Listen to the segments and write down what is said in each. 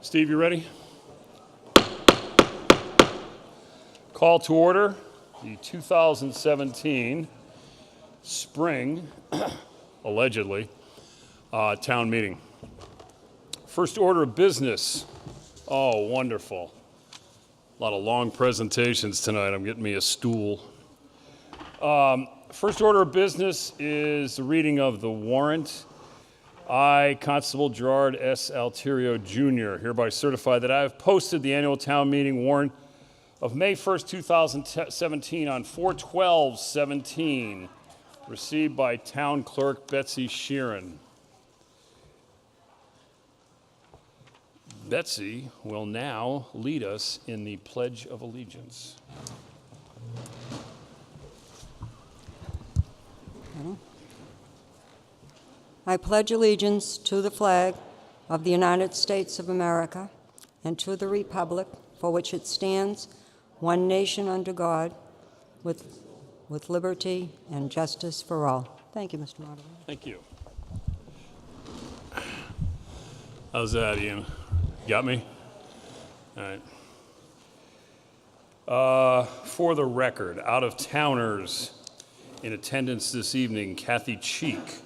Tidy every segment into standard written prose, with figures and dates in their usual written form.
Steve, you ready? Call to order the 2017 spring, allegedly, town meeting. First order of business. Oh, wonderful. A lot of long presentations tonight. I'm getting me a stool. First order of business is the reading of the warrant. I, Constable Gerard S. Alterio Jr., hereby certify that I have posted the annual town meeting warrant of May 1st, 2017 on 4/12/17, received by Town Clerk Betsy Sheeran. Betsy will now lead us in the Pledge of Allegiance. I pledge allegiance to the flag of the United States of America and to the republic for which it stands, one nation under God, with liberty and justice for all. Thank you, Mr. Moderator. Thank you. How's that, Ian? Got me? All right. For the record, out-of-towners in attendance this evening: Kathy Cheek,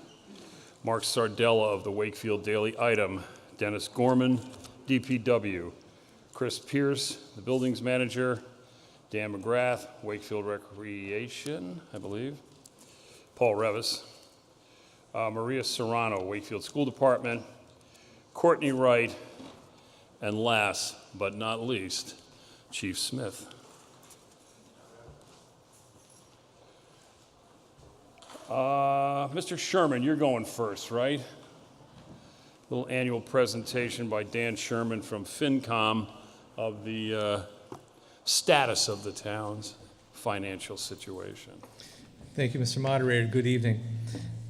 Mark Sardella of the Wakfield Daily Item, Dennis Gorman, DPW, Chris Pierce, the buildings manager, Dan McGrath, Wakefield Recreation, I believe, Paul Revis, Maria Serrano, Wakefield School Department, Courtney Wright, and last but not least, Chief Smith. Mr. Sherman, you're going first, right? Little annual presentation by Dan Sherman from FinCom of the status of the town's financial situation. Thank you, Mr. Moderator. Good evening.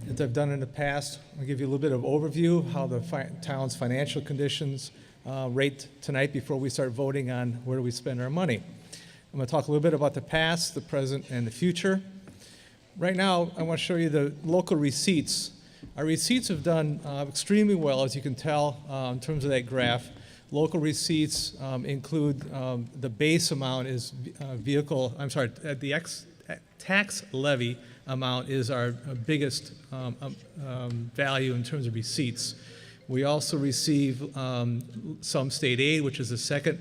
As I've done in the past, I'll give you a little bit of overview of how the town's financial conditions rate tonight before we start voting on where do we spend our money. I'm going to talk a little bit about the past, the present, and the future. Right now, I want to show you the local receipts. Our receipts have done extremely well, as you can tell in terms of that graph. Local receipts include the base amount is the tax levy amount is our biggest value in terms of receipts. We also receive some state aid, which is the second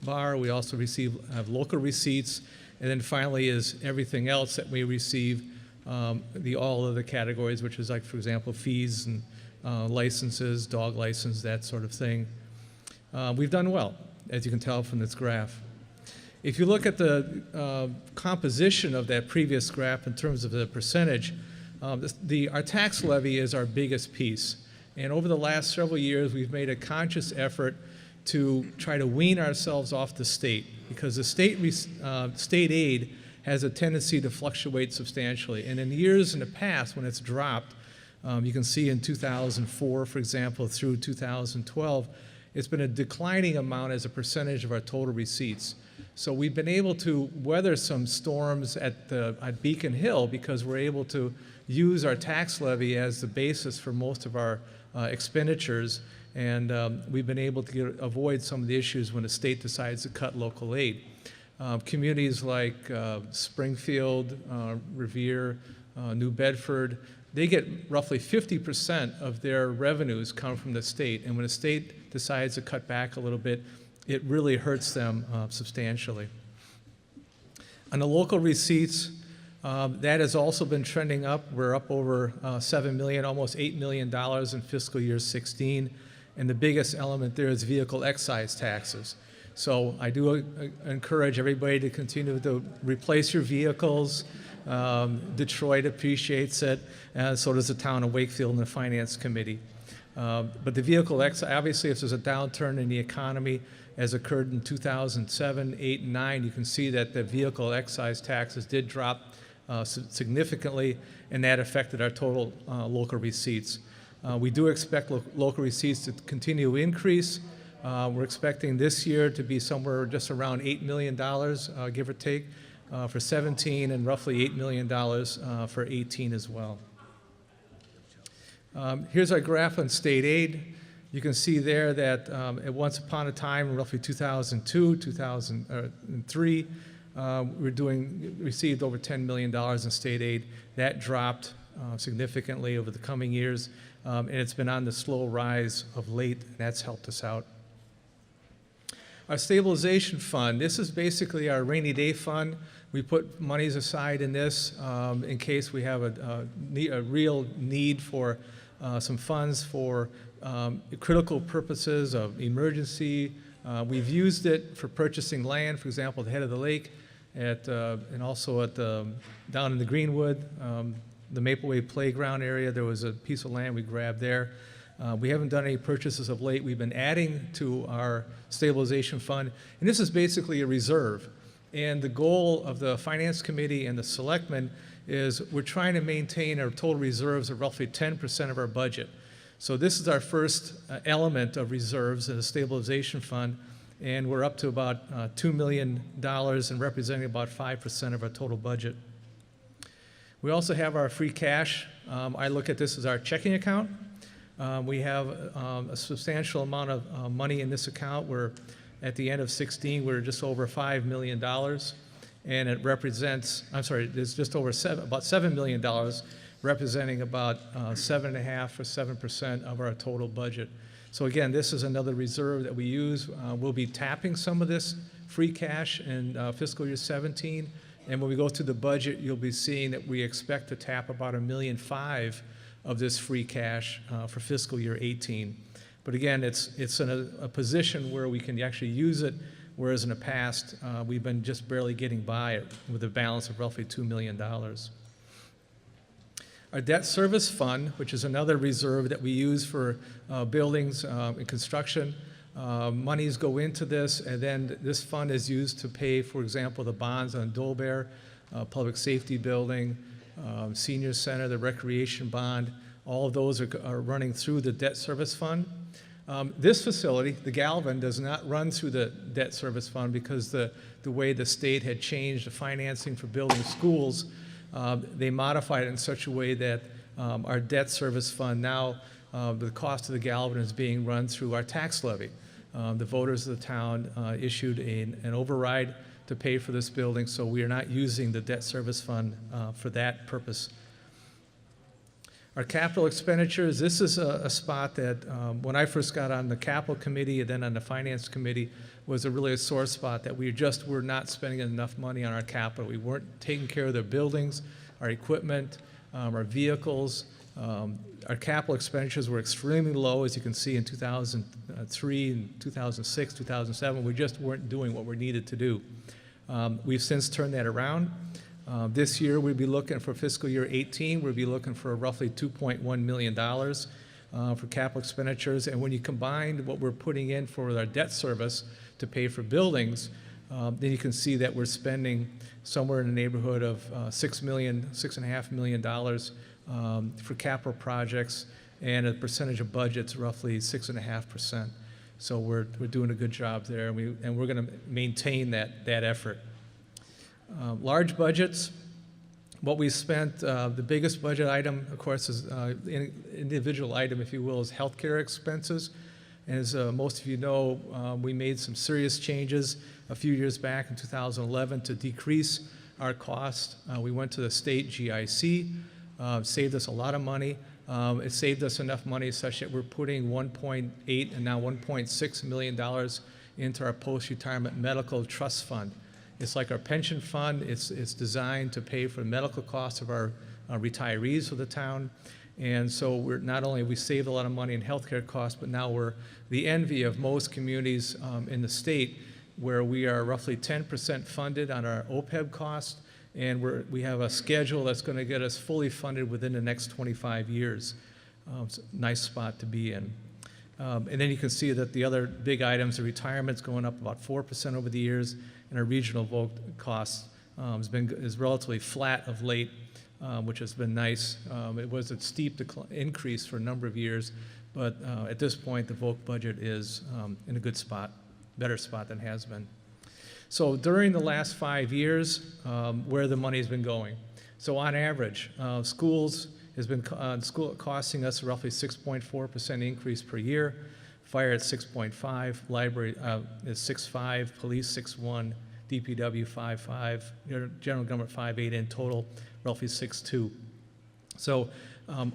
bar. We also have local receipts. And then finally is everything else that we receive, all of the categories, which is like, for example, fees and licenses, dog license, that sort of thing. We've done well, as you can tell from this graph. If you look at the composition of that previous graph in terms of the percentage, our tax levy is our biggest piece. And over the last several years, we've made a conscious effort to try to wean ourselves off the state, because the state aid has a tendency to fluctuate substantially. And in years in the past, when it's dropped, you can see in 2004, for example, through 2012, it's been a declining amount as a percentage of our total receipts. So we've been able to weather some storms at Beacon Hill because we're able to use our tax levy as the basis for most of our expenditures, and we've been able to avoid some of the issues when the state decides to cut local aid. Communities like Springfield, Revere, New Bedford, they get roughly 50% of their revenues come from the state, and when the state decides to cut back a little bit, it really hurts them substantially. On the local receipts, that has also been trending up. We're up over $7 million, almost $8 million in fiscal year 16, and the biggest element there is vehicle excise taxes. So I do encourage everybody to continue to replace your vehicles. Detroit appreciates it, and so does the town of Wakefield and the Finance Committee. But the vehicle excise, obviously, if there's a downturn in the economy, as occurred in 2007, 8, and 9, you can see that the vehicle excise taxes did drop significantly, and that affected our total local receipts. We do expect local receipts to continue to increase. We're expecting this year to be somewhere just around $8 million, give or take, for 17, and roughly $8 million for 18 as well. Here's our graph on state aid. You can see there that at once upon a time, roughly 2002, 2003, received over $10 million in state aid. That dropped significantly over the coming years, and it's been on the slow rise of late, and that's helped us out. Our stabilization fund, this is basically our rainy day fund. We put monies aside in this in case we have a real need for some funds for critical purposes of emergency. We've used it for purchasing land, for example, at the head of the lake, and also at down in the Greenwood, the Maple Wave Playground area. There was a piece of land we grabbed there. We haven't done any purchases of late. We've been adding to our stabilization fund, and this is basically a reserve. And the goal of the Finance Committee and the Selectmen is we're trying to maintain our total reserves of roughly 10% of our budget. So this is our first element of reserves in a stabilization fund, and we're up to about $2 million and representing about 5% of our total budget. We also have our free cash. I look at this as our checking account. We have a substantial amount of money in this account. We're at the end of 16, we're just over $5 million, and it represents, it's just over about $7 million, representing about 7.5% or 7% of our total budget. So again, this is another reserve that we use. We'll be tapping some of this free cash in fiscal year 17, and when we go through the budget, you'll be seeing that we expect to tap about $1.5 million of this free cash for fiscal year 18. But again, it's in a position where we can actually use it, whereas in the past, we've been just barely getting by with a balance of roughly $2 million. Our debt service fund, which is another reserve that we use for buildings and construction, monies go into this, and then this fund is used to pay, for example, the bonds on Dolbear, public safety building, senior center, the recreation bond. All of those are running through the debt service fund. This facility, the Galvin, does not run through the debt service fund because the way the state had changed the financing for building schools, they modified it in such a way that our debt service fund now, the cost of the Galvin is being run through our tax levy. The voters of the town issued an override to pay for this building, so we are not using the debt service fund for that purpose. Our capital expenditures, this is a spot that when I first got on the capital committee and then on the finance committee was really a sore spot that we just were not spending enough money on our capital. We weren't taking care of the buildings, our equipment, our vehicles. Our capital expenditures were extremely low, as you can see in 2003 and 2006, 2007. We just weren't doing what we needed to do. We've since turned that around. This year, we'll be looking for fiscal year 18, we'll be looking for roughly $2.1 million for capital expenditures. And when you combine what we're putting in for our debt service to pay for buildings, then you can see that we're spending somewhere in the neighborhood of $6.5 million for capital projects, and a percentage of budget's roughly 6.5%. So we're doing a good job there, and we're going to maintain that effort. Large budgets, what we spent, the biggest budget item, of course, is individual item, if you will, is healthcare expenses. As most of you know, we made some serious changes a few years back in 2011 to decrease our cost. We went to the state GIC, saved us a lot of money. It saved us enough money such that we're putting $1.8 and now $1.6 million into our post-retirement medical trust fund. It's like our pension fund. It's designed to pay for the medical costs of our retirees of the town. And so we're not only have we saved a lot of money in healthcare costs, but now we're the envy of most communities in the state, where we are roughly 10% funded on our OPEB costs, and we have a schedule that's going to get us fully funded within the next 25 years. It's a nice spot to be in. And then you can see that the other big items, the retirement's going up about 4% over the years, and our regional vote costs is relatively flat of late, which has been nice. It was a steep increase for a number of years, but at this point, the vote budget is in a good spot, better spot than it has been. So during the last 5 years, where the money's been going. So on average, schools has been costing us roughly 6.4% increase per year. fire at 6.5, library is 6.5, police 6.1, DPW 5.5, general government 5.8, in total roughly 6.2. So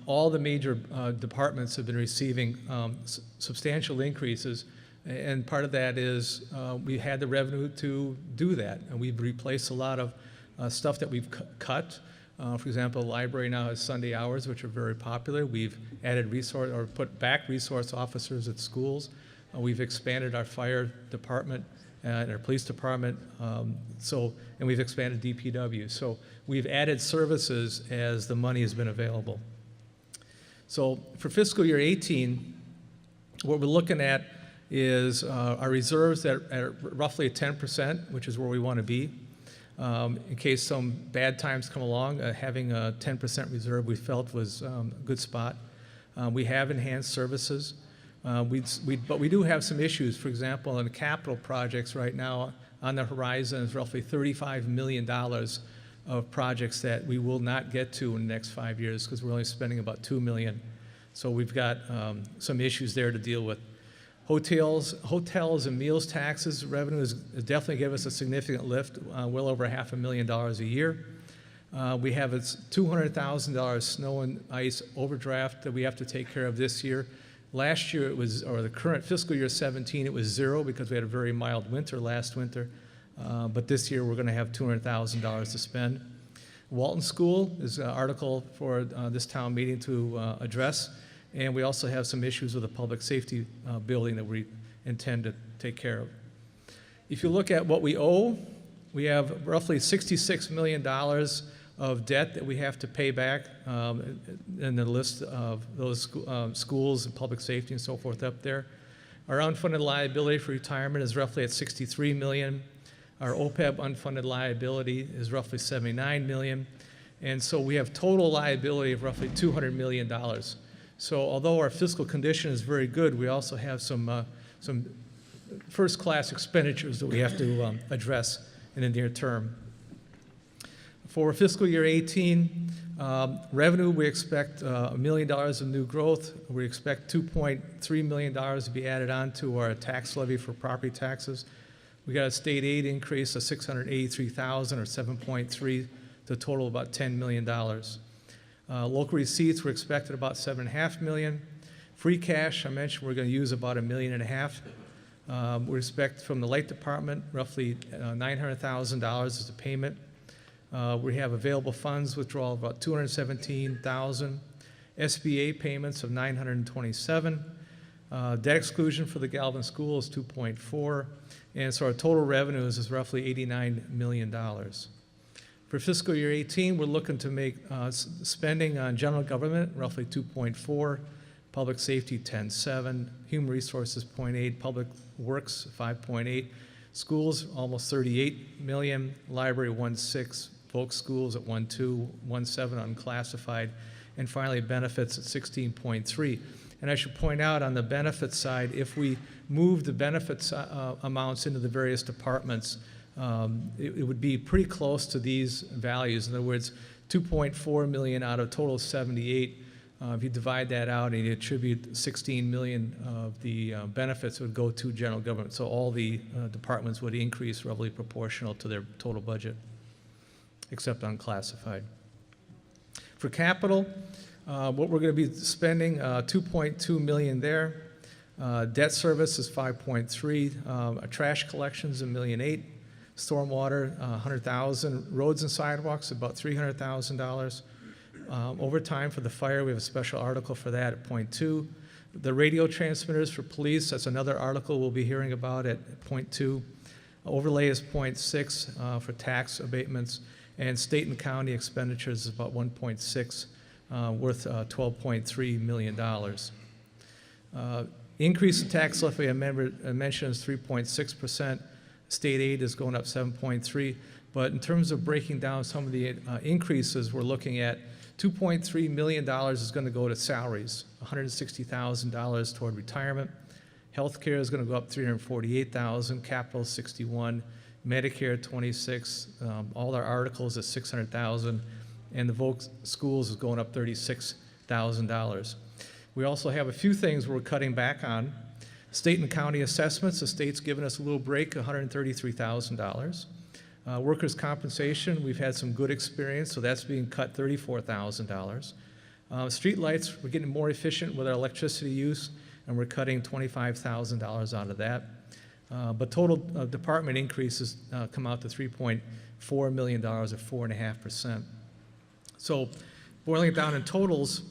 all the major departments have been receiving substantial increases, and part of that is we had the revenue to do that, and we've replaced a lot of stuff that we've cut. For example, the library now has Sunday hours, which are very popular. We've added resource or put back resource officers at schools. We've expanded our fire department and our police department, and we've expanded DPW. So we've added services as the money has been available. So for fiscal year 18, what we're looking at is our reserves at roughly 10%, which is where we want to be. In case some bad times come along, having a 10% reserve we felt was a good spot. We have enhanced services, but we do have some issues. For example, in the capital projects right now on the horizon is roughly $35 million of projects that we will not get to in the next 5 years because we're only spending about $2 million. So we've got some issues there to deal with. Hotels and meals taxes revenue has definitely given us a significant lift, well over $500,000 a year. We have a $200,000 snow and ice overdraft that we have to take care of this year. Last year it was, or the current fiscal year 17, it was zero because we had a very mild winter last winter. But this year we're going to have $200,000 to spend. Walton School is an article for this town meeting to address. And we also have some issues with the public safety building that we intend to take care of. If you look at what we owe, we have roughly $66 million of debt that we have to pay back in the list of those schools and public safety and so forth up there. Our unfunded liability for retirement is roughly at $63 million. Our OPEB unfunded liability is roughly $79 million. And so we have total liability of roughly $200 million. So although our fiscal condition is very good, we also have some first-class expenditures that we have to address in the near term. For fiscal year 18, revenue, we expect $1 million of new growth. We expect $2.3 million to be added on to our tax levy for property taxes. We got a state aid increase of $683,000 or 7.3 to a total of about $10 million. Local receipts, we're expecting about $7.5 million. Free cash, I mentioned we're going to use about $1.5 million. We expect from the light department roughly $900,000 as a payment. We have available funds withdrawal of about $217,000. SBA payments of $927,000. Debt exclusion for the Galvin School is $2.4, and so our total revenues is roughly $89 million. For fiscal year 18, we're looking to make spending on general government roughly 2.4, public safety 10.7, human resources 0.8, public works 5.8, schools almost 38 million, library 1.6, folk schools at 1.2, 1.7 unclassified, and finally benefits at 16.3. And I should point out on the benefits side, if we move the benefits amounts into the various departments, it would be pretty close to these values. In other words, 2.4 million out of total 78. If you divide that out and you attribute 16 million of the benefits, it would go to general government. So all the departments would increase roughly proportional to their total budget, except unclassified. For capital, what we're going to be spending, 2.2 million there. Debt service is 5.3. Trash collections, $1.8 million. Stormwater, 100,000. Roads and sidewalks, about $300,000. Overtime for the fire, we have a special article for that at 0.2. The radio transmitters for police, that's another article we'll be hearing about at 0.2. Overlay is 0.6 for tax abatements, and state and county expenditures is about 1.6, worth $12.3 million. Increase in tax levy, I mentioned, is 3.6%. State aid is going up 7.3, but in terms of breaking down some of the increases, we're looking at $2.3 million is going to go to salaries, $160,000 toward retirement. Healthcare is going to go up $348,000, capital $61,000, Medicare $26,000, all our articles is $600,000, and the Volk schools is going up $36,000. We also have a few things we're cutting back on. State and county assessments, the state's given us a little break, $133,000. Workers' compensation, we've had some good experience, so that's being cut $34,000. Street lights, we're getting more efficient with our electricity use, and we're cutting $25,000 out of that. But total department increases come out to $3.4 million or 4.5%. So boiling it down in totals,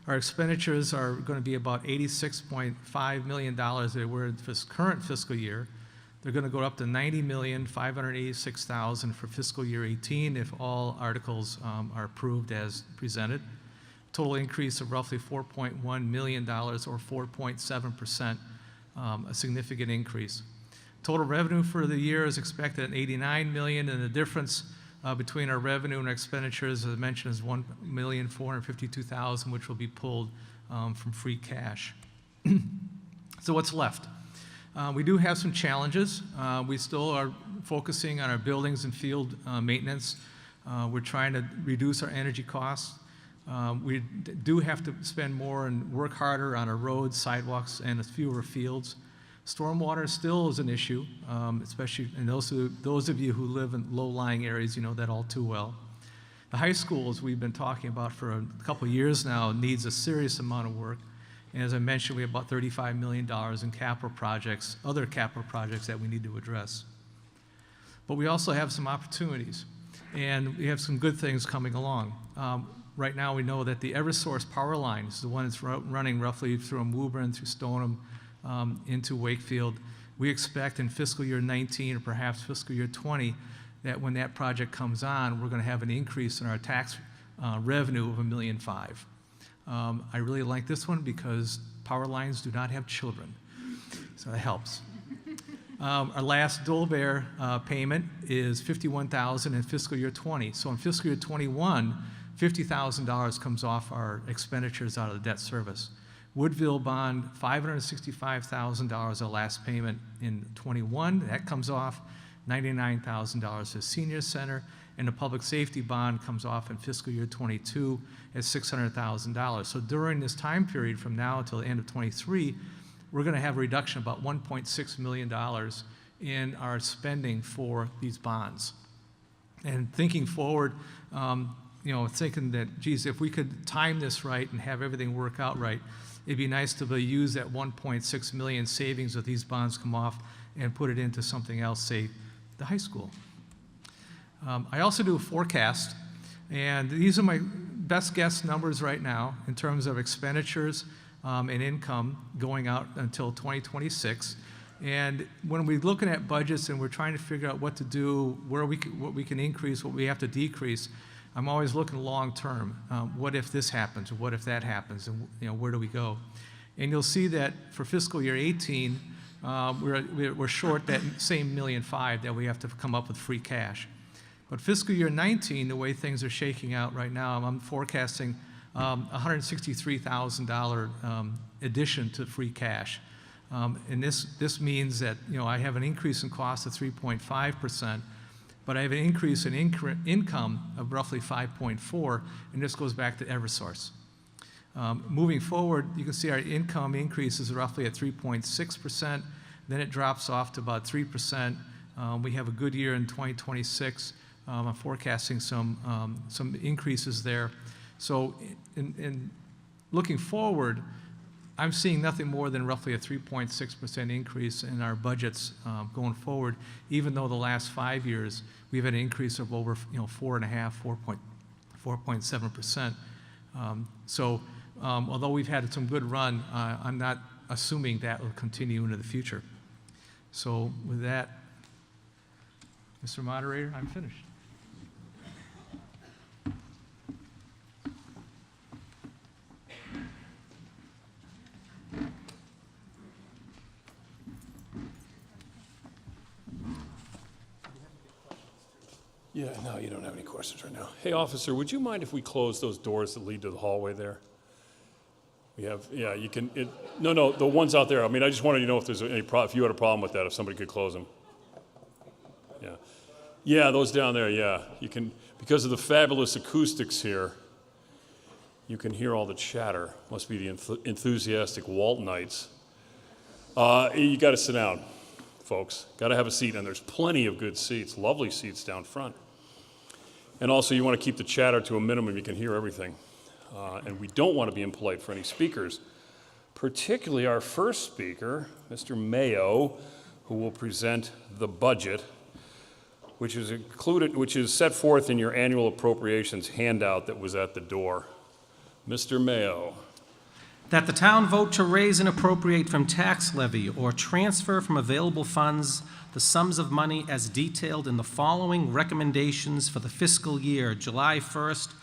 our expenditures are going to be about $86.5 million that were in this current fiscal year. They're going to go up to $90,586,000 for fiscal year 18 if all articles are approved as presented. Total increase of roughly $4.1 million or 4.7%, a significant increase. Total revenue for the year is expected at $89 million, and the difference between our revenue and our expenditures, as I mentioned, is $1,452,000, which will be pulled from free cash. So what's left? We do have some challenges. We still are focusing on our buildings and field maintenance. We're trying to reduce our energy costs. We do have to spend more and work harder on our roads, sidewalks, and fewer fields. Stormwater still is an issue, especially in those of you who live in low-lying areas, you know that all too well. The high school, as we've been talking about for a couple of years now, needs a serious amount of work. And as I mentioned, we have about $35 million in capital projects, other capital projects that we need to address. But we also have some opportunities, and we have some good things coming along. Right now, we know that the Eversource power line is the one that's running roughly from Woburn through Stoneham into Wakefield. We expect in fiscal year 19 or perhaps fiscal year 20 that when that project comes on, we're going to have an increase in our tax revenue of $1.5 million. I really like this one because power lines do not have children, so that helps. Our last Dolbear payment is $51,000 in fiscal year 20. So in fiscal year 21, $50,000 comes off our expenditures out of the debt service. Woodville bond, $565,000 our last payment in 21. That comes off. $99,000 to senior center, and the public safety bond comes off in fiscal year 22 at $600,000. So during this time period from now until the end of 23, we're going to have a reduction of about $1.6 million in our spending for these bonds. And thinking forward, thinking that, geez, if we could time this right and have everything work out right, it'd be nice to use that $1.6 million savings of these bonds come off and put it into something else, say the high school. I also do a forecast, and these are my best guess numbers right now in terms of expenditures and income going out until 2026. And when we're looking at budgets and we're trying to figure out what to do, what we can increase, what we have to decrease, I'm always looking long term. What if this happens, or what if that happens, and where do we go? And you'll see that for fiscal year 18, we're short that same $1.5 million that we have to come up with free cash. But fiscal year 19, the way things are shaking out right now, I'm forecasting $163,000 addition to free cash. And this means that I have an increase in cost of 3.5%, but I have an increase in income of roughly 5.4%, and this goes back to Eversource. Moving forward, you can see our income increase is roughly at 3.6%, then it drops off to about 3%. We have a good year in 2026. I'm forecasting some increases there. So in looking forward, I'm seeing nothing more than roughly a 3.6% increase in our budgets going forward, even though the last 5 years we've had an increase of over 4.7%. So although we've had some good run, I'm not assuming that will continue into the future. So with that, Mr. Moderator, I'm finished. Yeah, no, you don't have any questions right now. Hey, officer, would you mind if we close those doors that lead to the hallway there? We have, yeah, you can, no, the ones out there. I mean, I just wanted to know if there's any problem, if you had a problem with that, if somebody could close them. Yeah. Yeah, those down there, yeah. You can, because of the fabulous acoustics here, you can hear all the chatter. Must be the enthusiastic Waltonites. You got to sit down, folks. Got to have a seat, and there's plenty of good seats, lovely seats down front. And also, you want to keep the chatter to a minimum. You can hear everything. And we don't want to be impolite for any speakers, particularly our first speaker, Mr. Mayo, who will present the budget, which is set forth in your annual appropriations handout that was at the door. Mr. Mayo. That the town vote to raise and appropriate from tax levy or transfer from available funds the sums of money as detailed in the following recommendations for the fiscal year July 1st,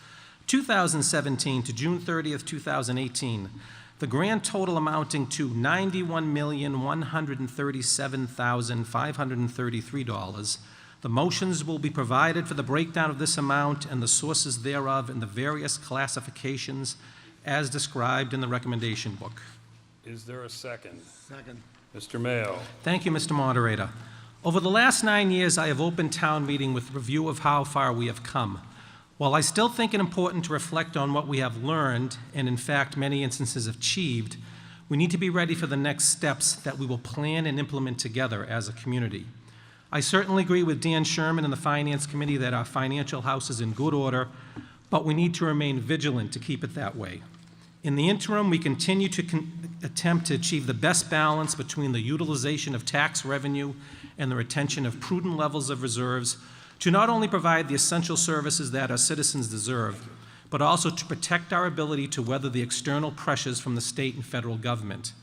2017 to June 30th, 2018. The grand total amounting to $91,137,533. The motions will be provided for the breakdown of this amount and the sources thereof in the various classifications as described in the recommendation book. Is there a second? Second. Mr. Mayo. Thank you, Mr. Moderator. Over the last 9 years, I have opened town meeting with a review of how far we have come. While I still think it important to reflect on what we have learned, and in fact many instances achieved, we need to be ready for the next steps that we will plan and implement together as a community. I certainly agree with Dan Sherman and the Finance Committee that our financial house is in good order, but we need to remain vigilant to keep it that way. In the interim, we continue to attempt to achieve the best balance between the utilization of tax revenue and the retention of prudent levels of reserves to not only provide the essential services that our citizens deserve, but also to protect our ability to weather the external pressures from the state and federal government.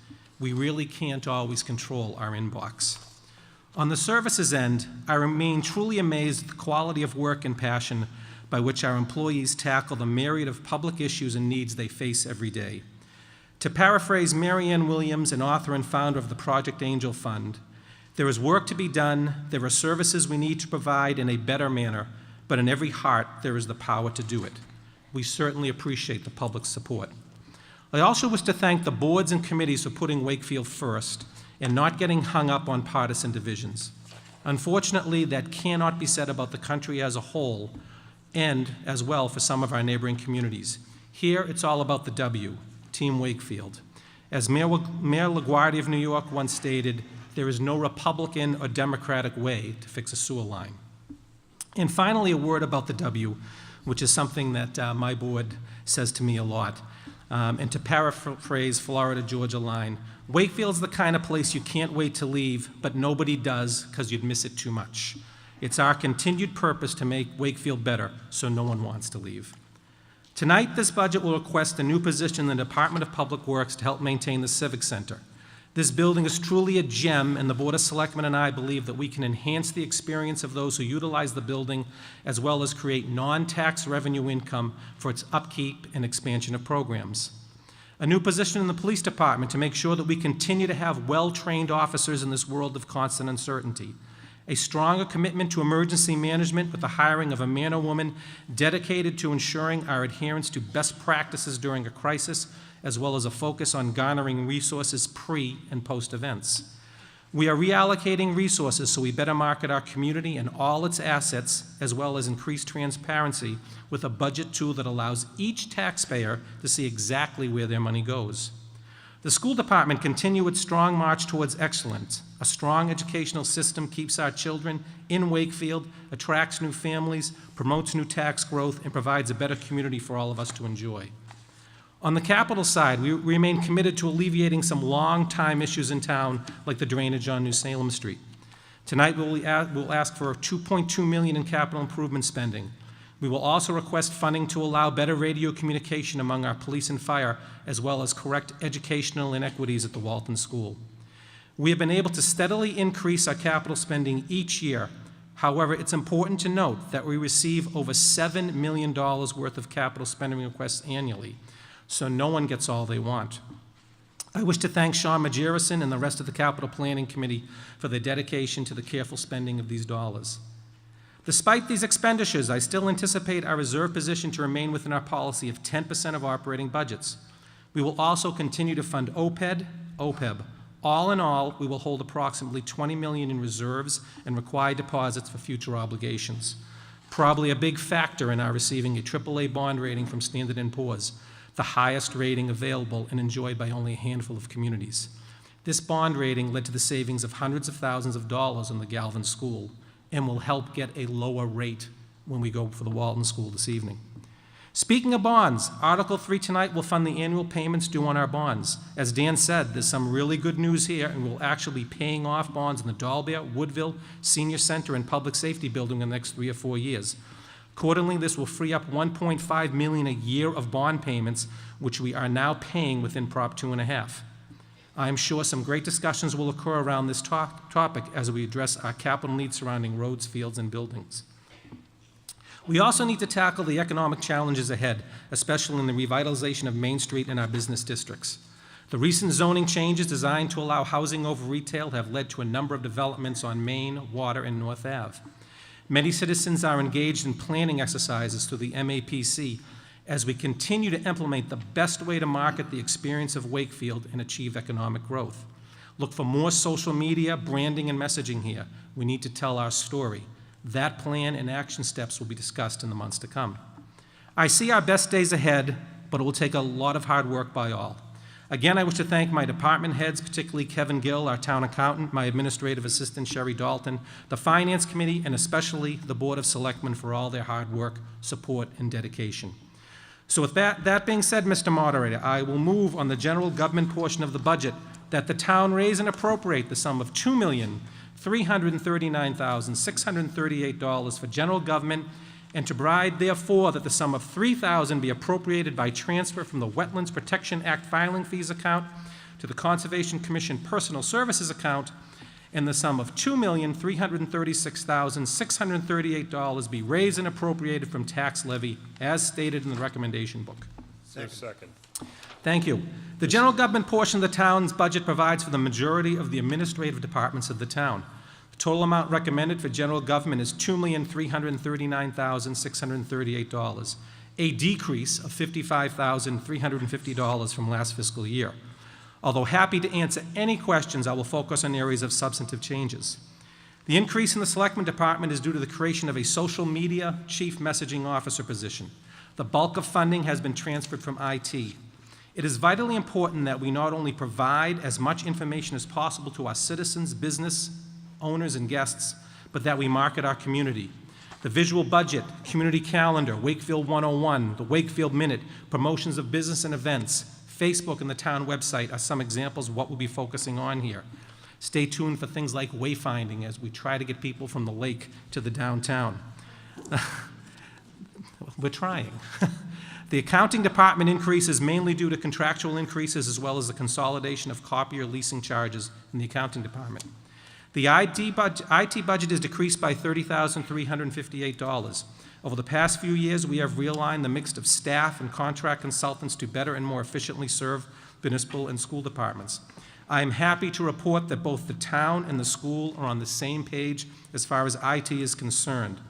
We really can't always control our inbox. On the services end, I remain truly amazed at the quality of work and passion by which our employees tackle the myriad of public issues and needs they face every day. To paraphrase Marianne Williams, an author and founder of the Project Angel Fund, there is work to be done, there are services we need to provide in a better manner, but in every heart there is the power to do it. We certainly appreciate the public's support. I also wish to thank the boards and committees for putting Wakefield first and not getting hung up on partisan divisions. Unfortunately, that cannot be said about the country as a whole, and as well for some of our neighboring communities. Here, it's all about the W, Team Wakefield. As Mayor LaGuardia of New York once stated, there is no Republican or Democratic way to fix a sewer line. And finally, a word about the W, which is something that my board says to me a lot. And to paraphrase Florida Georgia line, Wakefield's the kind of place you can't wait to leave, but nobody does because you'd miss it too much. It's our continued purpose to make Wakefield better, so no one wants to leave. Tonight, this budget will request a new position in the Department of Public Works to help maintain the Civic Center. This building is truly a gem, and the Board of Selectmen and I believe that we can enhance the experience of those who utilize the building, as well as create non-tax revenue income for its upkeep and expansion of programs. A new position in the police department to make sure that we continue to have well-trained officers in this world of constant uncertainty. A stronger commitment to emergency management with the hiring of a man or woman dedicated to ensuring our adherence to best practices during a crisis, as well as a focus on garnering resources pre- and post-events. We are reallocating resources so we better market our community and all its assets, as well as increase transparency with a budget tool that allows each taxpayer to see exactly where their money goes. The school department continue its strong march towards excellence. A strong educational system keeps our children in Wakefield, attracts new families, promotes new tax growth, and provides a better community for all of us to enjoy. On the capital side, we remain committed to alleviating some long-time issues in town, like the drainage on New Salem Street. Tonight, we'll ask for $2.2 million in capital improvement spending. We will also request funding to allow better radio communication among our police and fire, as well as correct educational inequities at the Walton School. We have been able to steadily increase our capital spending each year. However, it's important to note that we receive over $7 million worth of capital spending requests annually, so no one gets all they want. I wish to thank Sean Majerison and the rest of the Capital Planning Committee for their dedication to the careful spending of these dollars. Despite these expenditures, I still anticipate our reserve position to remain within our policy of 10% of operating budgets. We will also continue to fund OPEB. All in all, we will hold approximately $20 million in reserves and required deposits for future obligations. Probably a big factor in our receiving a AAA bond rating from Standard & Poor's, the highest rating available and enjoyed by only a handful of communities. This bond rating led to the savings of hundreds of thousands of dollars in the Galvin School and will help get a lower rate when we go for the Walton School this evening. Speaking of bonds, Article 3 tonight will fund the annual payments due on our bonds. As Dan said, there's some really good news here, and we'll actually be paying off bonds in the Dahlberg, Woodville, Senior Center, and Public Safety Building in the next 3 or 4 years. Accordingly, this will free up $1.5 million a year of bond payments, which we are now paying within Prop 2.5. I am sure some great discussions will occur around this topic as we address our capital needs surrounding roads, fields, and buildings. We also need to tackle the economic challenges ahead, especially in the revitalization of Main Street and our business districts. The recent zoning changes designed to allow housing over retail have led to a number of developments on Main, Water, and North Ave. Many citizens are engaged in planning exercises through the MAPC as we continue to implement the best way to market the experience of Wakefield and achieve economic growth. Look for more social media, branding, and messaging here. We need to tell our story. That plan and action steps will be discussed in the months to come. I see our best days ahead, but it will take a lot of hard work by all. Again, I wish to thank my department heads, particularly Kevin Gill, our town accountant, my administrative assistant, Sherry Dalton, the Finance Committee, and especially the Board of Selectmen for all their hard work, support, and dedication. So with that being said, Mr. Moderator, I will move on the general government portion of the budget that the town raise and appropriate the sum of $2,339,638 for general government, and to provide, therefore, that the sum of $3,000 be appropriated by transfer from the Wetlands Protection Act filing fees account to the Conservation Commission Personal Services account, and the sum of $2,336,638 be raised and appropriated from tax levy as stated in the recommendation book. Second. Thank you. The general government portion of the town's budget provides for the majority of the administrative departments of the town. The total amount recommended for general government is $2,339,638, a decrease of $55,350 from last fiscal year. Although happy to answer any questions, I will focus on areas of substantive changes. The increase in the Selectmen Department is due to the creation of a social media chief messaging officer position. The bulk of funding has been transferred from IT. It is vitally important that we not only provide as much information as possible to our citizens, business owners, and guests, but that we market our community. The visual budget, community calendar, Wakefield 101, the Wakefield Minute, promotions of business and events, Facebook and the town website are some examples of what we'll be focusing on here. Stay tuned for things like wayfinding as we try to get people from the lake to the downtown. We're trying. The accounting department increase is mainly due to contractual increases as well as the consolidation of copier leasing charges in the accounting department. The IT budget is decreased by $30,358. Over the past few years, we have realigned the mix of staff and contract consultants to better and more efficiently serve municipal and school departments. I am happy to report that both the town and the school are on the same page as far as IT is concerned.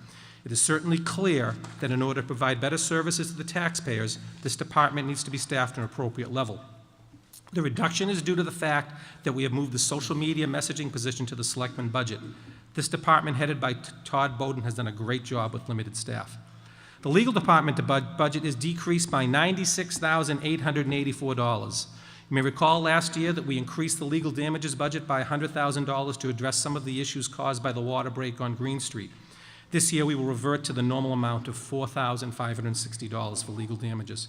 It is certainly clear that in order to provide better services to the taxpayers, this department needs to be staffed at an appropriate level. The reduction is due to the fact that we have moved the social media messaging position to the selectmen budget. This department, headed by Todd Bowden, has done a great job with limited staff. The legal department budget is decreased by $96,884. You may recall last year that we increased the legal damages budget by $100,000 to address some of the issues caused by the water break on Green Street. This year, we will revert to the normal amount of $4,560 for legal damages.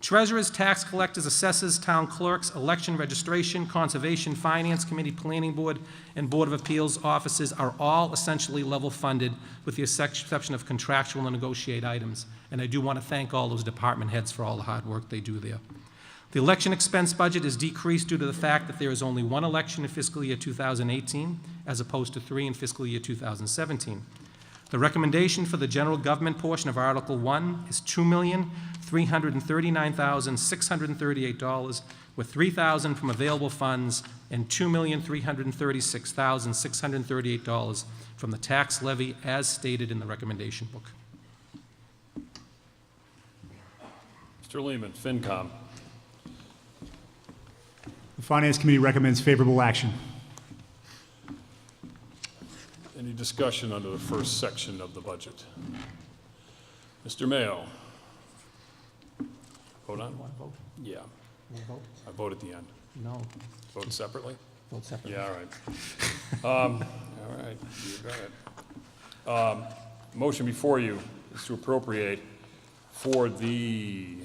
Treasurers, tax collectors, assessors, town clerks, election registration, conservation, finance committee, planning board, and board of appeals offices are all essentially level funded with the exception of contractual and negotiate items. And I do want to thank all those department heads for all the hard work they do there. The election expense budget is decreased due to the fact that there is only one election in fiscal year 2018 as opposed to 3 in fiscal year 2017. The recommendation for the general government portion of Article 1 is $2,339,638, with $3,000 from available funds and $2,336,638 from the tax levy as stated in the recommendation book. Mr. Lehman, FinCom. The Finance Committee recommends favorable action. Any discussion under the first section of the budget? Mr. Mayo. Vote on? Want to vote? Yeah. Want to vote? I vote at the end. No. Vote separately? vote separately. Yeah, all right. All right, you got it. Motion before you is to appropriate for the,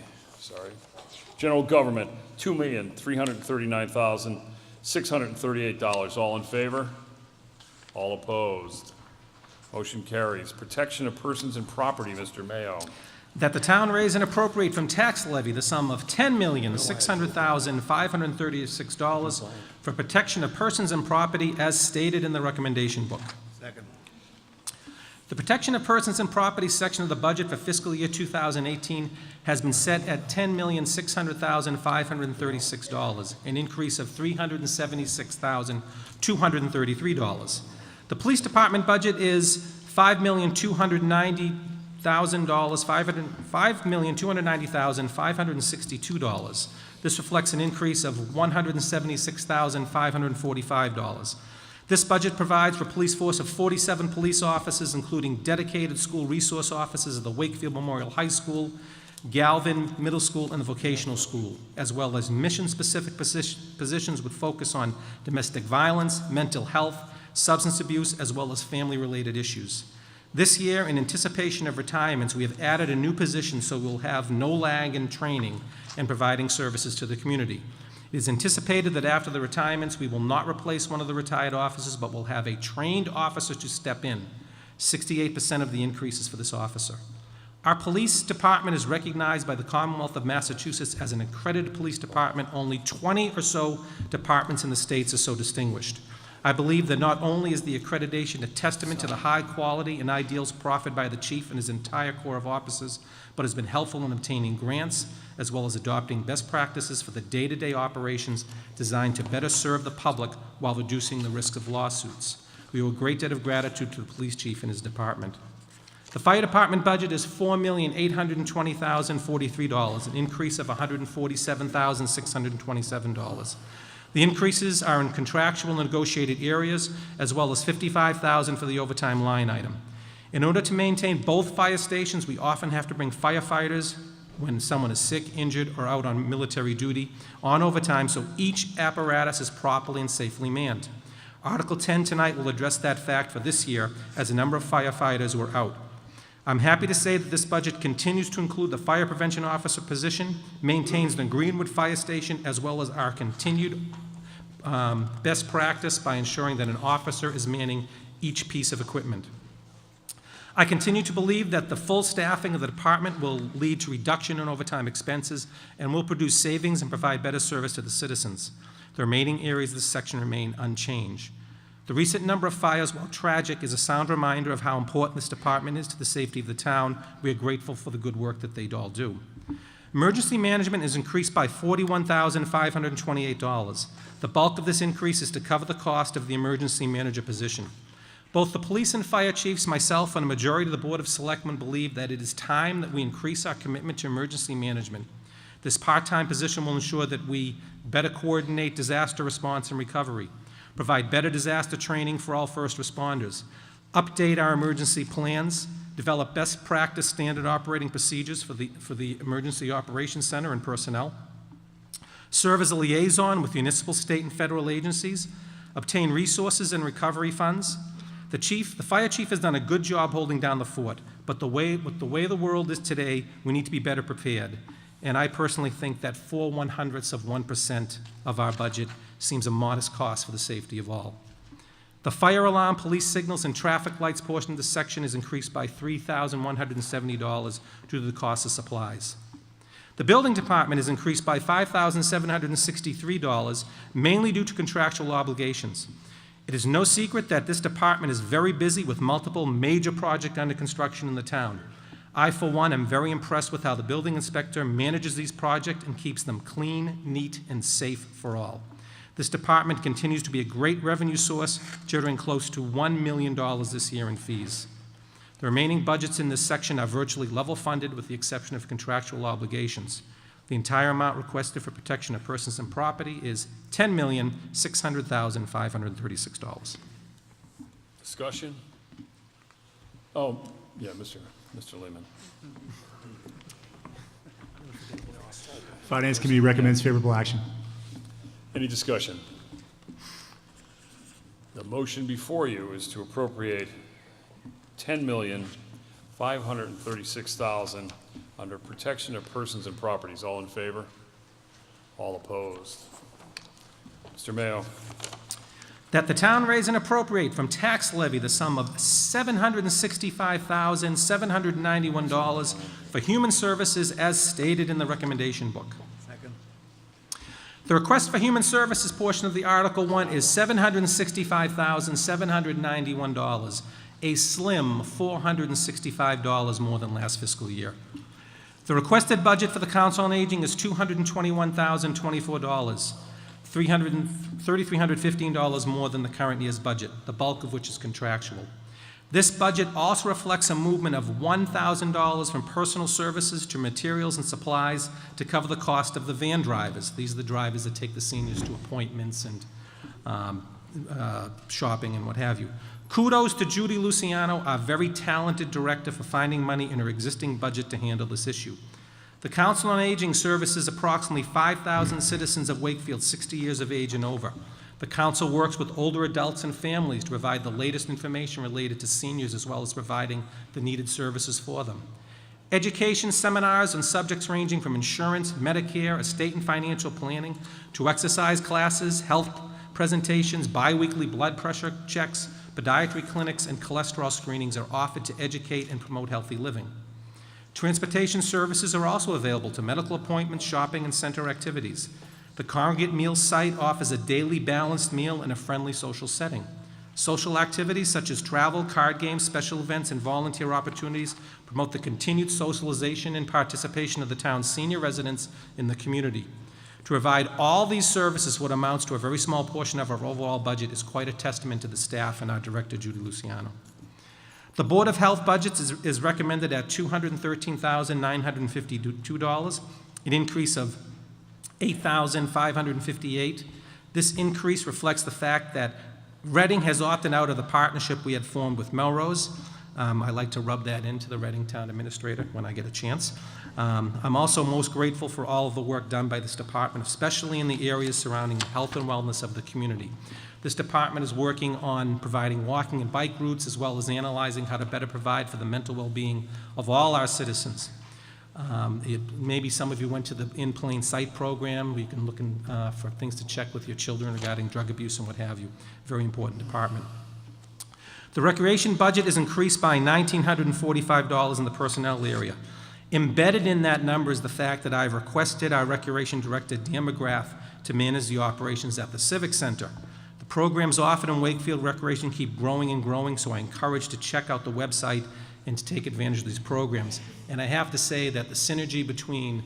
general government, $2,339,638. All in favor? All opposed? Motion carries. Protection of persons and property, Mr. Mayo. That the town raise and appropriate from tax levy the sum of $10,600,536 for protection of persons and property as stated in the recommendation book. Second. The protection of persons and property section of the budget for fiscal year 2018 has been set at $10,600,536, an increase of $376,233. The police department budget is $5,290,562. This reflects an increase of $176,545. This budget provides for a police force of 47 police officers, including dedicated school resource officers at the Wakfield Memorial High School, Galvin Middle School, and the vocational school, as well as mission-specific positions with focus on domestic violence, mental health, substance abuse, as well as family-related issues. This year, in anticipation of retirements, we have added a new position so we'll have no lag in training and providing services to the community. It is anticipated that after the retirements, we will not replace one of the retired officers, but will have a trained officer to step in. 68% of the increase is for this officer. Our police department is recognized by the Commonwealth of Massachusetts as an accredited police department. Only 20 or so departments in the states are so distinguished. I believe that not only is the accreditation a testament to the high quality and ideals proffered by the chief and his entire corps of officers, but has been helpful in obtaining grants, as well as adopting best practices for the day-to-day operations designed to better serve the public while reducing the risk of lawsuits. We owe a great debt of gratitude to the police chief and his department. The fire department budget is $4,820,043, an increase of $147,627. The increases are in contractual and negotiated areas, as well as $55,000 for the overtime line item. In order to maintain both fire stations, we often have to bring firefighters when someone is sick, injured, or out on military duty on overtime, so each apparatus is properly and safely manned. Article 10 tonight will address that fact for this year, as a number of firefighters were out. I'm happy to say that this budget continues to include the fire prevention officer position, maintains the Greenwood Fire Station, as well as our continued best practice by ensuring that an officer is manning each piece of equipment. I continue to believe that the full staffing of the department will lead to reduction in overtime expenses and will produce savings and provide better service to the citizens. The remaining areas of this section remain unchanged. The recent number of fires, while tragic, is a sound reminder of how important this department is to the safety of the town. We are grateful for the good work that they all do. Emergency management is increased by $41,528. The bulk of this increase is to cover the cost of the emergency manager position. Both the police and fire chiefs, myself, and a majority of the Board of Selectmen believe that it is time that we increase our commitment to emergency management. This part-time position will ensure that we better coordinate disaster response and recovery, provide better disaster training for all first responders, update our emergency plans, develop best practice standard operating procedures for the Emergency Operations Center and personnel, serve as a liaison with municipal, state, and federal agencies, obtain resources and recovery funds. The fire chief has done a good job holding down the fort, but with the way the world is today, we need to be better prepared. And I personally think that 0.04% of our budget seems a modest cost for the safety of all. The fire alarm, police signals, and traffic lights portion of the section is increased by $3,170 due to the cost of supplies. The building department is increased by $5,763, mainly due to contractual obligations. It is no secret that this department is very busy with multiple major projects under construction in the town. I, for one, am very impressed with how the building inspector manages these projects and keeps them clean, neat, and safe for all. This department continues to be a great revenue source, generating close to $1 million this year in fees. The remaining budgets in this section are virtually level funded with the exception of contractual obligations. The entire amount requested for protection of persons and property is $10,600,536. Discussion? Oh, yeah, Mr. Lehman. Finance Committee recommends favorable action. Any discussion? The motion before you is to appropriate $10,536,000 under protection of persons and properties. All in favor? All opposed? Mr. Mayo. That the town raise and appropriate from tax levy the sum of $765,791 for human services as stated in the recommendation book. The request for human services portion of the Article 1 is $765,791, a slim $465 more than last fiscal year. The requested budget for the Council on Aging is $221,024, $3,315 more than the current year's budget, the bulk of which is contractual. This budget also reflects a movement of $1,000 from personal services to materials and supplies to cover the cost of the van drivers. These are the drivers that take the seniors to appointments and shopping and what have you. Kudos to Judy Luciano, our very talented director, for finding money in her existing budget to handle this issue. The Council on Aging services approximately 5,000 citizens of Wakefield 60 years of age and over. The council works with older adults and families to provide the latest information related to seniors as well as providing the needed services for them. Education seminars on subjects ranging from insurance, Medicare, estate and financial planning, to exercise classes, health presentations, biweekly blood pressure checks, podiatry clinics, and cholesterol screenings are offered to educate and promote healthy living. Transportation services are also available to medical appointments, shopping, and center activities. The Congregate Meals site offers a daily balanced meal in a friendly social setting. Social activities such as travel, card games, special events, and volunteer opportunities promote the continued socialization and participation of the town's senior residents in the community. To provide all these services, what amounts to a very small portion of our overall budget, is quite a testament to the staff and our director, Judy Luciano. The Board of Health budget is recommended at $213,952, an increase of $8,558. This increase reflects the fact that Reading has opted out of the partnership we had formed with Melrose. I like to rub that into the Reading Town Administrator when I get a chance. I'm also most grateful for all of the work done by this department, especially in the areas surrounding the health and wellness of the community. This department is working on providing walking and bike routes, as well as analyzing how to better provide for the mental well-being of all our citizens. Maybe some of you went to the In Plain Sight program, where you can look for things to check with your children regarding drug abuse and what have you. Very important department. The recreation budget is increased by $1,945 in the personnel area. Embedded in that number is the fact that I've requested our recreation director, Dan McGrath, to manage the operations at the Civic Center. The programs offered in Wakefield Recreation keep growing and growing, so I encourage to check out the website and to take advantage of these programs. And I have to say that the synergy between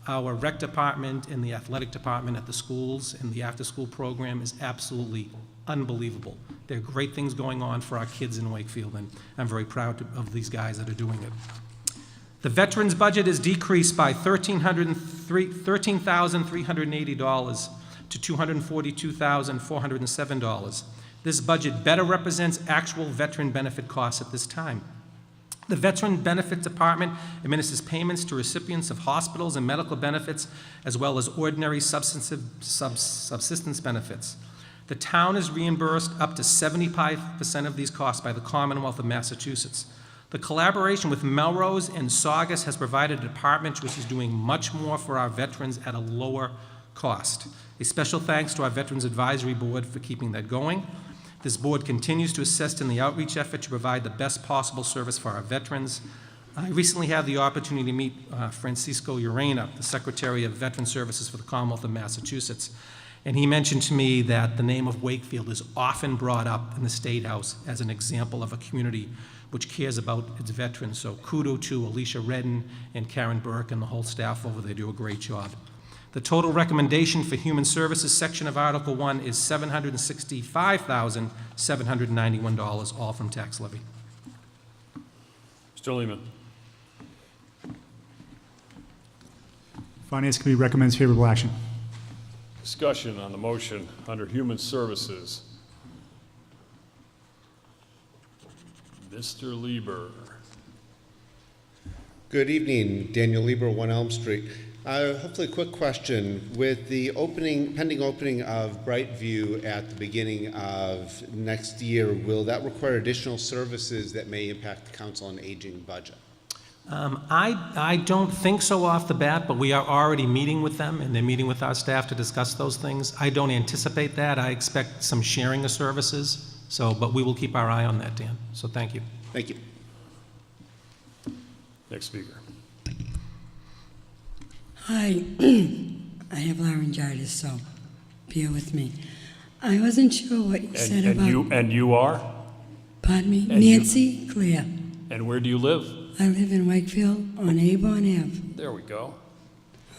our rec department and the athletic department at the schools and the after-school program is absolutely unbelievable. There are great things going on for our kids in Wakefield, and I'm very proud of these guys that are doing it. The veterans budget is decreased by $13,380 to $242,407. This budget better represents actual veteran benefit costs at this time. The Veteran Benefit Department administers payments to recipients of hospitals and medical benefits, as well as ordinary subsistence benefits. The town is reimbursed up to 75% of these costs by the Commonwealth of Massachusetts. The collaboration with Melrose and Saugus has provided a department which is doing much more for our veterans at a lower cost. A special thanks to our Veterans Advisory Board for keeping that going. This board continues to assist in the outreach effort to provide the best possible service for our veterans. I recently had the opportunity to meet Francisco Urena, the Secretary of Veteran Services for the Commonwealth of Massachusetts, and he mentioned to me that the name of Wakefield is often brought up in the State House as an example of a community which cares about its veterans. So kudos to Alicia Redden and Karen Burke and the whole staff over there. They do a great job. The total recommendation for Human Services section of Article 1 is $765,791, all from tax levy. Mr. Lehman. Finance Committee recommends favorable action. Discussion on the motion under Human Services. Mr. Lieber. Good evening, Daniel Lieber, 1 Elm Street. Hopefully a quick question. With the pending opening of Brightview at the beginning of next year, will that require additional services that may impact the Council on Aging budget? I don't think so off the bat, but we are already meeting with them, and they're meeting with our staff to discuss those things. I don't anticipate that. I expect some sharing of services, but we will keep our eye on that, Dan. So thank you. Thank you. Next speaker. Hi, I have laryngitis, so bear with me. I wasn't sure what you said about... And you are? Pardon me? And Nancy Claire. And where do you live? I live in Wakfield on Avon Ave. There we go.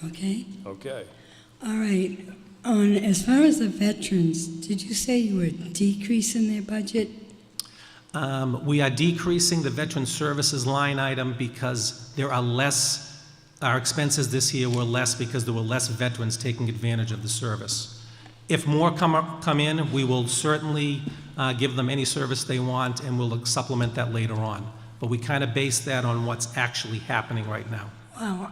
Okay? Okay. All right. As far as the veterans, did you say you were decreasing their budget? We are decreasing the veteran services line item because there are less, our expenses this year were less because there were less veterans taking advantage of the service. If more come in, we will certainly give them any service they want, and we'll supplement that later on. But we kind of base that on what's actually happening right now. Well,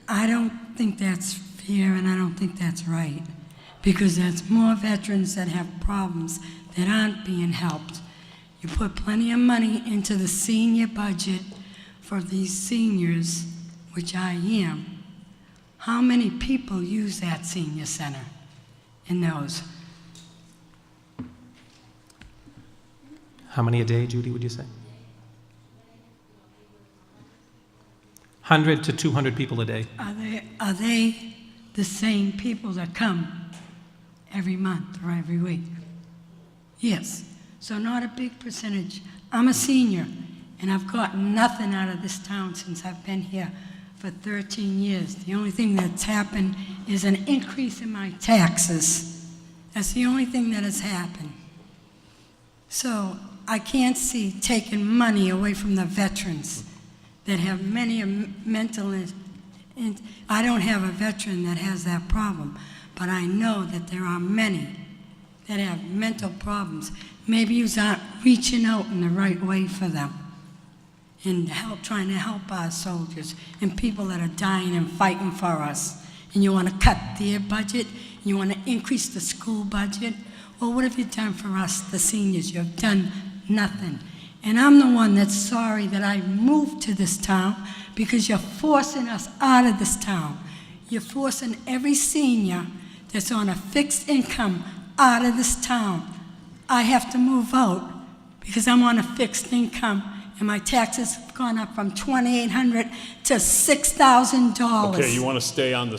I don't think that's fair, and I don't think that's right, because there's more veterans that have problems that aren't being helped. You put plenty of money into the senior budget for these seniors, which I am. How many people use that senior center in those? How many a day, Judy, would you say? 100 to 200 people a day. Are they the same people that come every month or every week? Yes. So not a big percentage. I'm a senior, and I've gotten nothing out of this town since I've been here for 13 years. The only thing that's happened is an increase in my taxes. That's the only thing that has happened. So I can't see taking money away from the veterans that have many mental, and I don't have a veteran that has that problem, but I know that there are many that have mental problems. Maybe you aren't reaching out in the right way for them and trying to help our soldiers and people that are dying and fighting for us. And you want to cut their budget, you want to increase the school budget. Well, what have you done for us, the seniors? You have done nothing. And I'm the one that's sorry that I moved to this town, because you're forcing us out of this town. You're forcing every senior that's on a fixed income out of this town. I have to move out because I'm on a fixed income, and my taxes have gone up from $2,800 to $6,000. Okay, you want to stay on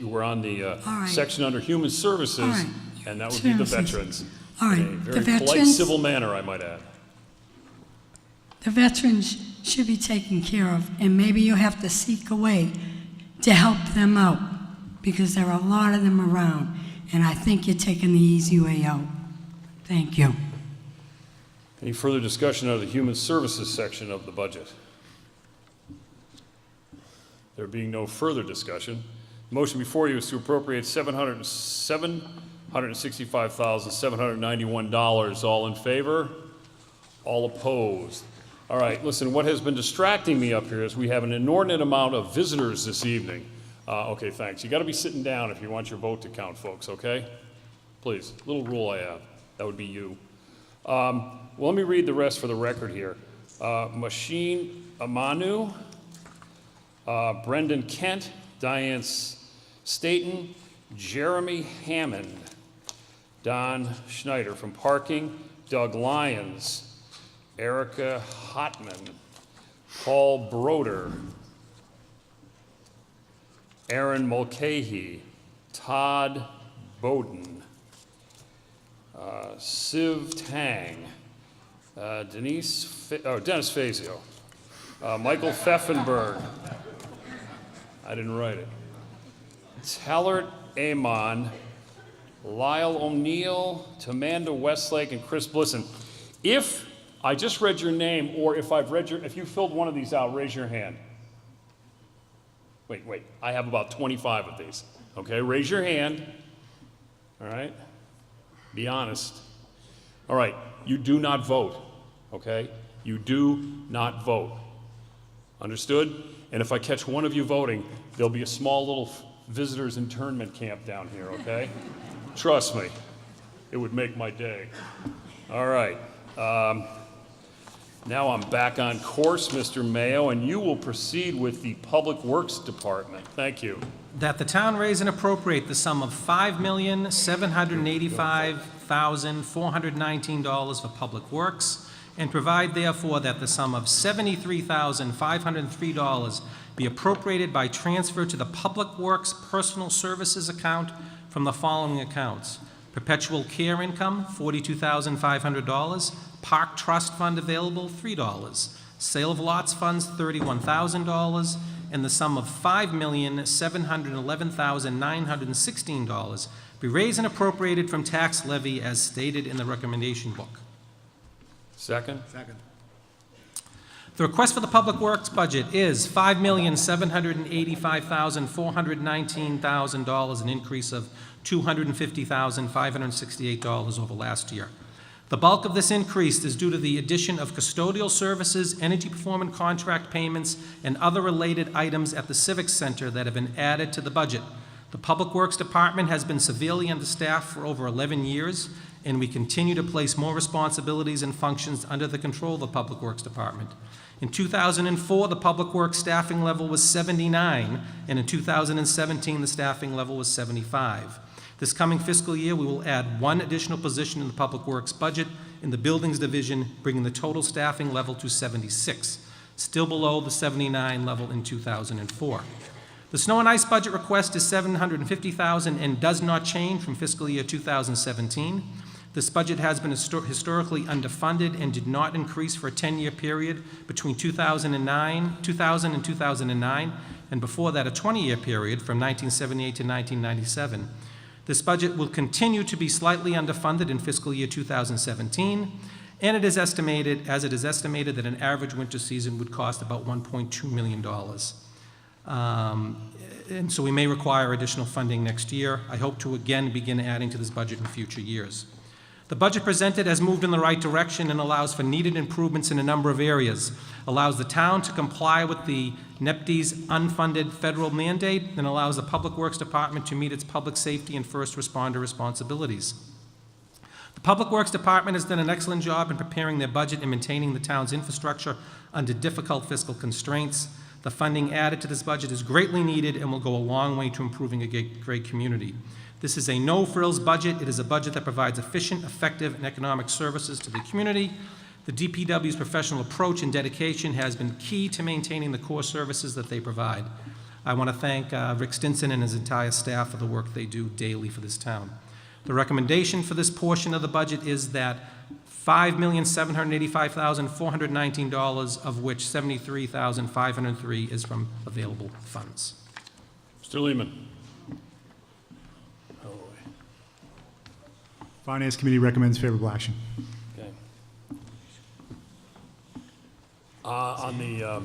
we're on the right. section under Human Services, All right. and that would be the veterans. All right, In a very the polite, veterans, civil manner, I might add. the veterans should be taken care of, and maybe you have to seek a way to help them out, because there are a lot of them around, and I think you're taking the easy way out. Thank you. Any further discussion of the Human Services section of the budget? There being no further discussion, the motion before you is to appropriate $765,791. All in favor? All opposed? All right, listen, what has been distracting me up here is we have an inordinate amount of visitors this evening. Okay, thanks. You got to be sitting down if you want your vote to count, folks, okay? Please, little rule I have. That would be you. Well, let me read the rest for the record here. Machine Amanu, Brendan Kent, Diane Staten, Jeremy Hammond, Don Schneider from Parking, Doug Lyons, Erica Hotman, Paul Broder, Aaron Mulcahy, Todd Bowden, Siv Tang, Dennis Fazio, Michael Pfeffenberg, I didn't write it, Tallard Amon, Lyle O'Neill, Tamanda Westlake, and Chris Blisson. If I just read your name, or if you filled one of these out, raise your hand. Wait, I have about 25 of these. Okay, raise your hand. All right, be honest. All right, you do not vote, okay? You do not vote. Understood? And if I catch one of you voting, There'll be a small little visitors internment camp down here, okay? Trust me, it would make my day. All right. Now I'm back on course, Mr. Mayo, and you will proceed with the Public Works Department. Thank you. That the town raise and appropriate the sum of $5,785,419 for public works, and provide therefore that the sum of $73,503 be appropriated by transfer to the Public Works Personal Services account from the following accounts: perpetual care income, $42,500, Park Trust Fund available, $3, sale of lots funds, $31,000, and the sum of $5,711,916 be raised and appropriated from tax levy as stated in the recommendation book. Second? Second. The request for the Public Works budget is $5,785,419,000, an increase of $250,568 over last year. The bulk of this increase is due to the addition of custodial services, energy performance contract payments, and other related items at the Civic Center that have been added to the budget. The Public Works Department has been severely understaffed for over 11 years, and we continue to place more responsibilities and functions under the control of the Public Works Department. In 2004, the Public Works staffing level was 79, and in 2017, the staffing level was 75. This coming fiscal year, we will add one additional position in the Public Works budget in the Buildings Division, bringing the total staffing level to 76, still below the 79 level in 2004. The snow and ice budget request is $750,000 and does not change from fiscal year 2017. This budget has been historically underfunded and did not increase for a 10-year period between 2000 and 2009, and before that a 20-year period from 1978 to 1997. This budget will continue to be slightly underfunded in fiscal year 2017, and it is estimated that an average winter season would cost about $1.2 million. And so we may require additional funding next year. I hope to again begin adding to this budget in future years. The budget presented has moved in the right direction and allows for needed improvements in a number of areas, allows the town to comply with the NEPD's unfunded federal mandate, and allows the Public Works Department to meet its public safety and first responder responsibilities. The Public Works Department has done an excellent job in preparing their budget and maintaining the town's infrastructure under difficult fiscal constraints. The funding added to this budget is greatly needed and will go a long way to improving a great community. This is a no-frills budget. It is a budget that provides efficient, effective, and economic services to the community. The DPW's professional approach and dedication has been key to maintaining the core services that they provide. I want to thank Rick Stinson and his entire staff for the work they do daily for this town. The recommendation for this portion of the budget is that $5,785,419, of which $73,503 is from available funds. Mr. Lehman. Finance Committee recommends favorable action. Okay. On the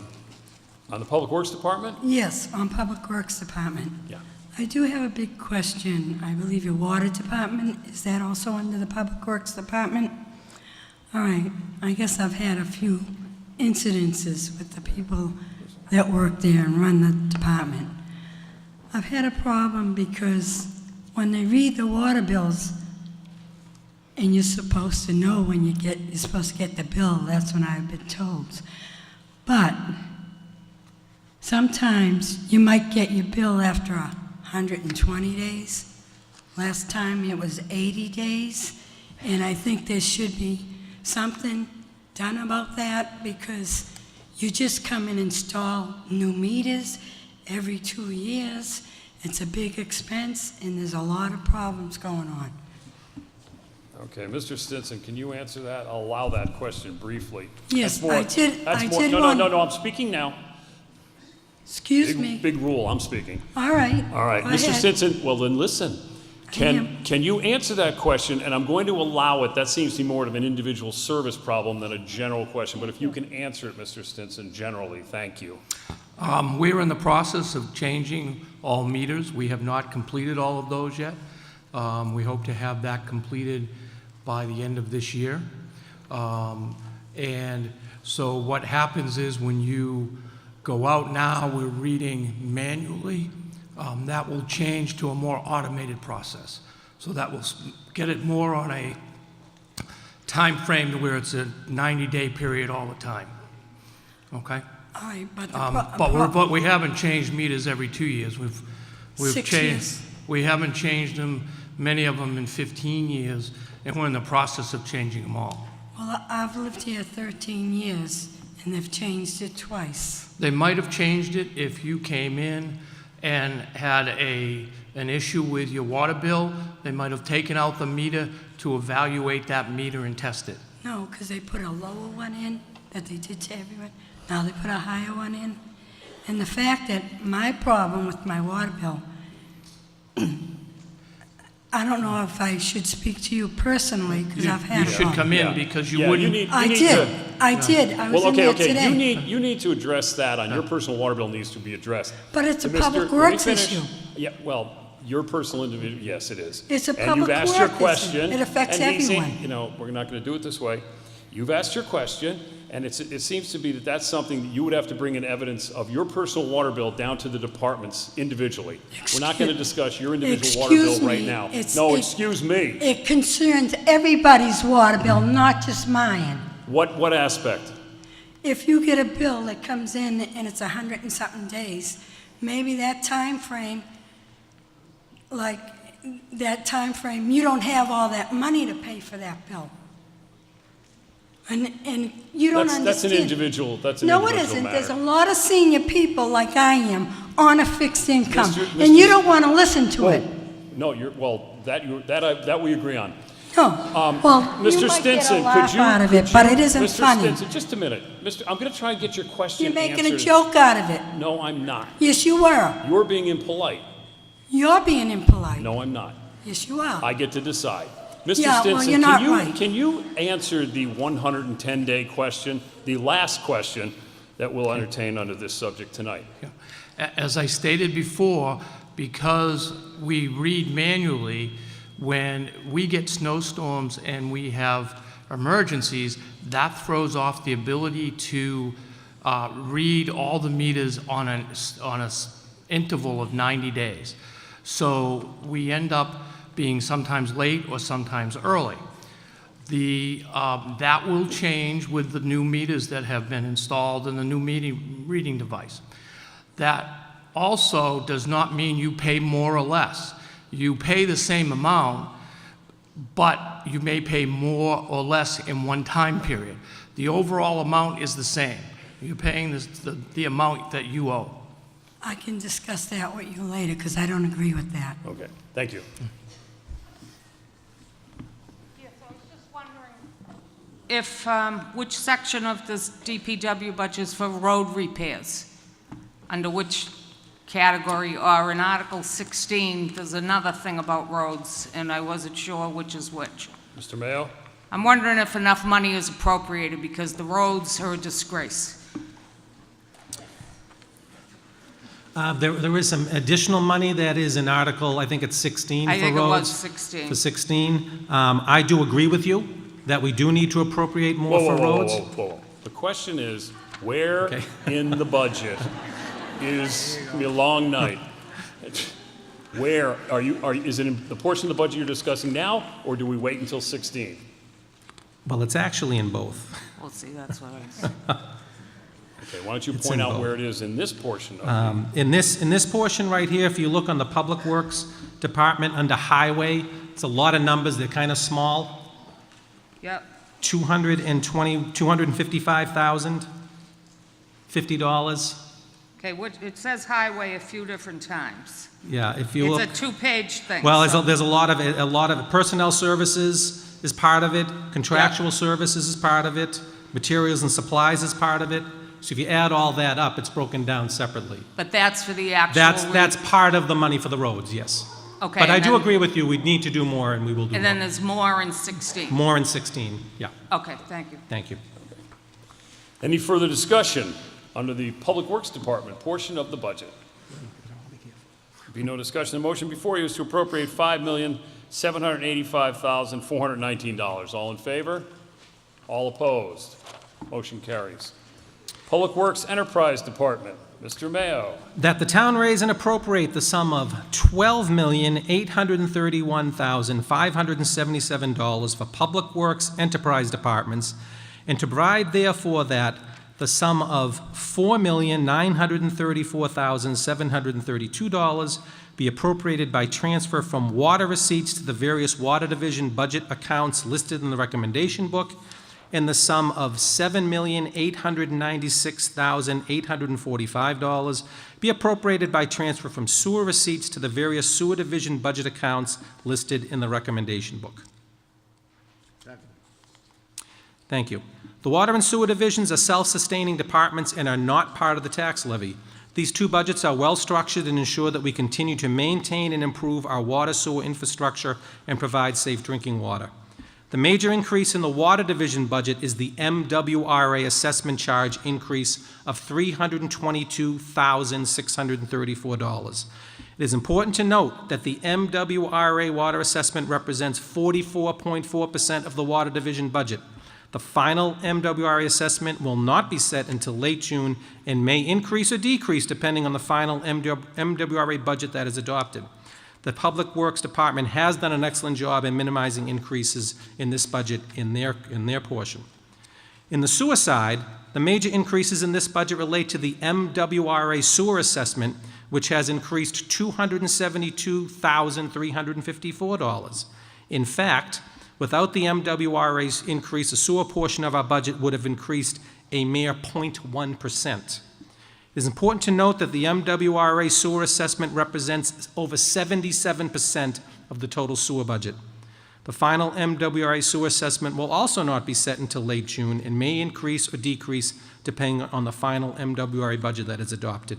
Public Works Department? Yes, on Public Works Department. Yeah. I do have a big question. I believe your Water Department, is that also under the Public Works Department? All right, I guess I've had a few incidences with the people that work there and run the department. I've had a problem because when they read the water bills, and you're supposed to know when you're supposed to get the bill, that's when I've been told. But sometimes you might get your bill after 120 days. Last time it was 80 days, and I think there should be something done about that because you just come and install new meters every 2 years. It's a big expense, and there's a lot of problems going on. Okay, Mr. Stinson, can you answer that? I'll allow that question briefly. Yes, I did No, want- I'm speaking now. Excuse me. Big rule, I'm speaking. All right. All right, Go Mr. ahead. Stinson, well then listen. am. Can you answer that question? And I'm going to allow it. That seems to be more of an individual service problem than a general question. But if you can answer it, Mr. Stinson, generally, thank you. We're in the process of changing all meters. We have not completed all of those yet. We hope to have that completed by the end of this year. And so what happens is when you go out now, we're reading manually. That will change to a more automated process. So that will get it more on a time frame to where it's a 90-day period all the time. Okay? All right, but But we haven't changed meters every 2 years. We've 6 changed. years. We haven't changed them, many of them in 15 years, and we're in the process of changing them all. Well, I've lived here 13 years, and they've changed it twice. They might have changed it if you came in and had an issue with your water bill. They might have taken out the meter to evaluate that meter and test it. No, because they put a lower one in that they did to everyone. Now they put a higher one in. And the fact that my problem with my water bill, I don't know if I should speak to you personally, because I've had You it should all. come in because you wouldn't. I did. I was Well, in there okay, today. you need to address that on, your personal water bill needs to be addressed. But it's a Mr. public let me works finish. issue. Yeah, well, your personal individual, yes, it is. It's a And public you've asked your work issue. question. It affects and he's- everyone. You know, we're not gonna do it this way. You've asked your question, and it seems to be that that's something that you would have to bring in evidence of your personal water bill down to the departments individually. We're not gonna discuss your individual water bill Excuse right me, now. it's- No, it- excuse me. It concerns everybody's water bill, not just mine. What aspect? If you get a bill that comes in and it's 100 and something days, maybe that time frame, you don't have all that money to pay for that bill. And you don't understand. That's an individual matter. No, it isn't. There's a lot of senior people like I am on a fixed income, Mr. and you don't want to listen to it. No, that we agree on. No. Well, you Mr. might get a Stinson, laugh could you? out of it, but it isn't Mr. funny. Stinson, just a minute. I'm going to try and get your question You're making a answered. joke out of it. No, I'm not. Yes, you were. You're being impolite. You're being impolite. No, I'm not. Yes, you are. I get to decide. Mr. Yeah, well, Stinson, you're not right. can you answer the 110-day question, the last question that we'll entertain under this subject tonight? As I stated before, because we read manually, when we get snowstorms and we have emergencies, that throws off the ability to read all the meters on an interval of 90 days. So we end up being sometimes late or sometimes early. That will change with the new meters that have been installed and the new reading device. That also does not mean you pay more or less. You pay the same amount, but you may pay more or less in one time period. The overall amount is the same. You're paying the amount that you owe. I can discuss that with you later, because I don't agree with that. Okay, thank you. Yes, I was just wondering if, which section of this DPW budget is for road repairs? Under which category? Or in Article 16, there's another thing about roads, and I wasn't sure which is which. Mr. Mayo? I'm wondering if enough money is appropriated, because the roads are a disgrace. There is some additional money that is in Article, I think it's 16 for roads. I think it was 16. For 16. I do agree with you that we do need to appropriate more for roads. Whoa. The question is, where in the budget is, it's gonna be a long night. Where is it in the portion of the budget you're discussing now, or do we wait until 16? Well, it's actually in both. Well, see, that's what I was... Okay, why don't you It's point in out both. where it is in this portion of In this portion right here, if you look on the Public Works Department under Highway, it's a lot of numbers, they're kind of small. Yep. $255,000, $50. Okay, it says highway a few different times. Yeah, if you look. It's a two-page thing. Well, so- there's a lot of personnel services is part of it, contractual services is part of it, materials and supplies is part of it. So if you add all that up, it's broken down separately. But that's for the actual... That's part of the money for the roads, yes. Okay, But I and do then- agree with you, we need to do more, and we will do And then more. there's more in 16. More in 16, yeah, Okay, thank you. thank you. Any further discussion under the Public Works Department portion of the budget? There be no discussion. The motion before you is to appropriate $5,785,419. All in favor? All opposed? Motion carries. Public Works Enterprise Department, Mr. Mayo. That the town raise and appropriate the sum of $12,831,577 for Public Works Enterprise Departments, and to provide therefore that the sum of $4,934,732 be appropriated by transfer from water receipts to the various Water Division budget accounts listed in the recommendation book, and the sum of $7,896,845 be appropriated by transfer from sewer receipts to the various Sewer Division budget accounts listed in the recommendation book. Thank you. The Water and Sewer Divisions are self-sustaining departments and are not part of the tax levy. These two budgets are well-structured and ensure that we continue to maintain and improve our water sewer infrastructure and provide safe drinking water. The major increase in the Water Division budget is the MWRA assessment charge increase of $322,634. It is important to note that the MWRA water assessment represents 44.4% of the Water Division budget. The final MWRA assessment will not be set until late June and may increase or decrease depending on the final MWRA budget that is adopted. The Public Works Department has done an excellent job in minimizing increases in this budget in their portion. In the sewer side, the major increases in this budget relate to the MWRA sewer assessment, which has increased $272,354. In fact, without the MWRA's increase, the sewer portion of our budget would have increased a mere 0.1%. It is important to note that the MWRA sewer assessment represents over 77% of the total sewer budget. The final MWRA sewer assessment will also not be set until late June and may increase or decrease depending on the final MWRA budget that is adopted.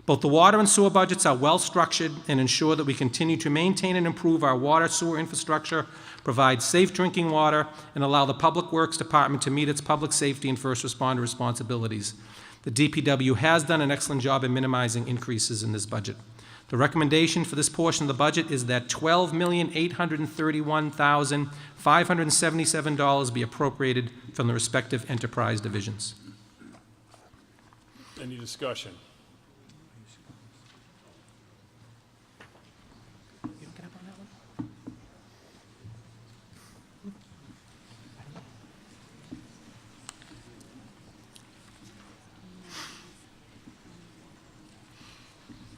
Both the water and sewer budgets are well-structured and ensure that we continue to maintain and improve our water sewer infrastructure, provide safe drinking water, and allow the Public Works Department to meet its public safety and first responder responsibilities. The DPW has done an excellent job in minimizing increases in this budget. The recommendation for this portion of the budget is that $12,831,577 be appropriated from the respective enterprise divisions. Any discussion?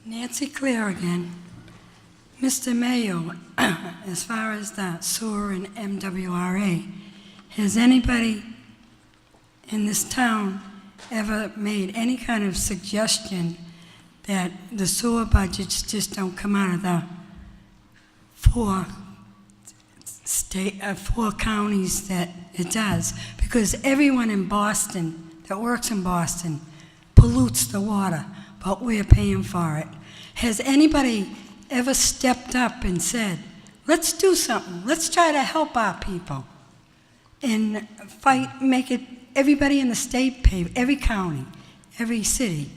Nancy Claire again. Mr. Mayo, as far as the sewer and MWRA, has anybody in this town ever made any kind of suggestion that the sewer budgets just don't come out of the four counties that it does? Because everyone in Boston that works in Boston pollutes the water, but we're paying for it. Has anybody ever stepped up and said, let's do something, let's try to help our people and fight, make it, everybody in the state pay, every county, every city?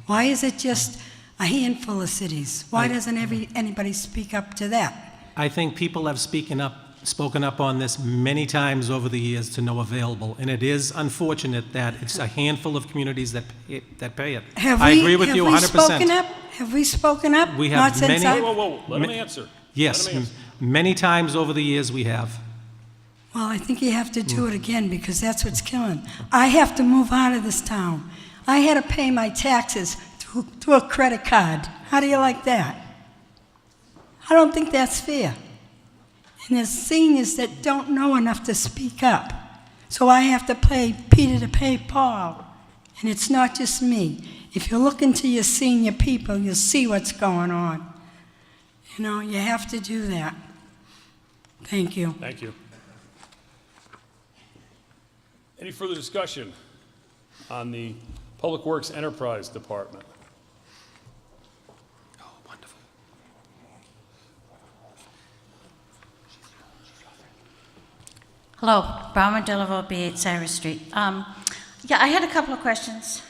Why is it just a handful of cities? Why doesn't anybody speak up to that? I think people have spoken up on this many times over the years to no available, and it is unfortunate that it's a handful of communities that pay it. I agree with you 100%. Have we spoken up? We have many. Whoa, let him answer. Yes, many times over the years we have. Well, I think you have to do it again because that's what's killing. I have to move out of this town. I had to pay my taxes through a credit card. How do you like that? I don't think that's fair. And there's seniors that don't know enough to speak up. So I have to play Peter to pay Paul. And it's not just me. If you look into your senior people, you'll see what's going on. You know, you have to do that. Thank you. Thank you. Any further discussion on the Public Works Enterprise Department? Oh, wonderful. Hello, Bauman Delaveau, B8 Cyrus Street. Yeah, I had a couple of questions.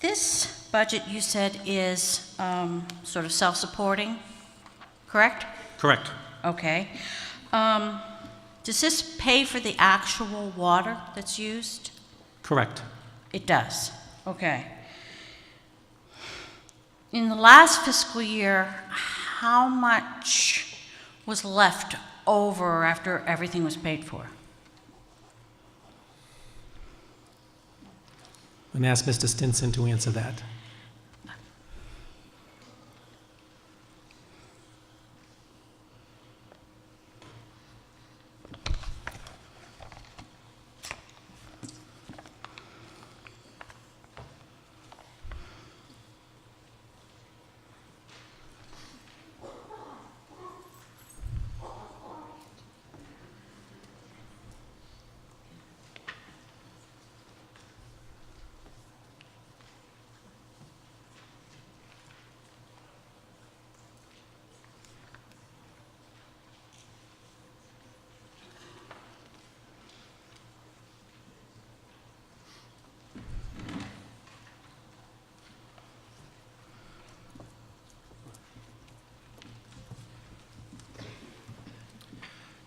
This budget, you said, is sort of self-supporting, correct? Correct. Okay. does this pay for the actual water that's used? Correct. It does. Okay. In the last fiscal year, how much was left over after everything was paid for? I'm going to ask Mr. Stinson to answer that.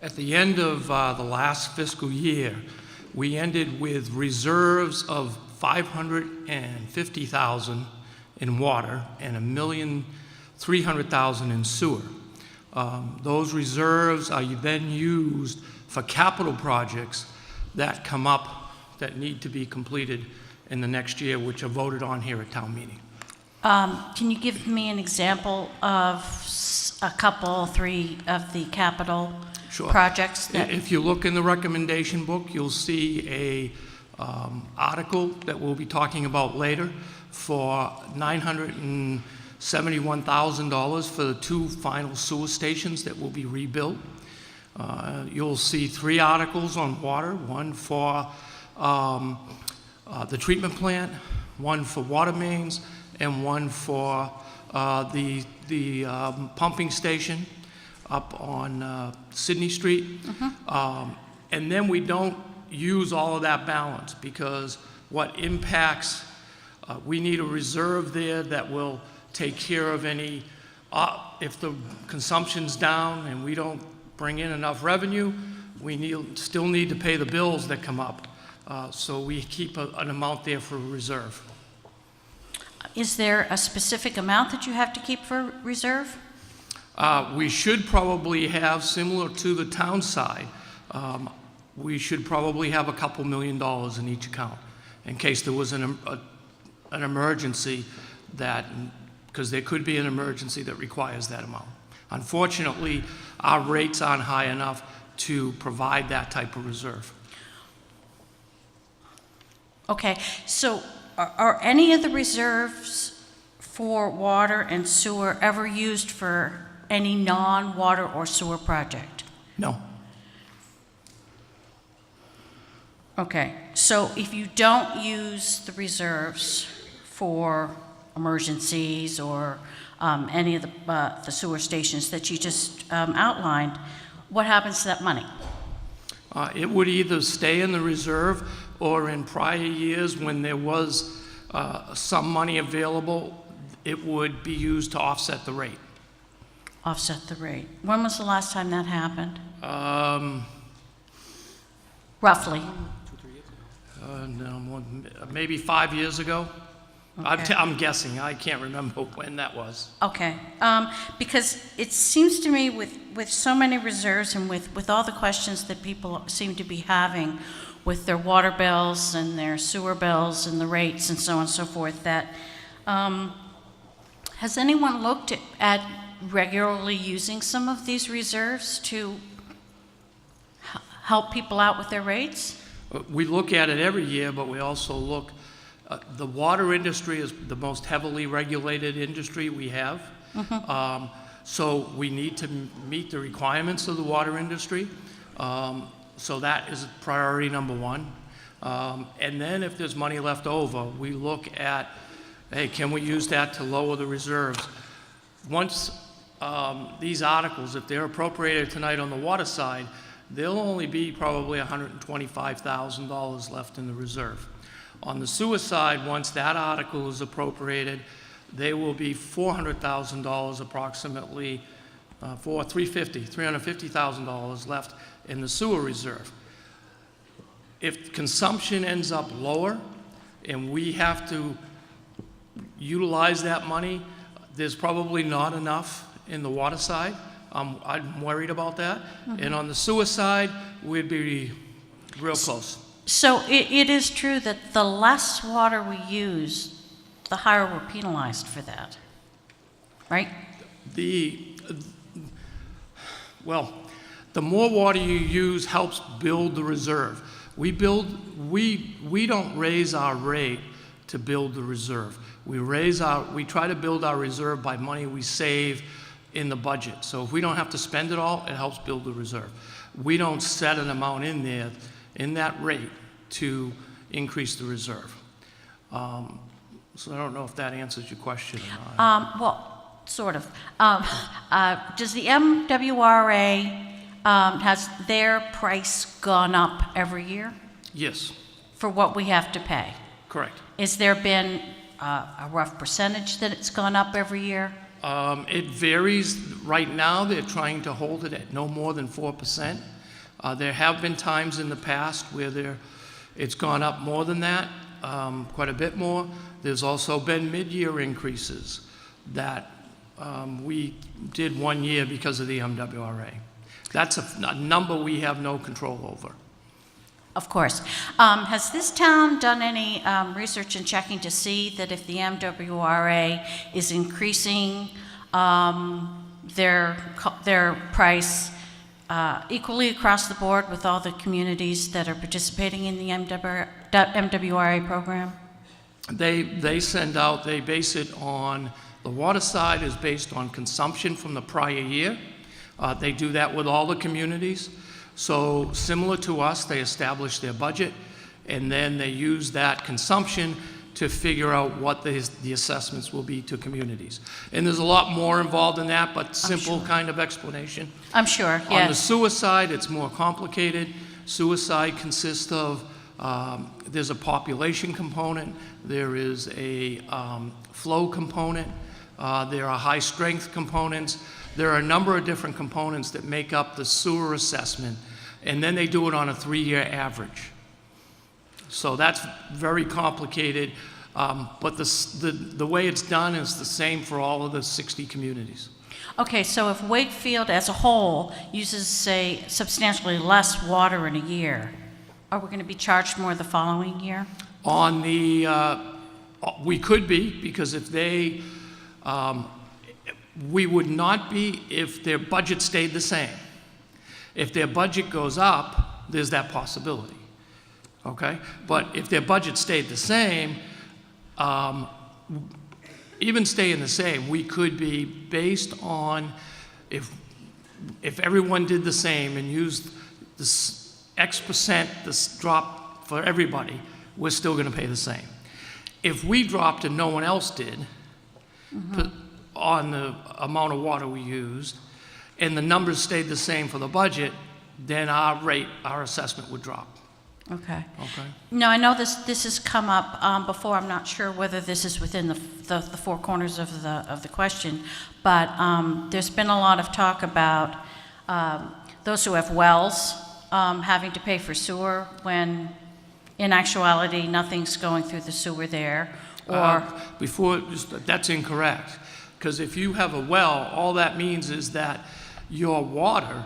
At the end of the last fiscal year, we ended with reserves of $550,000 in water and $1,300,000 in sewer. Those reserves are then used for capital projects that come up that need to be completed in the next year, which are voted on here at town meeting. Can you give me an example of a couple, three of the capital Sure. projects? That If you look in the recommendation book, you'll see a article that we'll be talking about later for $971,000 for the 2 final sewer stations that will be rebuilt. You'll see 3 articles on water, one for the treatment plant, one for water mains, and one for the pumping station up on Sydney Street. And then we don't use all of that balance because what impacts, we need a reserve there that will take care of any, if the consumption's down and we don't bring in enough revenue, we still need to pay the bills that come up. So we keep an amount there for a reserve. Is there a specific amount that you have to keep for reserve? We should probably have, similar to the town side, we should probably have a couple $1 million in each account in case there was an emergency that, because there could be an emergency that requires that amount. Unfortunately, our rates aren't high enough to provide that type of reserve. Okay, so are any of the reserves for water and sewer ever used for any non-water or sewer project? No. Okay, so if you don't use the reserves for emergencies or any of the sewer stations that you just outlined, what happens to that money? It would either stay in the reserve or in prior years when there was some money available, it would be used to offset the rate. Offset the rate. When was the last time that happened? Roughly. No, maybe 5 years ago. Okay. I'm guessing. I can't remember when that was. Okay, because it seems to me with so many reserves and with all the questions that people seem to be having with their water bills and their sewer bills and the rates and so on and so forth, that has anyone looked at regularly using some of these reserves to help people out with their rates? We look at it every year, but we also look, the water industry is the most heavily regulated industry we have. So we need to meet the requirements of the water industry. So that is priority number one. And then if there's money left over, we look at, hey, can we use that to lower the reserves? Once these articles, if they're appropriated tonight on the water side, there'll only be probably $125,000 left in the reserve. On the sewer side, once that article is appropriated, there will be $400,000 approximately for $350,000 left in the sewer reserve. If consumption ends up lower and we have to utilize that money, there's probably not enough in the water side. I'm worried about that. And on the sewer side, we'd be real close. So it is true that the less water we use, the higher we're penalized for that, right? Well, the more water you use helps build the reserve. We don't raise our rate to build the reserve. We try to build our reserve by money we save in the budget. So if we don't have to spend it all, it helps build the reserve. We don't set an amount in there, in that rate, to increase the reserve. So I don't know if that answers your question or not. Well, sort of. Does the MWRA, has their price gone up every year Yes, for what we have to pay? correct. Has there been a rough percentage that it's gone up every year? It varies. Right now, they're trying to hold it at no more than 4%. There have been times in the past where it's gone up more than that, quite a bit more. There's also been mid-year increases that we did one year because of the MWRA. That's a number we have no control over. Of course. Has this town done any research and checking to see that if the MWRA is increasing their price equally across the board with all the communities that are participating in the MWRA program? They send out, they base it on, the water side is based on consumption from the prior year. They do that with all the communities. So similar to us, they establish their budget, and then they use that consumption to figure out what the assessments will be to communities. And there's a lot more involved in that, but simple kind of explanation. I'm sure, On the yes. suicide, it's more complicated. Suicide consists of, there's a population component, there is a flow component, there are high strength components. There are a number of different components that make up the sewer assessment, and then they do it on a 3-year average. So that's very complicated, but the way it's done is the same for all of the 60 communities. Okay, so if Wakefield as a whole uses, say, substantially less water in a year, are we going to be charged more the following year? On the, we could be, because if they, we would not be if their budget stayed the same. If their budget goes up, there's that possibility, okay? But if their budget stayed the same, even staying the same, we could be based on, if everyone did the same and used this X percent, this drop for everybody, we're still gonna pay the same. If we dropped and no one else did, on the amount of water we used, and the numbers stayed the same for the budget, then our rate, our assessment would drop. Okay. Okay. No, I know this has come up before. I'm not sure whether this is within the four corners of the question, but there's been a lot of talk about those who have wells having to pay for sewer when, in actuality, nothing's going through the sewer there, or That's incorrect, because if you have a well, all that means is that your water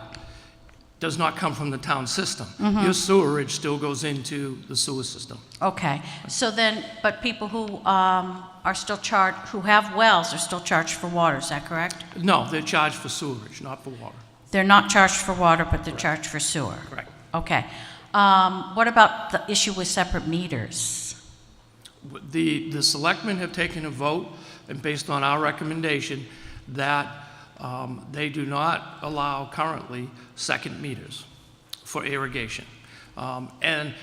does not come from the town system. Your sewerage still goes into the sewer system. okay. So then, but people who are still charged, who have wells, are still charged for water. Is that correct? No, they're charged for sewerage, not for water. They're not charged for water, but they're charged for sewer. Correct. Okay. What about the issue with separate meters? The selectmen have taken a vote, and based on our recommendation, that they do not allow currently second meters for irrigation. And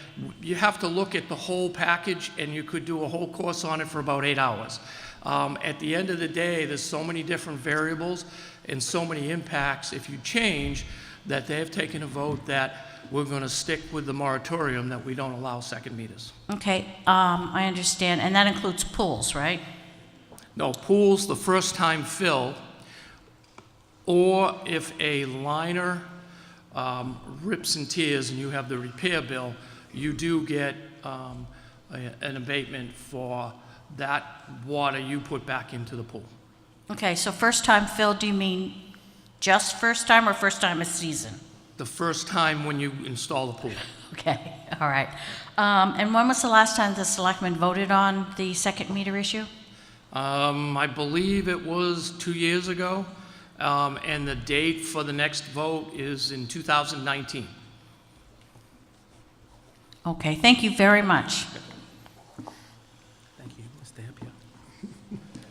you have to look at the whole package, and you could do a whole course on it for about 8 hours. At the end of the day, there's so many different variables and so many impacts if you change, that they have taken a vote that we're going to stick with the moratorium, that we don't allow second meters. Okay, I understand. And that includes pools, right? No, pools, the first time fill, or if a liner rips and tears and you have the repair bill, you do get an abatement for that water you put back into the pool. Okay, so first time fill, do you mean just first time or first time a season? The first time when you install the pool. Okay, all right. And when was the last time the selectmen voted on the second meter issue? I believe it was 2 years ago, and the date for the next vote is in 2019. Okay, thank you very much. Thank you. You must stay up here.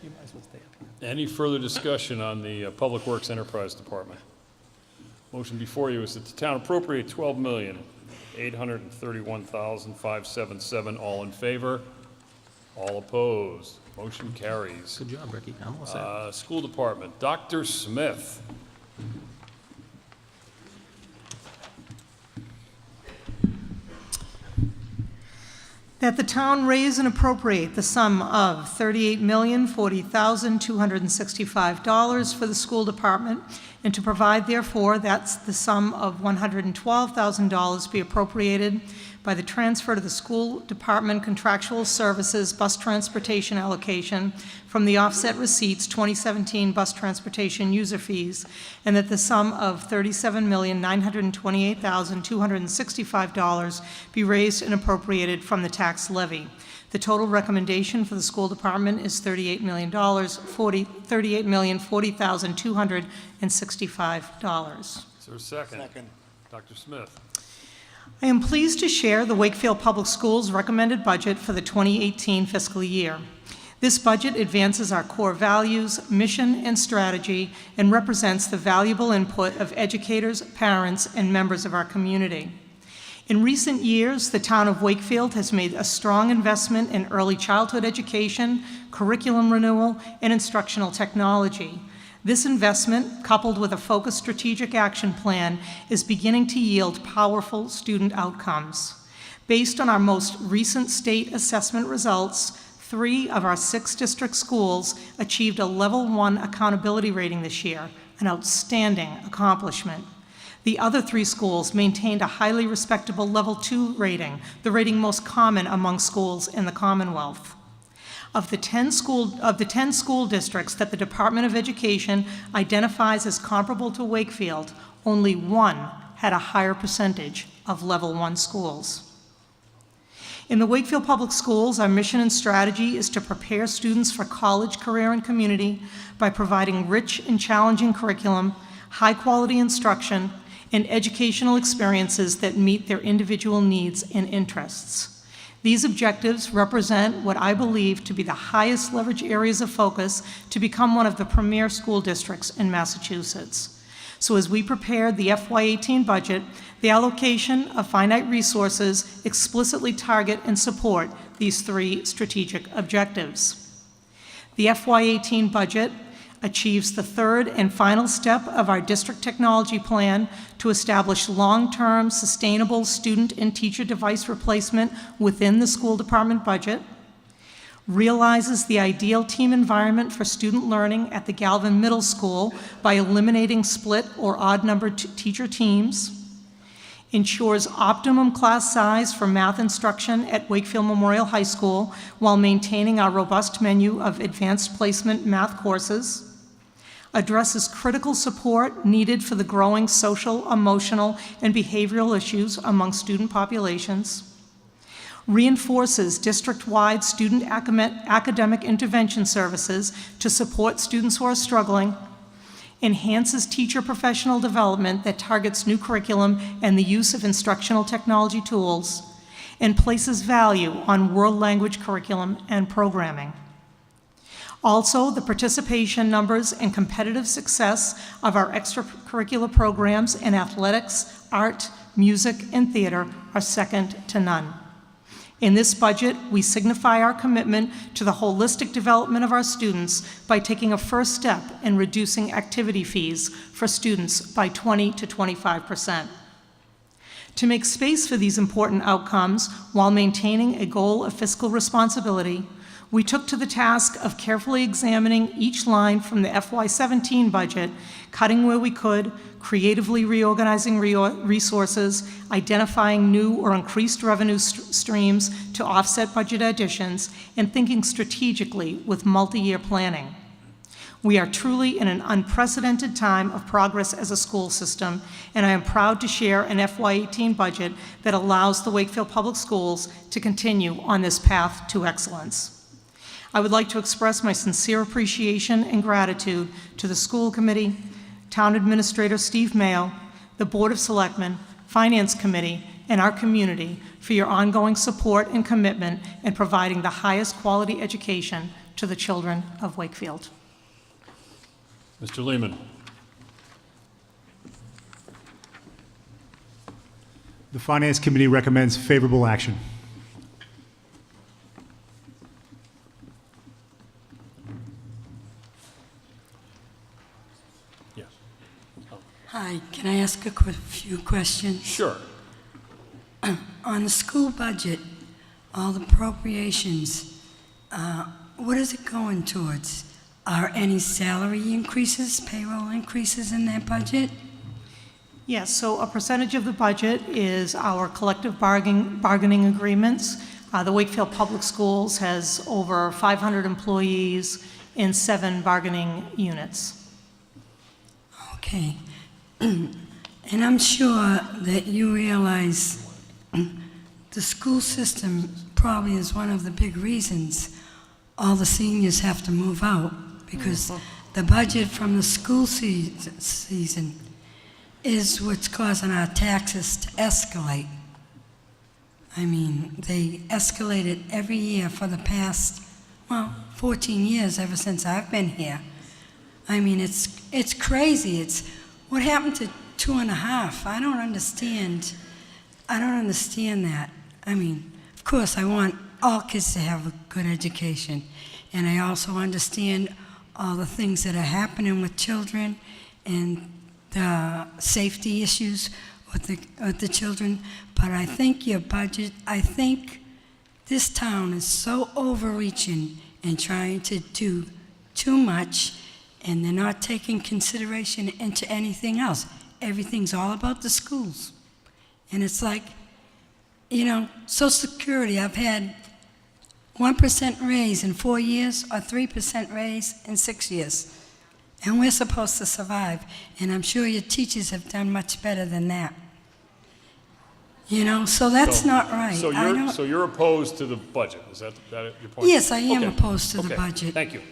You might as well stay up here. Any further discussion on the Public Works Enterprise Department? Motion before you is that the town appropriate $12,831,577. All in favor? All opposed? Motion carries. Good job, Ricky. I'm all set. School Department, Dr. Smith. That the town raise and appropriate the sum of $38,040,265 for the school department, and to provide therefore that's the sum of $112,000 be appropriated by the transfer to the school department contractual services bus transportation allocation from the offset receipts 2017 bus transportation user fees, and that the sum of $37,928,265 be raised and appropriated from the tax levy. The total recommendation for the school department is $38,040,265. Is there a second? Second. Dr. Smith. I am pleased to share the Wakefield Public Schools recommended budget for the 2018 fiscal year. This budget advances our core values, mission, and strategy, and represents the valuable input of educators, parents, and members of our community. In recent years, the town of Wakefield has made a strong investment in early childhood education, curriculum renewal, and instructional technology. This investment, coupled with a focused strategic action plan, is beginning to yield powerful student outcomes. Based on our most recent state assessment results, 3 of our 6 district schools achieved a Level 1 accountability rating this year, an outstanding accomplishment. The other 3 schools maintained a highly respectable Level 2 rating, the rating most common among schools in the Commonwealth. Of the 10 school districts that the Department of Education identifies as comparable to Wakefield, only 1 had a higher percentage of Level 1 schools. In the Wakefield Public Schools, our mission and strategy is to prepare students for college, career, and community by providing rich and challenging curriculum, high-quality instruction, and educational experiences that meet their individual needs and interests. These objectives represent what I believe to be the highest leverage areas of focus to become one of the premier school districts in Massachusetts. So as we prepared the FY18 budget, the allocation of finite resources explicitly target and support these 3 strategic objectives. The FY18 budget achieves the 3rd and final step of our district technology plan to establish long-term sustainable student and teacher device replacement within the school department budget, realizes the ideal team environment for student learning at the Galvin Middle School by eliminating split or odd-numbered teacher teams, ensures optimum class size for math instruction at Wakefield Memorial High School while maintaining our robust menu of advanced placement math courses, addresses critical support needed for the growing social, emotional, and behavioral issues among student populations, reinforces district-wide student academic intervention services to support students who are struggling, enhances teacher professional development that targets new curriculum and the use of instructional technology tools, and places value on world language curriculum and programming. Also, the participation numbers and competitive success of our extracurricular programs in athletics, art, music, and theater are second to none. In this budget, we signify our commitment to the holistic development of our students by taking a first step in reducing activity fees for students by 20 to 25%. To make space for these important outcomes while maintaining a goal of fiscal responsibility, We took to the task of carefully examining each line from the FY17 budget, cutting where we could, creatively reorganizing resources, identifying new or increased revenue streams to offset budget additions, and thinking strategically with multi-year planning. We are truly in an unprecedented time of progress as a school system, and I am proud to share an FY18 budget that allows the Wakefield Public Schools to continue on this path to excellence. I would like to express my sincere appreciation and gratitude to the school committee, Town Administrator Steve Mayo, the Board of Selectmen, Finance Committee, and our community for your ongoing support and commitment in providing the highest quality education to the children of Wakefield. Mr. Lehman. The Finance Committee recommends favorable action. Yes. Hi, can I ask a few questions? Sure. On the school budget, all the appropriations, what is it going towards? Are any salary increases, payroll increases in that budget? Yes, so a percentage of the budget is our collective bargaining agreements. The Wakefield Public Schools has over 500 employees in 7 bargaining units. Okay. And I'm sure that you realize the school system probably is one of the big reasons all the seniors have to move out, because the budget from the school season is what's causing our taxes to escalate. I mean, they escalated every year for the past, 14 years, ever since I've been here. I mean, it's crazy. It's what happened to 2.5? I don't understand that. I mean, of course, I want all kids to have a good education, and I also understand all the things that are happening with children and the safety issues with the children. But I think your budget, I think this town is so overreaching and trying to do too much, and they're not taking consideration into anything else. Everything's all about the schools. And it's like, Social Security, I've had 1% raise in 4 years or 3% raise in 6 years. And we're supposed to survive. And I'm sure your teachers have done much better than that. So that's not right. So you're opposed to the budget, is that your point? Yes, I am Okay. opposed to the Okay. budget. Thank you.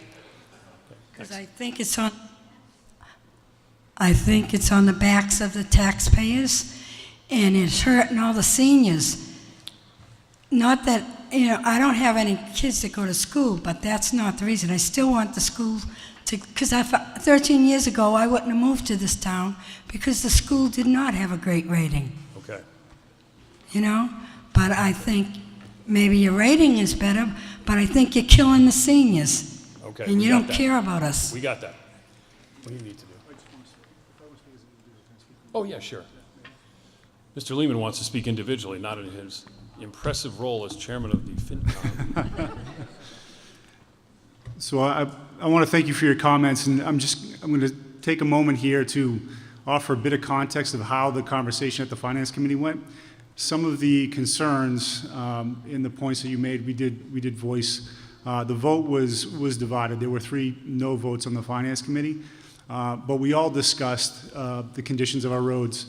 Because I think it's on the backs of the taxpayers, and it's hurting all the seniors. Not that, I don't have any kids that go to school, but that's not the reason. I still want the school to, because 13 years ago, I wouldn't have moved to this town because the school did not have a great rating. Okay. But I think maybe your rating is better, but I think you're killing the seniors. Okay. And we you got don't that. care about us. We got that. What do you need to do? Oh, yeah, sure. Mr. Lehman wants to speak individually, not in his impressive role as chairman of the FinCom. So I want to thank you for your comments, and I'm going to take a moment here to offer a bit of context of how the conversation at the Finance Committee went. Some of the concerns in the points that you made, we did voice. The vote was divided. There were 3 no votes on the Finance Committee, but we all discussed the conditions of our roads,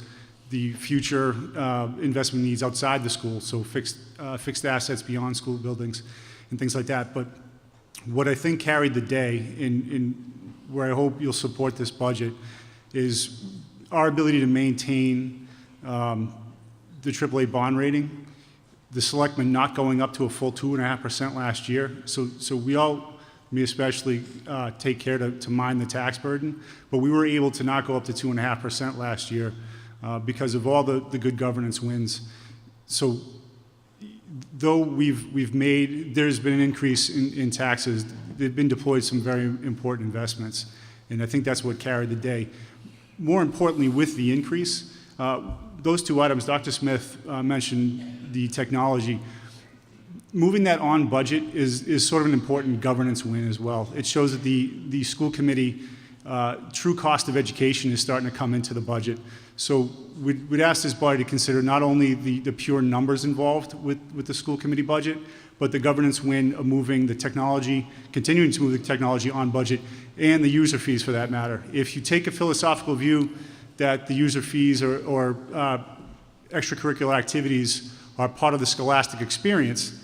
the future investment needs outside the school, so fixed assets beyond school buildings and things like that. But what I think carried the day, in where I hope you'll support this budget, is our ability to maintain the AAA bond rating, the selectmen not going up to a full 2.5% last year. So we all, me especially, take care to mind the tax burden, but we were able to not go up to 2.5% last year because of all the good governance wins. So though there's been an increase in taxes, they've been deployed some very important investments, and I think that's what carried the day. More importantly, with the increase, those 2 items, Dr. Smith mentioned the technology. moving that on budget is sort of an important governance win as well. It shows that the school committee true cost of education is starting to come into the budget. So we'd ask this body to consider not only the pure numbers involved with the school committee budget, but the governance win of moving the technology, continuing to move the technology on budget, and the user fees for that matter. If you take a philosophical view that the user fees or extracurricular activities are part of the scholastic experience,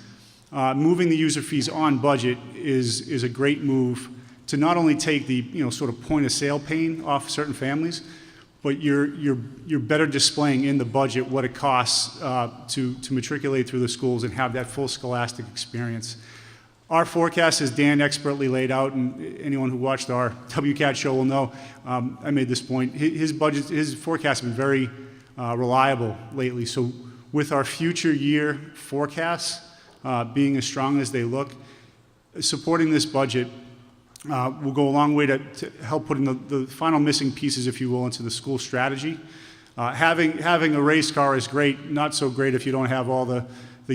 moving the user fees on budget is a great move to not only take the sort of point of sale pain off certain families, but you're better displaying in the budget what it costs to matriculate through the schools and have that full scholastic experience. Our forecast, as Dan expertly laid out, and anyone who watched our WCAT show will know, I made this point. His forecast has been very reliable lately. So with our future year forecasts being as strong as they look, supporting this budget will go a long way to help putting the final missing pieces, if you will, into the school strategy. Having a race car is great, not so great if you don't have all the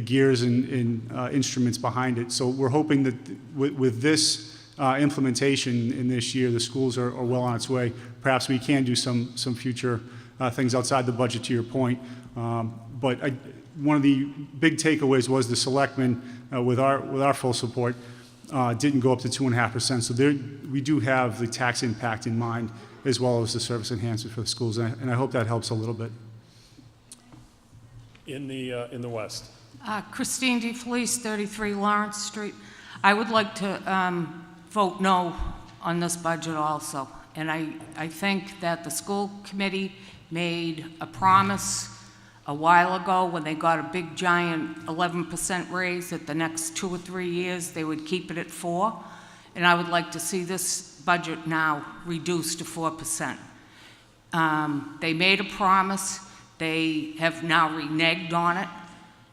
gears and instruments behind it. So we're hoping that with this implementation in this year, the schools are well on its way. Perhaps we can do some future things outside the budget, to your point. But one of the big takeaways was the selectmen, with our full support, didn't go up to 2.5%. So we do have the tax impact in mind, as well as the service enhancement for the schools, and I hope that helps a little bit. In the West. Christine DeFelice, 33 Lawrence Street. I would like to vote no on this budget also. And I think that the school committee made a promise a while ago when they got a big giant 11% raise that the next 2 or 3 years they would keep it at 4%. And I would like to see this budget now reduced to 4%. They made a promise. They have now reneged on it.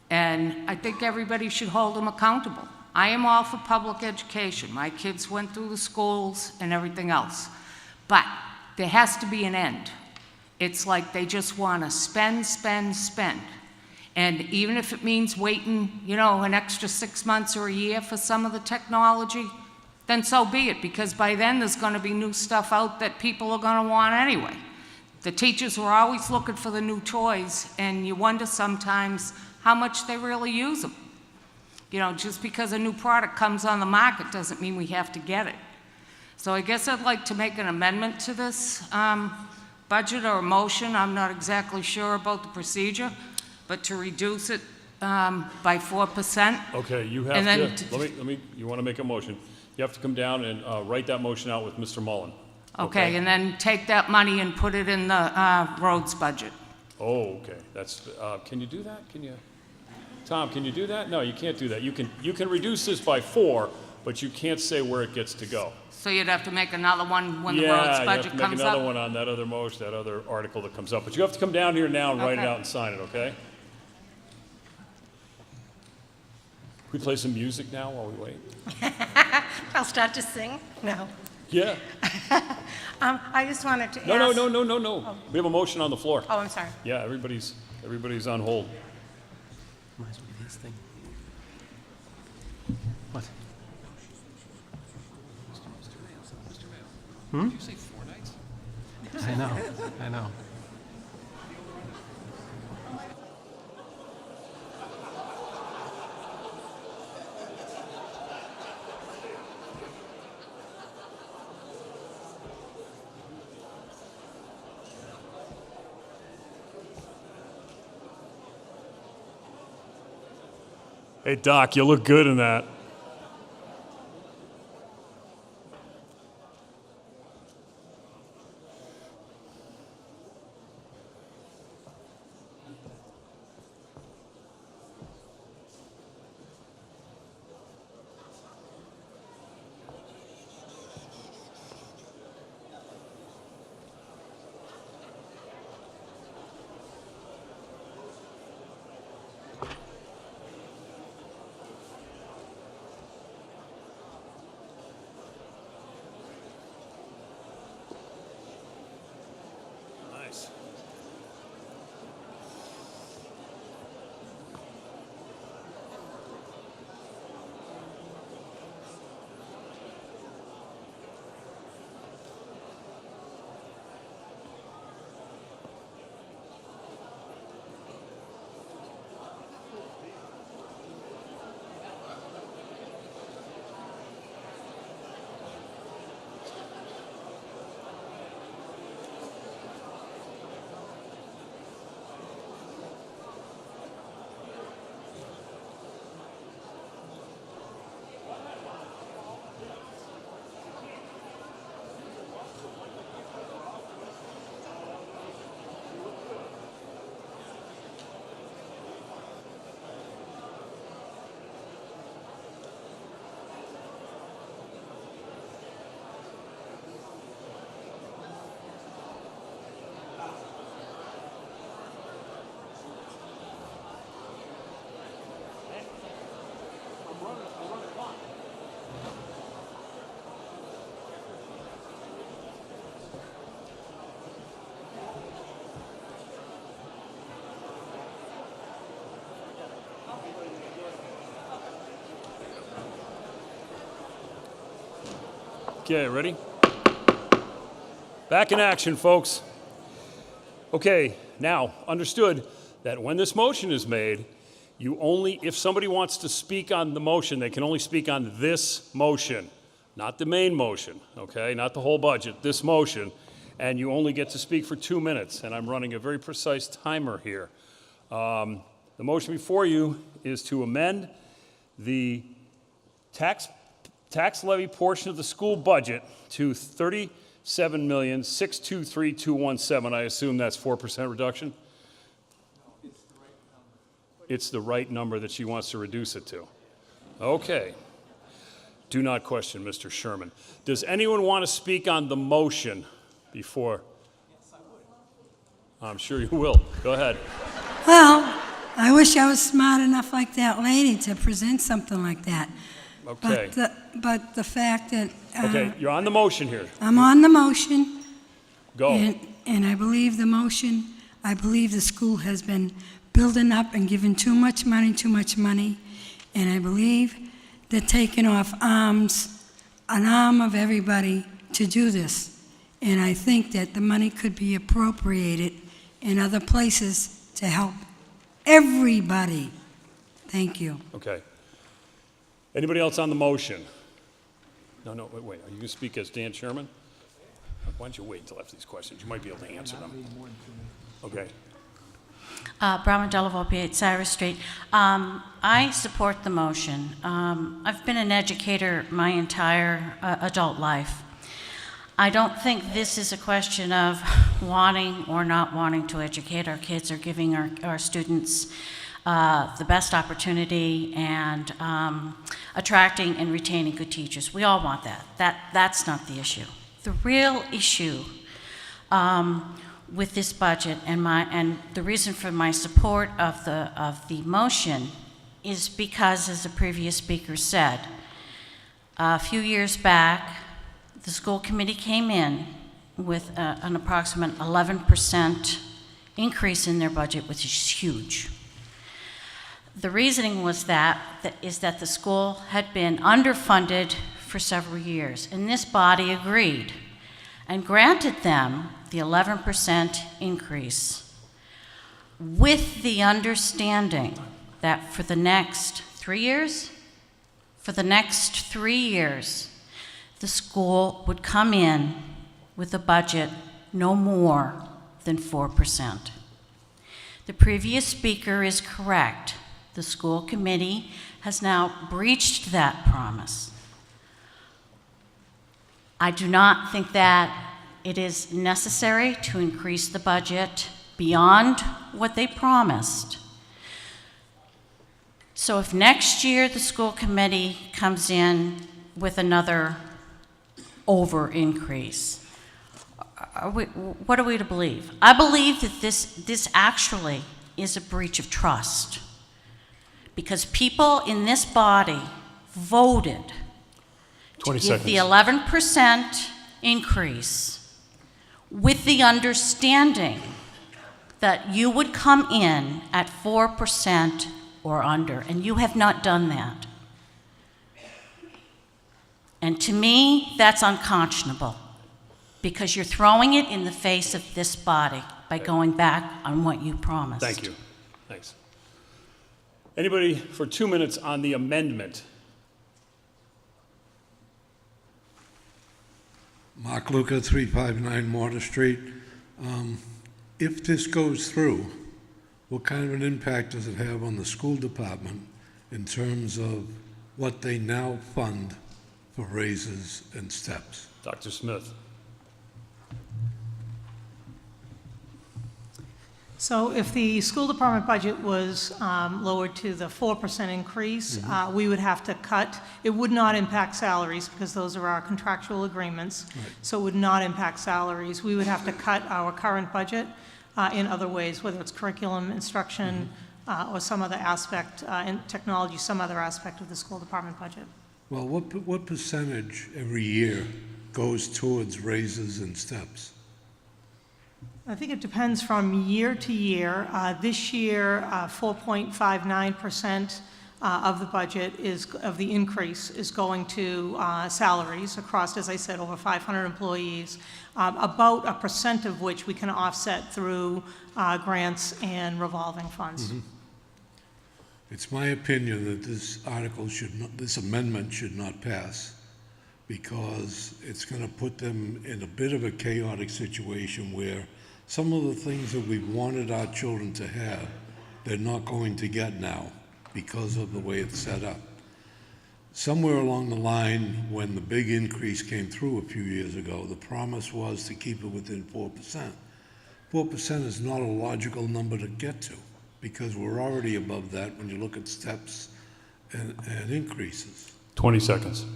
And I think everybody should hold them accountable. I am all for public education. My kids went through the schools and everything else. But there has to be an end. It's like they just want to spend, spend, spend. And even if it means waiting, an extra 6 months or a year for some of the technology, then so be it, because by then there's going to be new stuff out that people are going to want anyway. The teachers were always looking for the new toys, and you wonder sometimes how much they really use them. Just because a new product comes on the market doesn't mean we have to get it. So I guess I'd like to make an amendment to this budget or a motion. I'm not exactly sure about the procedure, but to reduce it by 4%. Okay, you have to, you want to make a motion. You have to come down and write that motion out with Mr. Mullen. Okay, and then take that money and put it in the roads budget. Oh, okay. That's, can you do that? Tom, can you do that? No, you can't do that. You can reduce this by 4, but you can't say where it gets to go. So you'd have to make another one when the roads budget comes up? Yeah, you have to make another one on that other motion, that other article that comes up. But you have to come down here now and write it out and sign it, okay? We play some music now while we wait? I'll start to sing? No. Yeah. I just wanted to ask... No. Oh. We have a motion on the floor. Oh, I'm sorry. Yeah, everybody's on hold. Might as well be his thing. What? Did you say 4 nights? I know. Hey, Doc, you look good in that. Okay, ready? Back in action, folks. Okay, now, understood that when this motion is made, you only, if somebody wants to speak on the motion, they can only speak on this motion, not the main motion, okay? Not the whole budget, this motion. And you only get to speak for 2 minutes, and I'm running a very precise timer here. The motion before you is to amend the tax levy portion of the school budget to $37,623,217. I assume that's 4% reduction? It's the right number that she wants to reduce it to. Okay. Do not question Mr. Sherman. Does anyone want to speak on the motion before? Yes, I would. I'm sure you will. Go ahead. Well, I wish I was smart enough like that lady to present something like that. Okay. But the fact that... Okay, you're on the motion here. I'm on the motion. Go. And I believe the motion, I believe the school has been building up and giving too much money. And I believe they're taking off an arm of everybody to do this. And I think that the money could be appropriated in other places to help everybody. Thank you. Okay. Anybody else on the motion? No, wait. Are you going to speak as Dan Sherman? Why don't you wait until after these questions? You might be able to answer them. Okay. Brahma Delavolpe, Cyrus Street. I support the motion. I've been an educator my entire adult life. I don't think this is a question of wanting or not wanting to educate our kids or giving our students the best opportunity and attracting and retaining good teachers. We all want that. That's not the issue. The real issue with this budget and the reason for my support of the motion is because, as the previous speaker said, a few years back, the school committee came in with an approximate 11% increase in their budget, which is huge. The reasoning was that the school had been underfunded for several years, and this body agreed and granted them the 11% increase with the understanding that for the next 3 years, the school would come in with a budget no more than 4%. The previous speaker is correct. The school committee has now breached that promise. I do not think that it is necessary to increase the budget beyond what they promised. So if next year the school committee comes in with another over increase, what are we to believe? I believe that this actually is a breach of trust, because people in this body voted to give the 11% increase with the understanding that you would come in at 4% or under, and you have not done that. And to me, that's unconscionable, because you're throwing it in the face of this body by going back on what you promised. Thank you. Thanks. Anybody for 2 minutes on the amendment? Mark Luca, 359 Mortar Street. If this goes through, what kind of an impact does it have on the school department in terms of what they now fund for raises and steps? Dr. Smith. So if the school department budget was lowered to the 4% increase, we would have to cut. It would not impact salaries because those are our contractual agreements. Right. So it would not impact salaries. We would have to cut our current budget in other ways, whether it's curriculum, instruction, or some other aspect, in technology, some other aspect of the school department budget. Well, what percentage every year goes towards raises and steps? I think it depends from year to year. This year, 4.59% of the budget of the increase is going to salaries across, as I said, over 500 employees, about 1% of which we can offset through grants and revolving funds. Mm-hmm. It's my opinion that this amendment should not pass, because it's going to put them in a bit of a chaotic situation where some of the things that we wanted our children to have, they're not going to get now because of the way it's set up. Somewhere along the line, when the big increase came through a few years ago, the promise was to keep it within 4%. 4% is not a logical number to get to, because we're already above that when you look at steps and increases. 20 seconds.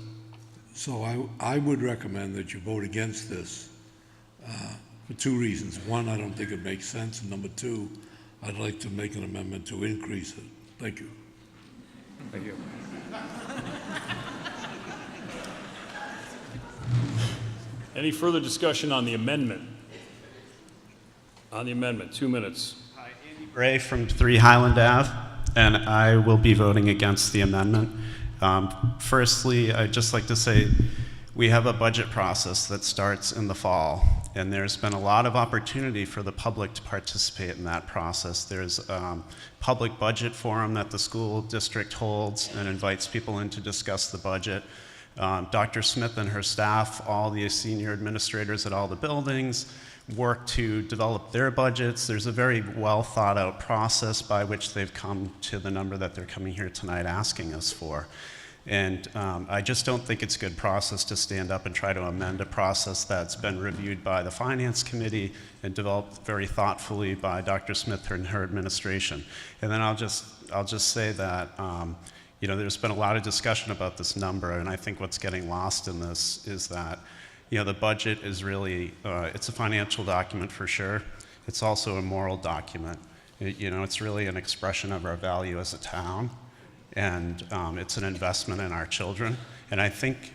So I would recommend that you vote against this for two reasons. One, I don't think it makes sense, and number two, I'd like to make an amendment to increase it. Thank you. Thank you. Any further discussion on the amendment? On the amendment, 2 minutes. Hi, Andy Bray from 3 Highland Ave, and I will be voting against the amendment. Firstly, I'd just like to say we have a budget process that starts in the fall, and there's been a lot of opportunity for the public to participate in that process. There's a public budget forum that the school district holds and invites people in to discuss the budget. Dr. Smith and her staff, all the senior administrators at all the buildings, work to develop their budgets. There's a very well thought out process by which they've come to the number that they're coming here tonight asking us for. And I just don't think it's a good process to stand up and try to amend a process that's been reviewed by the Finance Committee and developed very thoughtfully by Dr. Smith and her administration. And then I'll just say that you know, there's been a lot of discussion about this number, and I think what's getting lost in this is that, you know, the budget is really, it's a financial document for sure. It's also a moral document. You know, it's really an expression of our value as a town, and it's an investment in our children. And I think,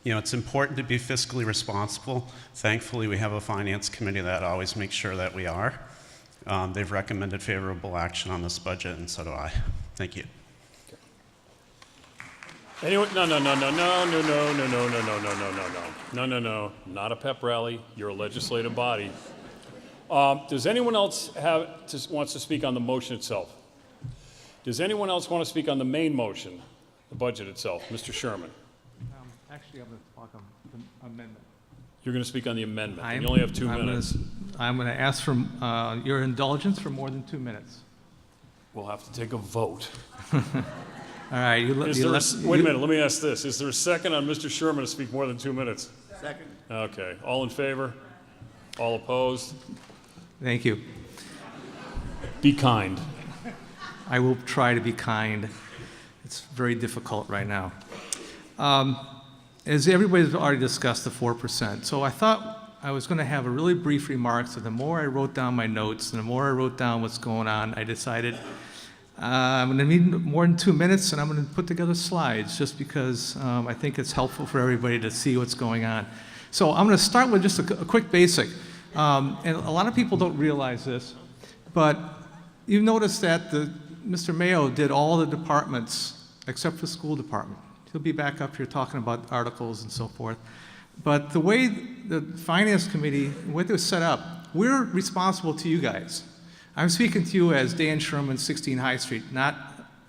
you know, it's important to be fiscally responsible. Thankfully, we have a finance committee that always makes sure that we are. They've recommended favorable action on this budget, and so do I. Thank you. Anyone? No, not a pep rally. You're a legislative body. Does anyone else wants to speak on the motion itself? Does anyone else want to speak on the main motion, the budget itself? Mr. Sherman. Actually, I'm going to talk on the amendment. You're going to speak on the amendment. You only have 2 minutes. I'm going to ask for your indulgence for more than 2 minutes. We'll have to take a vote. All right. Wait a minute. Let me ask this. Is there a second on Mr. Sherman to speak more than 2 minutes? Second. Okay. All in favor? All opposed? Thank you. Be kind. I will try to be kind. It's very difficult right now. As everybody's already discussed, the 4%. So I thought I was going to have a really brief remark. So the more I wrote down my notes and the more I wrote down what's going on, I decided I'm going to need more than 2 minutes, and I'm going to put together slides just because I think it's helpful for everybody to see what's going on. So I'm going to start with just a quick basic. And a lot of people don't realize this, but you've noticed that Mr. Mayo did all the departments except for the school department. He'll be back up here talking about articles and so forth. But the way the Finance Committee, the way it was set up, we're responsible to you guys. I'm speaking to you as Dan Sherman, 16 High Street, not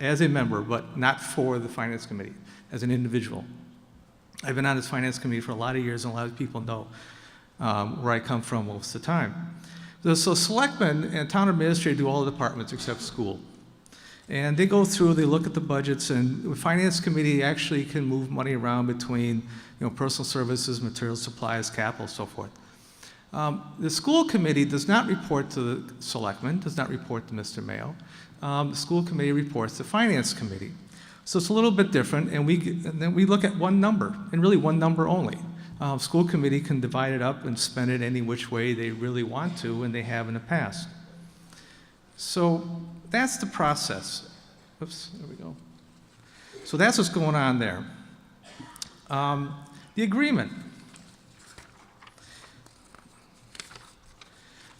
as a member, but not for the Finance Committee, as an individual. I've been on this Finance Committee for a lot of years, and a lot of people know where I come from most of the time. So selectmen and town administrator do all the departments except school. And they go through, they look at the budgets, and the Finance Committee actually can move money around between, you know, personal services, materials, supplies, capital, so forth. The school committee does not report to the selectmen, does not report to Mr. Mayo. The school committee reports to the Finance Committee. So it's a little bit different, and then we look at one number, and really one number only. School committee can divide it up and spend it any which way they really want to, and they have in the past. So that's the process. Oops, there we go. So that's what's going on there. The agreement.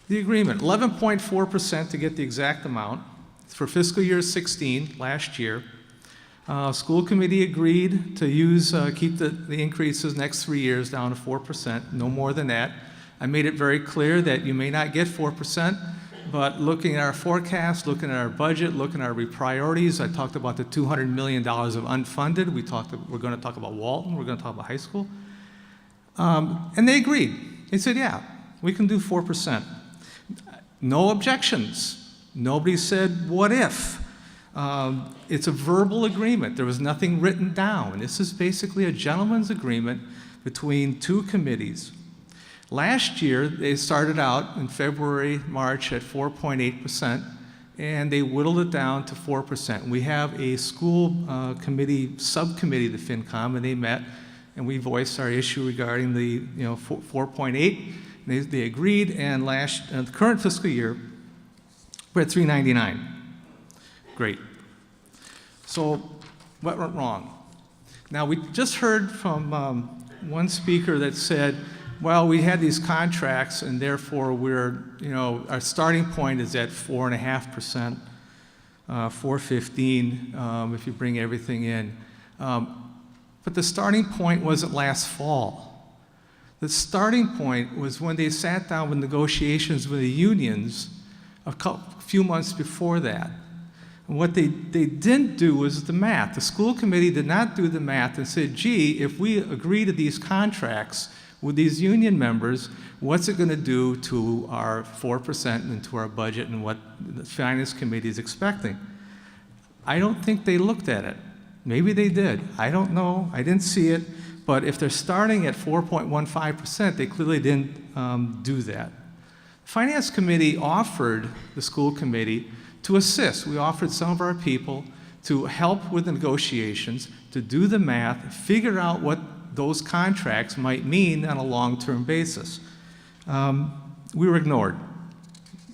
The agreement, 11.4% to get the exact amount for fiscal year 16, last year. School committee agreed to keep the increases next 3 years down to 4%, no more than that. I made it very clear that you may not get 4%, but looking at our forecast, looking at our budget, looking at our priorities, I talked about the $200 million of unfunded. We're going to talk about Walton. We're going to talk about high school. And they agreed. They said, yeah, we can do 4%. No objections. Nobody said, what if? It's a verbal agreement. There was nothing written down. This is basically a gentleman's agreement between two committees. Last year, they started out in February, March at 4.8%, and they whittled it down to 4%. We have a school committee, subcommittee, the FinCom, and they met, and we voiced our issue regarding the 4.8. They agreed, and the current fiscal year, we're at 399. Great. So what went wrong? Now, we just heard from one speaker that said, well, we had these contracts, and therefore our starting point is at 4.5%, 4.15 if you bring everything in. But the starting point wasn't last fall. The starting point was when they sat down with negotiations with the unions a few months before that. And what they didn't do was the math. The school committee did not do the math and said, gee, if we agree to these contracts with these union members, what's it going to do to our 4% and to our budget and what the finance committee is expecting? I don't think they looked at it. Maybe they did. I don't know. I didn't see it. But if they're starting at 4.15%, they clearly didn't do that. The finance committee offered the school committee to assist. We offered some of our people to help with the negotiations, to do the math, figure out what those contracts might mean on a long-term basis. We were ignored.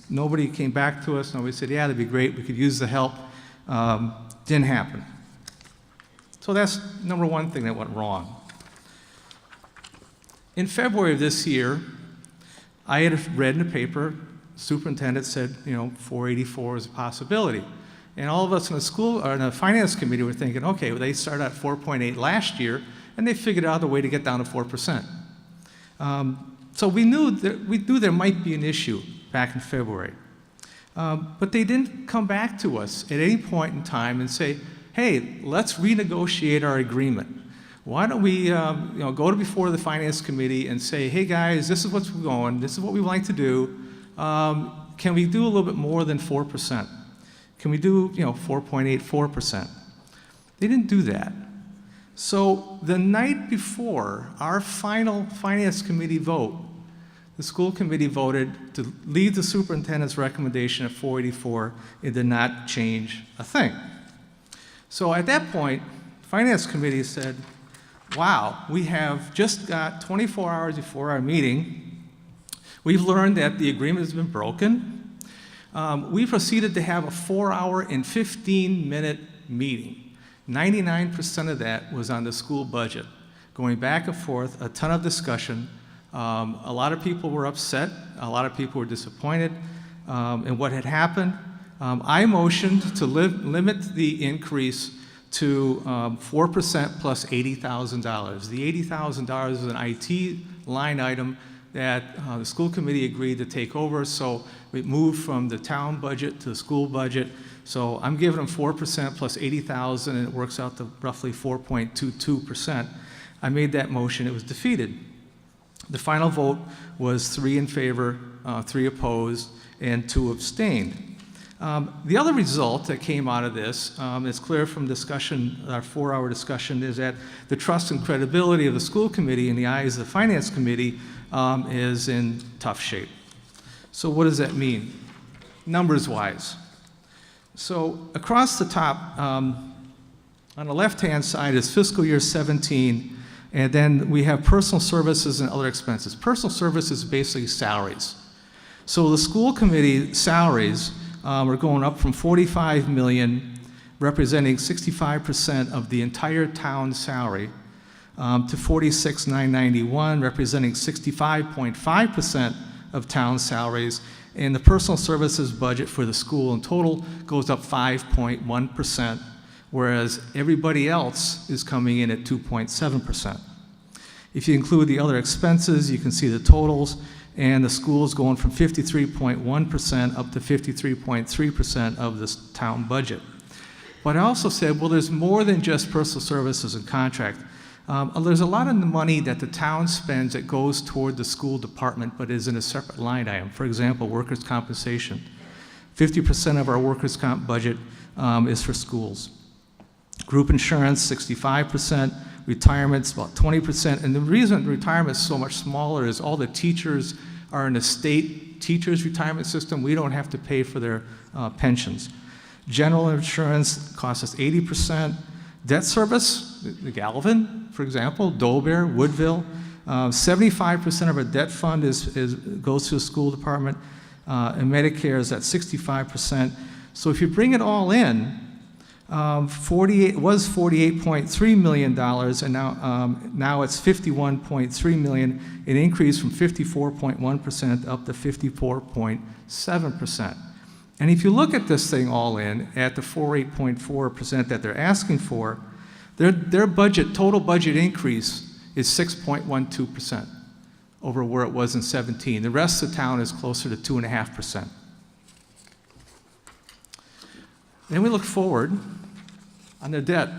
Nobody came back to us. Nobody said, yeah, that'd be great. We could use the help. Didn't happen. So that's number one thing that went wrong. In February of this year, I had read in the paper, superintendent said, 484 is a possibility. And all of us in the finance committee were thinking, okay, well, they started at 4.8 last year, and they figured out a way to get down to 4%. So we knew there might be an issue back in February. But they didn't come back to us at any point in time and say, hey, let's renegotiate our agreement. Why don't we go before the finance committee and say, hey guys, this is what's going, this is what we would like to do. Can we do a little bit more than 4%? Can we do 4.84%? They didn't do that. So the night before our final finance committee vote, the school committee voted to leave the superintendent's recommendation at 484. It did not change a thing. So at that point, the finance committee said, wow, we have just got 24 hours before our meeting. We've learned that the agreement has been broken. We proceeded to have a 4-hour and 15-minute meeting. 99% of that was on the school budget, going back and forth, a ton of discussion. A lot of people were upset. A lot of people were disappointed in what had happened. I motioned to limit the increase to 4% plus $80,000. The $80,000 is an IT line item that the school committee agreed to take over, so it moved from the town budget to the school budget. So I'm giving them 4% plus $80,000, and it works out to roughly 4.22%. I made that motion. It was defeated. The final vote was 3 in favor, 3 opposed, and 2 abstained. The other result that came out of this, is clear from discussion, our 4-hour discussion, is that the trust and credibility of the school committee in the eyes of the finance committee is in tough shape. So what does that mean, numbers-wise? So across the top, on the left-hand side is fiscal year 17, and then we have personal services and other expenses. Personal services is basically salaries. So the school committee salaries are going up from $45 million, representing 65% of the entire town salary, to $46,991, representing 65.5% of town salaries. And the personal services budget for the school in total goes up 5.1%, whereas everybody else is coming in at 2.7%. If you include the other expenses, you can see the totals, and the school's going from 53.1% up to 53.3% of this town budget. But I also said, well, there's more than just personal services and contract. There's a lot of the money that the town spends that goes toward the school department but is in a separate line item. For example, workers' compensation. 50% of our workers' comp budget is for schools. Group insurance, 65%. Retirement's about 20%. And the reason retirement is so much smaller is all the teachers are in a state teachers' retirement system. We don't have to pay for their pensions. General insurance costs us 80%. Debt service, the Galvin, for example, Dover, Woodville, 75% of our debt fund goes to the school department, and Medicare is at 65%. So if you bring it all in, it was $48.3 million, and now it's $51.3 million, an increase from 54.1% up to 54.7%. And if you look at this thing all in at the 48.4% that they're asking for, their budget, total budget increase is 6.12% over where it was in 17. The rest of the town is closer to 2.5%. Then we look forward on their debt.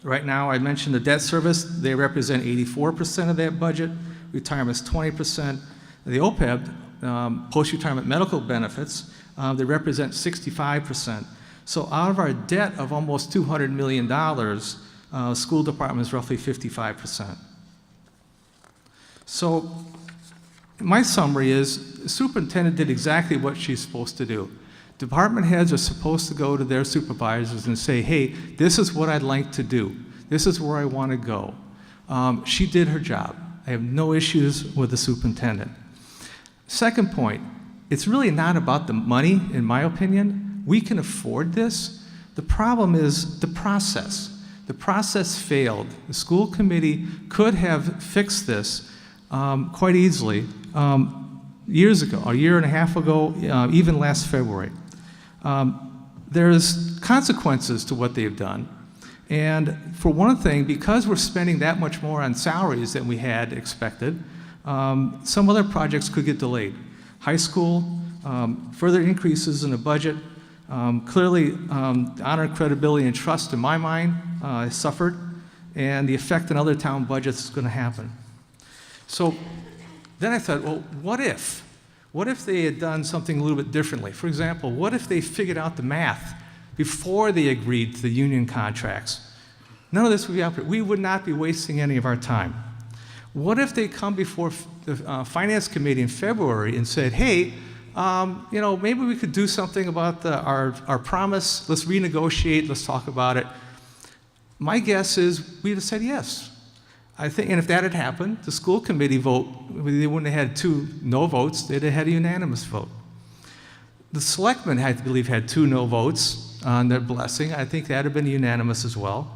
Right now, I mentioned the debt service. They represent 84% of that budget. Retirement is 20%. The OPEB, post-retirement medical benefits, they represent 65%. So out of our debt of almost $200 million, school department is roughly 55%. So my summary is the superintendent did exactly what she's supposed to do. Department heads are supposed to go to their supervisors and say, hey, this is what I'd like to do. This is where I want to go. She did her job. I have no issues with the superintendent. Second point, it's really not about the money, in my opinion. We can afford this. The problem is the process. The process failed. The school committee could have fixed this quite easily years ago, a year and a half ago, even last February. There's consequences to what they've done. And for one thing, because we're spending that much more on salaries than we had expected, some other projects could get delayed. High school, further increases in the budget. Clearly, honor, credibility, and trust, in my mind, suffered, and the effect on other town budgets is going to happen. So then I thought, well, what if? What if they had done something a little bit differently? For example, what if they figured out the math before they agreed to the union contracts? None of this would be out there. We would not be wasting any of our time. What if they come before the Finance Committee in February and said, hey, maybe we could do something about our promise. Let's renegotiate. Let's talk about it. My guess is we'd have said yes. I think, and if that had happened, the school committee vote, they wouldn't have had 2 no votes. They'd have had a unanimous vote. The selectmen, I believe, had 2 no votes on their blessing. I think that would have been unanimous as well.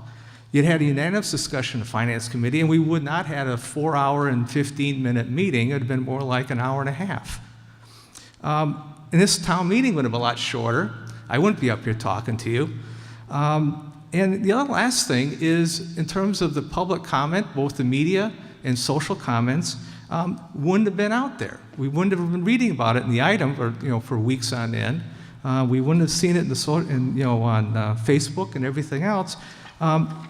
You'd had a unanimous discussion in the Finance Committee, and we would not have had a 4-hour and 15-minute meeting. It would have been more like an hour and a half. And this town meeting would have been a lot shorter. I wouldn't be up here talking to you. And the other last thing is, in terms of the public comment, both the media and social comments, wouldn't have been out there. We wouldn't have been reading about it in the item for weeks on end. We wouldn't have seen it on Facebook and everything else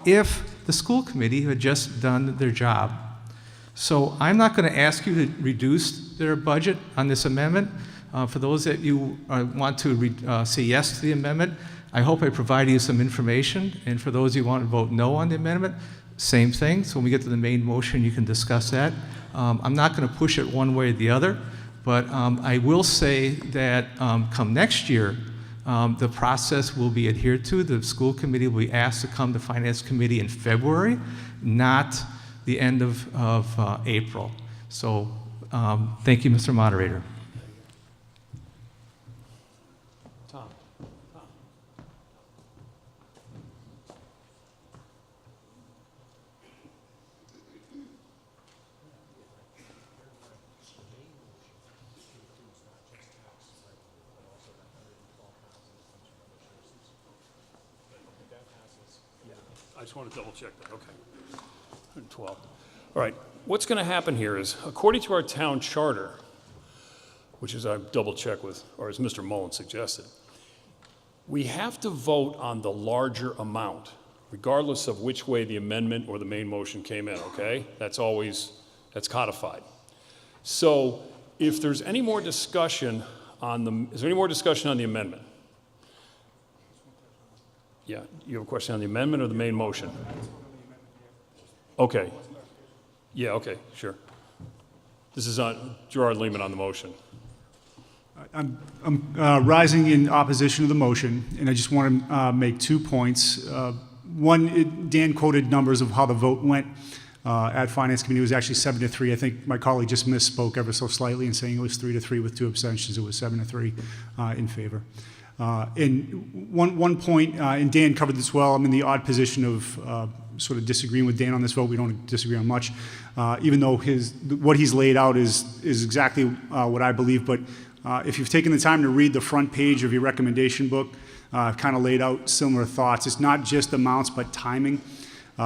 if the school committee had just done their job. So I'm not going to ask you to reduce their budget on this amendment. For those that you want to say yes to the amendment, I hope I provided you some information. And for those who want to vote no on the amendment, same thing. So when we get to the main motion, you can discuss that. I'm not going to push it one way or the other, but I will say that come next year, the process will be adhered to. The school committee will be asked to come to Finance Committee in February, not the end of April. So thank you, Mr. Moderator. I just want to double check that, okay. 112. All right, what's going to happen here is, according to our town charter, which is I double check with, or as Mr. Mullen suggested, we have to vote on the larger amount, regardless of which way the amendment or the main motion came in, okay? That's codified. So if there's any more discussion is there any more discussion on the amendment? Yeah, you have a question on the amendment or the main motion? Okay. Yeah, okay, sure. This is on Gerard Lehman on the motion. I'm rising in opposition to the motion, and I just want to make 2 points. One, Dan quoted numbers of how the vote went at Finance Committee. It was actually 7-3. I think my colleague just misspoke ever so slightly in saying it was 3-3 with 2 abstentions. It was 7-3 in favor. And one point, and Dan covered this well, I'm in the odd position of sort of disagreeing with Dan on this vote. We don't disagree on much, even though what he's laid out is exactly what I believe. But if you've taken the time to read the front page of your recommendation book, I've kind of laid out similar thoughts. It's not just amounts, but timing.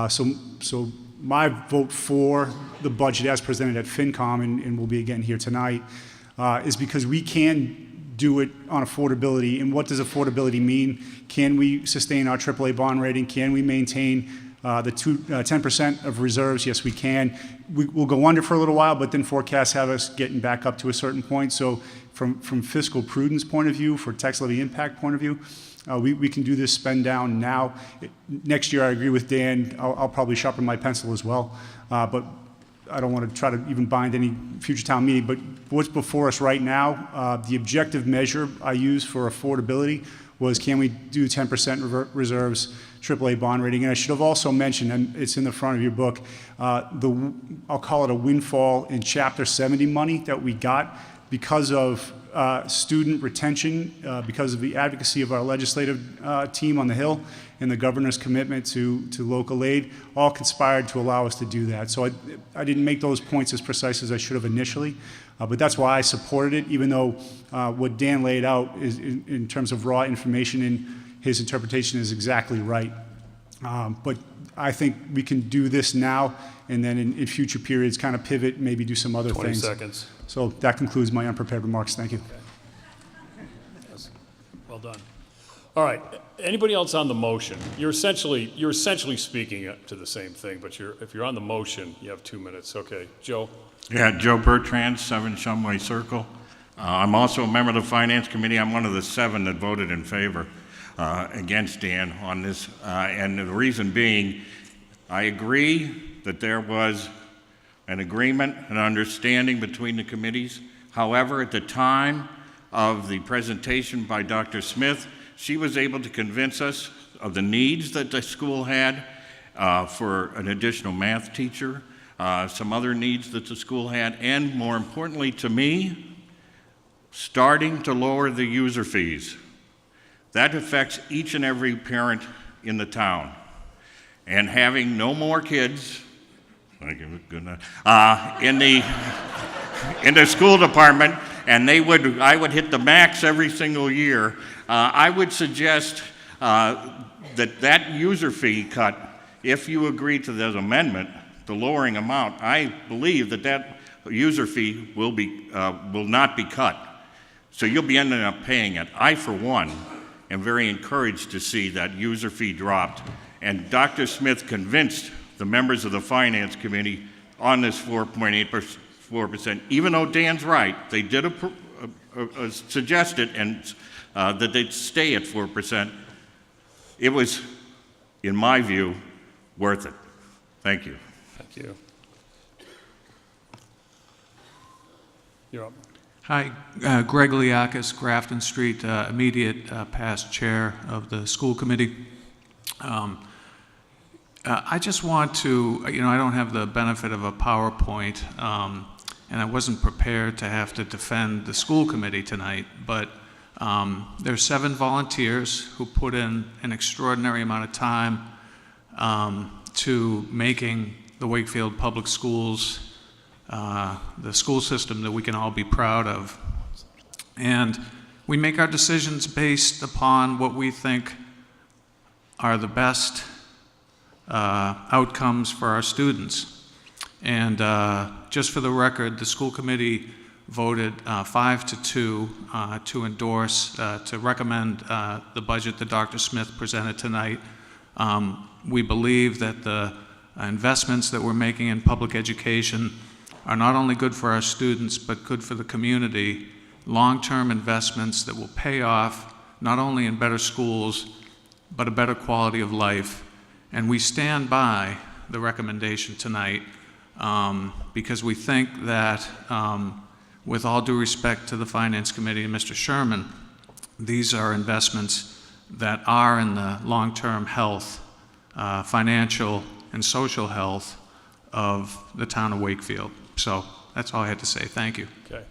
So my vote for the budget as presented at FinCom, and will be again here tonight, is because we can do it on affordability. And what does affordability mean? Can we sustain our AAA bond rating? Can we maintain the 10% of reserves? Yes, we can. We'll go under for a little while, but then forecasts have us getting back up to a certain point. So from fiscal prudence point of view, for tax levy impact point of view, we can do this spend down now. Next year, I agree with Dan, I'll probably sharpen my pencil as well, but I don't want to try to even bind any future town meeting. But what's before us right now, the objective measure I use for affordability was, can we do 10% reserves, AAA bond rating? And I should have also mentioned, and it's in the front of your book, I'll call it a windfall in Chapter 70 money that we got because of student retention, because of the advocacy of our legislative team on the Hill and the governor's commitment to local aid, all conspired to allow us to do that. So I didn't make those points as precise as I should have initially, but that's why I supported it, even though what Dan laid out is, in terms of raw information and his interpretation, is exactly right. But I think we can do this now, and then in future periods kind of pivot, maybe do some other 20 things. 20 seconds. So that concludes my unprepared remarks. Thank you. Okay. Yes. Well done. All right. Anybody else on the motion? You're essentially speaking to the same thing, but if you're on the motion, you have 2 minutes. Okay, Joe. Yeah, Joe Bertrand, 7 Shumway Circle. I'm also a member of the Finance Committee. I'm one of the 7 that voted in favor against Dan on this, and the reason being, I agree that there was an agreement, an understanding between the committees. However, at the time of the presentation by Dr. Smith, she was able to convince us of the needs that the school had for an additional math teacher, some other needs that the school had, and more importantly to me, starting to lower the user fees. That affects each and every parent in the town. And having no more kids, thank you, good night, in the school department, and I would hit the max every single year. I would suggest that user fee cut, if you agree to that amendment, the lowering amount, I believe that user fee will not be cut. So you'll be ending up paying it. I, for one, am very encouraged to see that user fee dropped. And Dr. Smith convinced the members of the Finance Committee on this 4.84%, even though Dan's right, they did suggest it and that they'd stay at 4%. It was, in my view, worth it. Thank you. Thank you. You're up. Hi, Greg Liakis, Grafton Street, immediate past chair of the school committee. I just want to, I don't have the benefit of a PowerPoint, and I wasn't prepared to have to defend the school committee tonight, but there's 7 volunteers who put in an extraordinary amount of time to making the Wakefield Public Schools the school system that we can all be proud of. And we make our decisions based upon what we think are the best outcomes for our students. And just for the record, the school committee voted 5-2 to endorse, to recommend the budget that Dr. Smith presented tonight. We believe that the investments that we're making in public education are not only good for our students, but good for the community, long-term investments that will pay off not only in better schools, but a better quality of life. And we stand by the recommendation tonight because we think that, with all due respect to the Finance Committee and Mr. Sherman, these are investments that are in the long-term health, financial and social health of the town of Wakefield. So that's all I had to say. Thank you. Okay.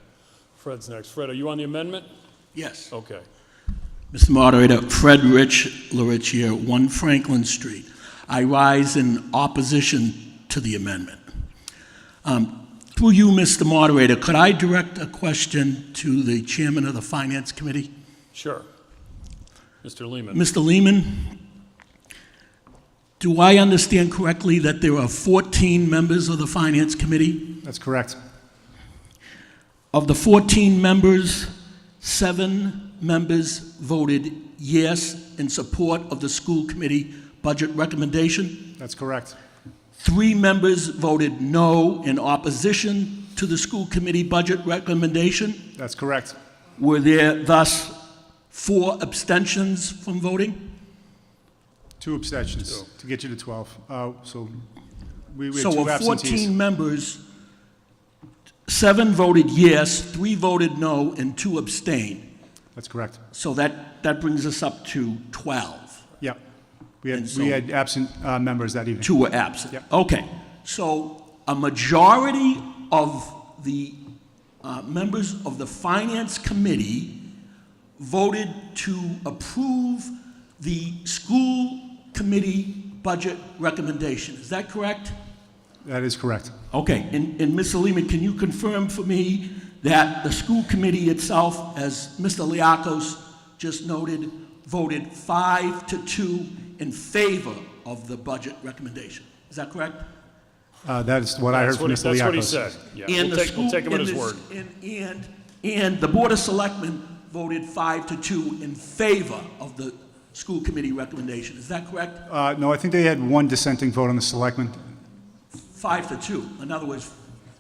Fred's next. Fred, are you on the amendment? Yes. Okay. Mr. Moderator, Fred Lorich here, 1 Franklin Street. I rise in opposition to the amendment. Through you, Mr. Moderator, could I direct a question to the chairman of the Finance Committee? Sure. Mr. Lehman. Mr. Lehman, do I understand correctly that there are 14 members of the Finance Committee? That's correct. Of the 14 members, 7 members voted yes in support of the school committee budget recommendation. That's correct. 3 members voted no in opposition to the school committee budget recommendation. That's correct. Were there thus 4 abstentions from voting? 2 abstentions to get you to 12. So we have So 2 of absentees. 14 members, 7 voted yes, 3 voted no, and 2 abstained. That's correct. So that brings us up to 12. Yep. We And had absent members that evening. 2 were absent. Yep. Okay. So a majority of the members of the Finance Committee voted to approve the school committee budget recommendation. Is that correct? That is correct. Okay. And Mr. Lehman, can you confirm for me that the school committee itself, as Mr. Liakos just noted, voted 5-2 in favor of the budget recommendation? Is that correct? That is what I heard from Mr. That's what he Liakos. said. Yeah. And We'll take him at his word. And the Board of Selectmen voted 5-2 in favor of the school committee recommendation. Is that correct? No, I think they had 1 dissenting vote on the selectmen. 5-2. In other words,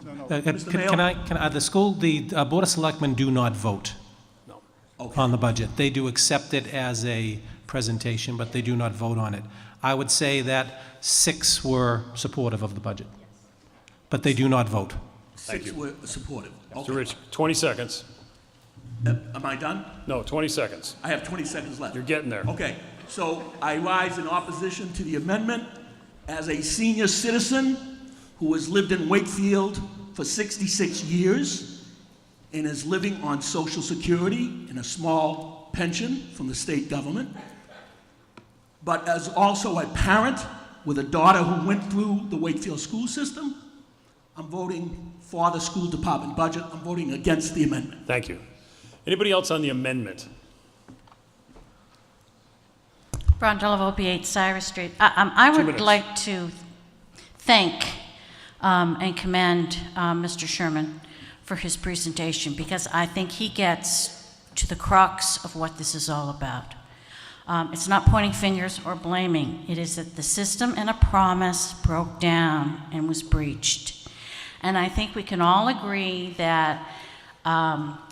Mr. Mayo? The Board of Selectmen do not vote on the budget. They do accept it as a presentation, but they do not vote on it. I would say that 6 were supportive of the budget, but they do not vote. 6 were supportive. Mr. Rich, 20 seconds. Am I done? No, 20 seconds. I have 20 seconds left. You're getting there. Okay, so I rise in opposition to the amendment as a senior citizen who has lived in Wakefield for 66 years and is living on Social Security and a small pension from the state government, but as also a parent with a daughter who went through the Wakefield school system. I'm voting for the school department budget. I'm voting against the amendment. Thank you. Anybody else on the amendment? Brondella, 8 Cyrus Street. I 2 would minutes. like to thank and commend Mr. Sherman for his presentation, because I think he gets to the crux of what this is all about. It's not pointing fingers or blaming. It is that the system and a promise broke down and was breached. And I think we can all agree that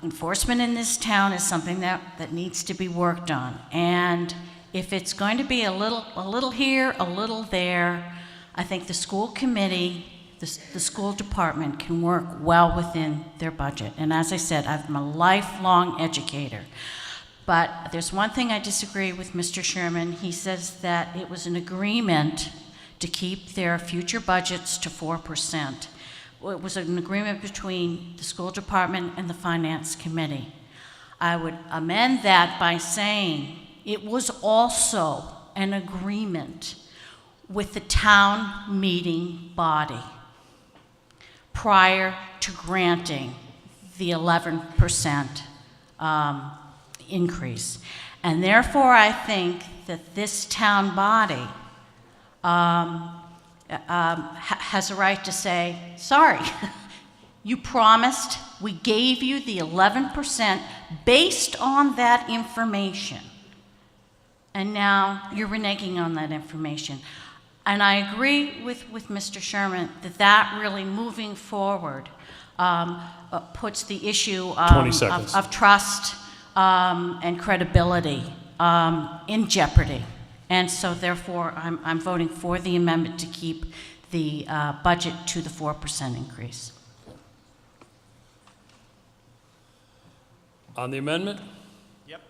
enforcement in this town is something that needs to be worked on. And if it's going to be a little here, a little there, I think the school committee, the school department can work well within their budget. And as I said, I'm a lifelong educator. But there's one thing I disagree with Mr. Sherman. He says that it was an agreement to keep their future budgets to 4%. It was an agreement between the school department and the finance committee. I would amend that by saying it was also an agreement with the town meeting body prior to granting the 11% increase. And therefore, I think that this town body has a right to say, sorry, you promised, we gave you the 11% based on that information, and now you're reneging on that information. And I agree with Mr. Sherman that really moving forward puts the issue 20 seconds. of trust and credibility in jeopardy. And so therefore, I'm voting for the amendment to keep the budget to the 4% increase. On the amendment? Yep.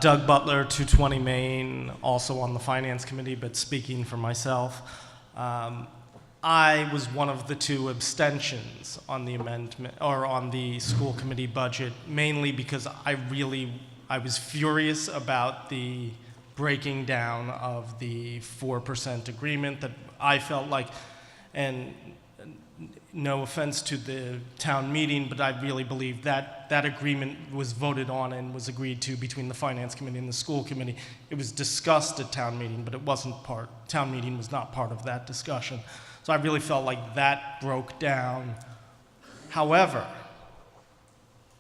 Doug Butler, 220 Main, also on the Finance Committee, but speaking for myself. I was one of the 2 abstentions on the amendment, or on the school committee budget, mainly because I was furious about the breaking down of the 4% agreement that I felt like, and no offense to the town meeting, but I really believe that that agreement was voted on and was agreed to between the Finance Committee and the school committee. It was discussed at town meeting, but it wasn't town meeting was not part of that discussion. So I really felt like that broke down. However,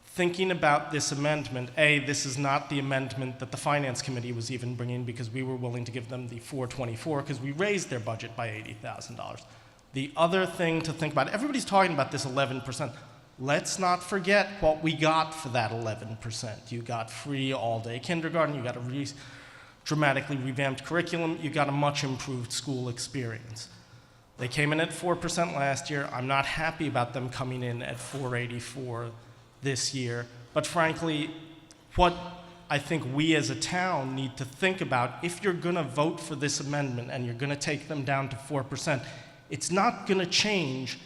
thinking about this amendment, this is not the amendment that the Finance Committee was even bringing, because we were willing to give them the 424 because we raised their budget by $80,000. The other thing to think about, everybody's talking about this 11%. Let's not forget what we got for that 11%. You got free all-day kindergarten, you got a dramatically revamped curriculum, you got a much improved school experience. They came in at 4% last year. I'm not happy about them coming in at 484 this year. But frankly, what I think we as a town need to think about, if you're going to vote for this amendment and you're going to take them down to 4%, it's not going to change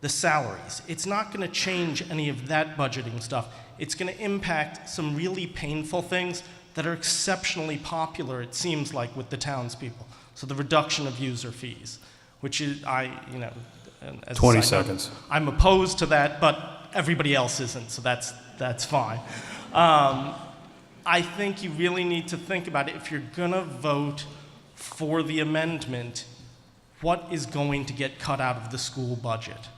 the salaries. It's not going to change any of that budgeting stuff. It's going to impact some really painful things that are exceptionally popular, it seems like, with the townspeople. So the reduction of user fees, which is, as 20 seconds. I'm opposed to that, but everybody else isn't, so that's fine. I think you really need to think about it. If you're going to vote for the amendment, what is going to get cut out of the school budget?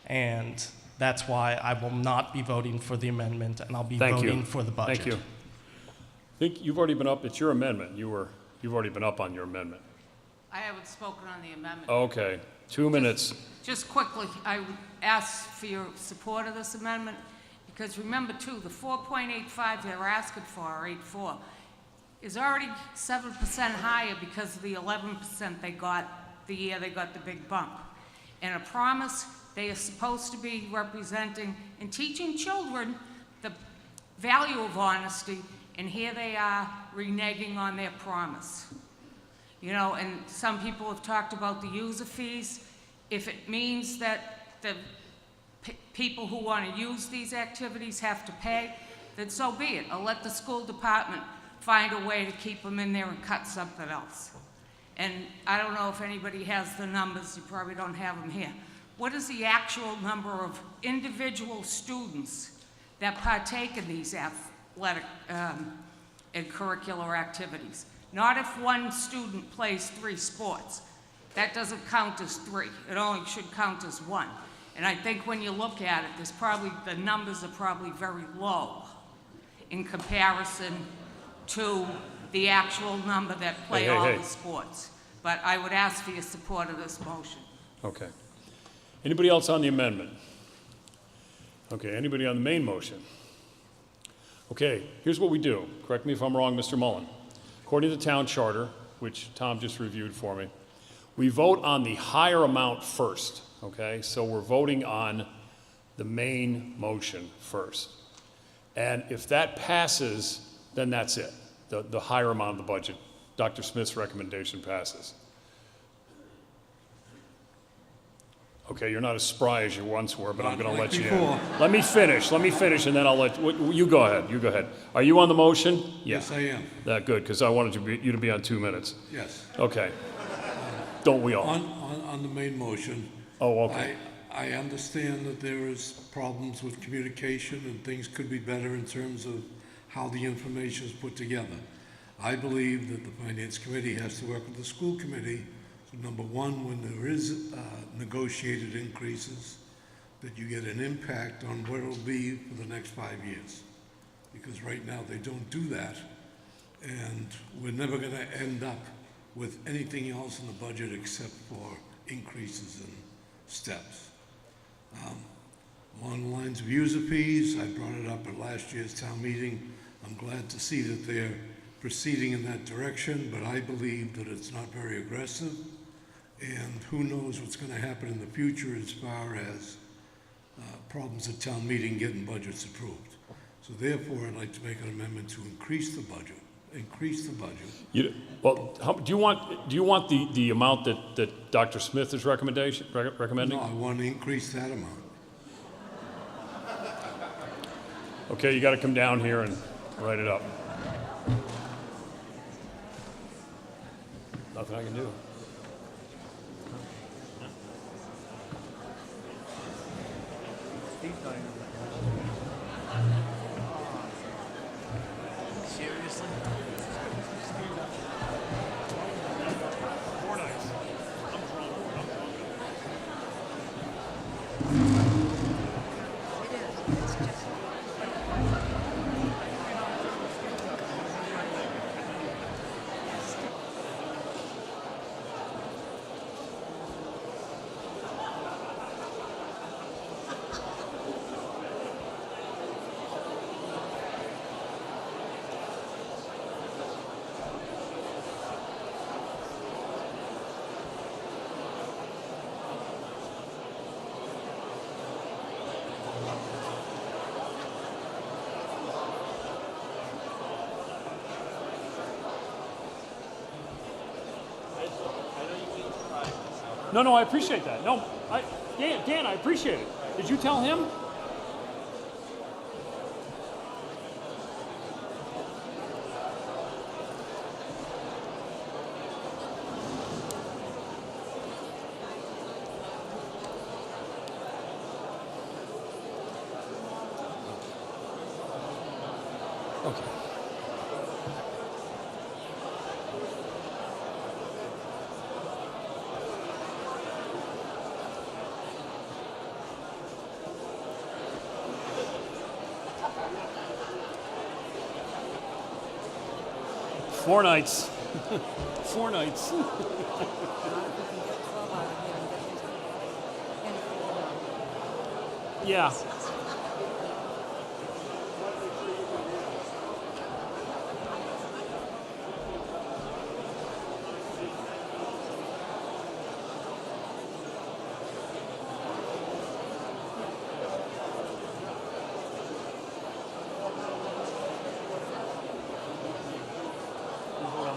And that's why I will not be voting for the amendment, and I'll be voting for the budget. Thank you. I think you've already been up. It's your amendment. You've already been up on your amendment. I haven't spoken on the amendment. Okay, 2 minutes. Just quickly, I would ask for your support of this amendment, because remember too, the 4.85 they're asking for, or 84, is already 7% higher because of the 11% they got the year they got the big bump. And a promise they are supposed to be representing and teaching children the value of honesty, and here they are reneging on their promise. You know, and some people have talked about the user fees. If it means that the people who want to use these activities have to pay, then so be it. I'll let the school department find a way to keep them in there and cut something else. And I don't know if anybody has the numbers, you probably don't have them here. What is the actual number of individual students that partake in these athletic and curricular activities? Not if one student plays 3 sports. That doesn't count as 3. It only should count as 1. And I think when you look at it, the numbers are probably very low in comparison to the actual number that play all the sports. But I would ask for your support of this motion. Okay. Anybody else on the amendment? Okay, anybody on the main motion? Okay, here's what we do. Correct me if I'm wrong, Mr. Mullen. According to the town charter, which Tom just reviewed for me, we vote on the higher amount first, okay? So we're voting on the main motion first. And if that passes, then that's it. The higher amount of the budget. Dr. Smith's recommendation passes. Okay, you're not as spry as you once were, but I'm going to let you in. Let me finish, and then I'll let you go ahead. Are you on the motion? Yes, I am. Good, because I wanted you to be on 2 minutes. Yes. Okay. Don't we all? On the main motion. Oh, okay. I understand that there is problems with communication and things could be better in terms of how the information is put together. I believe that the Finance Committee has to work with the school committee. So number one, when there is negotiated increases, that you get an impact on what it'll be for the next 5 years. Because right now they don't do that, and we're never going to end up with anything else in the budget except for increases in steps. Along the lines of user fees, I brought it up at last year's town meeting. I'm glad to see that they're proceeding in that direction, but I believe that it's not very aggressive, and who knows what's going to happen in the future as far as problems at town meeting getting budgets approved. So therefore, I'd like to make an amendment to increase the budget. Do you want the amount that Dr. Smith is recommending? No, I want to increase that amount. Okay, you got to come down here and write it up. Nothing I can do. Seriously? No, I appreciate that. No, Dan, I appreciate it. Did you tell him? Okay. Four nights. 4 nights. Yeah.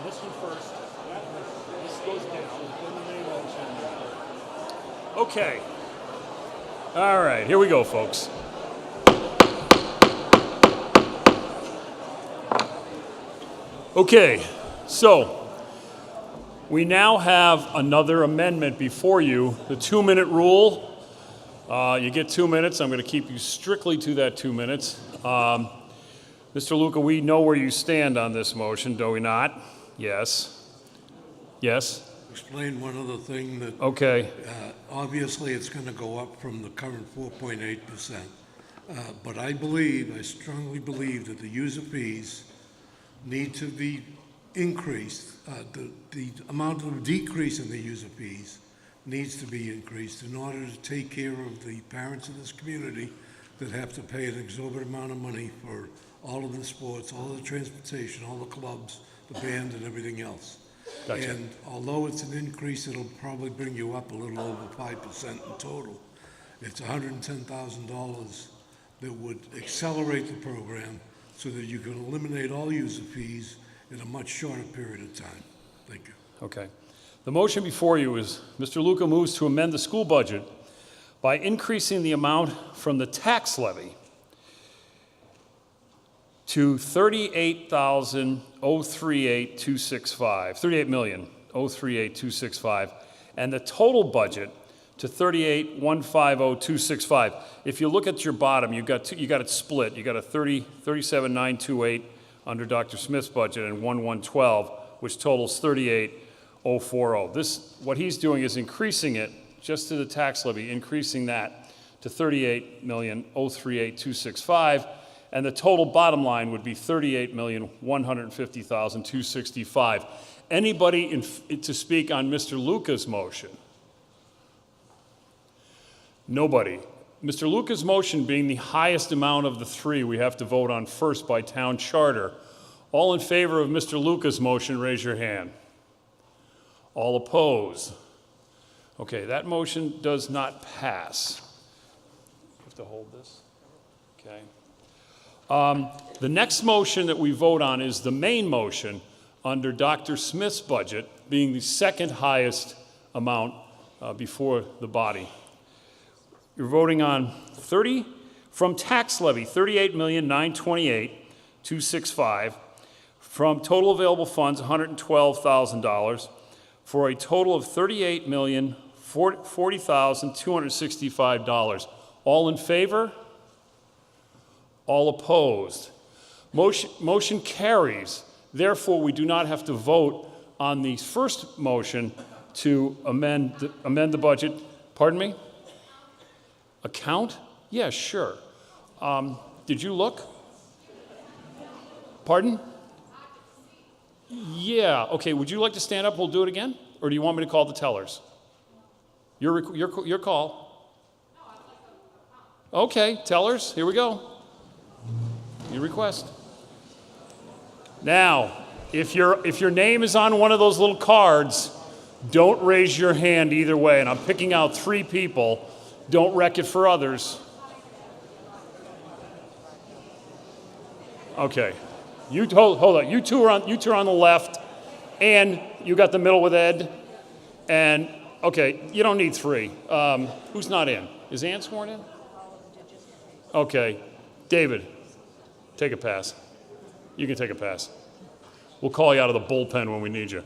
This one first. This goes down. Then the main motion. Okay. All right, here we go, folks. Okay, so we now have another amendment before you, the 2-minute rule. You get 2 minutes. I'm going to keep you strictly to that 2 minutes. Mr. Luca, we know where you stand on this motion, do we not? Yes. Yes? Explain one other thing that. Okay. Obviously, it's going to go up from the current 4.8%. But I strongly believe that the user fees need to be increased. The amount of decrease in the user fees needs to be increased in order to take care of the parents in this community that have to pay an exorbitant amount of money for all of the sports, all of the transportation, all the clubs, the band, and everything else. Gotcha. And although it's an increase, it'll probably bring you up a little over 5% in total. It's $110,000 that would accelerate the program so that you can eliminate all user fees in a much shorter period of time. Thank you. Okay. The motion before you is Mr. Luca moves to amend the school budget by increasing the amount from the tax levy to $38,038,265, and the total budget to $38,150,265. If you look at your bottom, you got it split. You got a 37,928 under Dr. Smith's budget and 1112, which totals 38,040. What he's doing is increasing it just to the tax levy, increasing that to 38,038,265, and the total bottom line would be 38,150,265. Anybody to speak on Mr. Luca's motion? Nobody. Mr. Luca's motion being the highest amount of the three we have to vote on first by town charter. All in favor of Mr. Luca's motion, raise your hand. All opposed? Okay, that motion does not pass. You have to hold this? Okay. The next motion that we vote on is the main motion under Dr. Smith's budget, being the second highest amount before the body. You're voting on from tax levy, 38,928,265, from total available funds, $112,000, for a total of $38,040,265. All in favor? All opposed? Motion carries. Therefore, we do not have to vote on the first motion to amend the budget. Pardon me? Account? Yeah, sure. Did you look? Pardon? Yeah, okay. Would you like to stand up? We'll do it again? Or do you want me to call the tellers? Your call. Okay, tellers, here we go. Your request. Now, if your name is on one of those little cards, don't raise your hand either way. And I'm picking out 3 people. Don't wreck it for others. Okay. Hold on. You two are on the left, and you got the middle with Ed. And okay, you don't need 3. Who's not in? Is Ann sworn in? Okay. David, take a pass. You can take a pass. We'll call you out of the bullpen when we need you.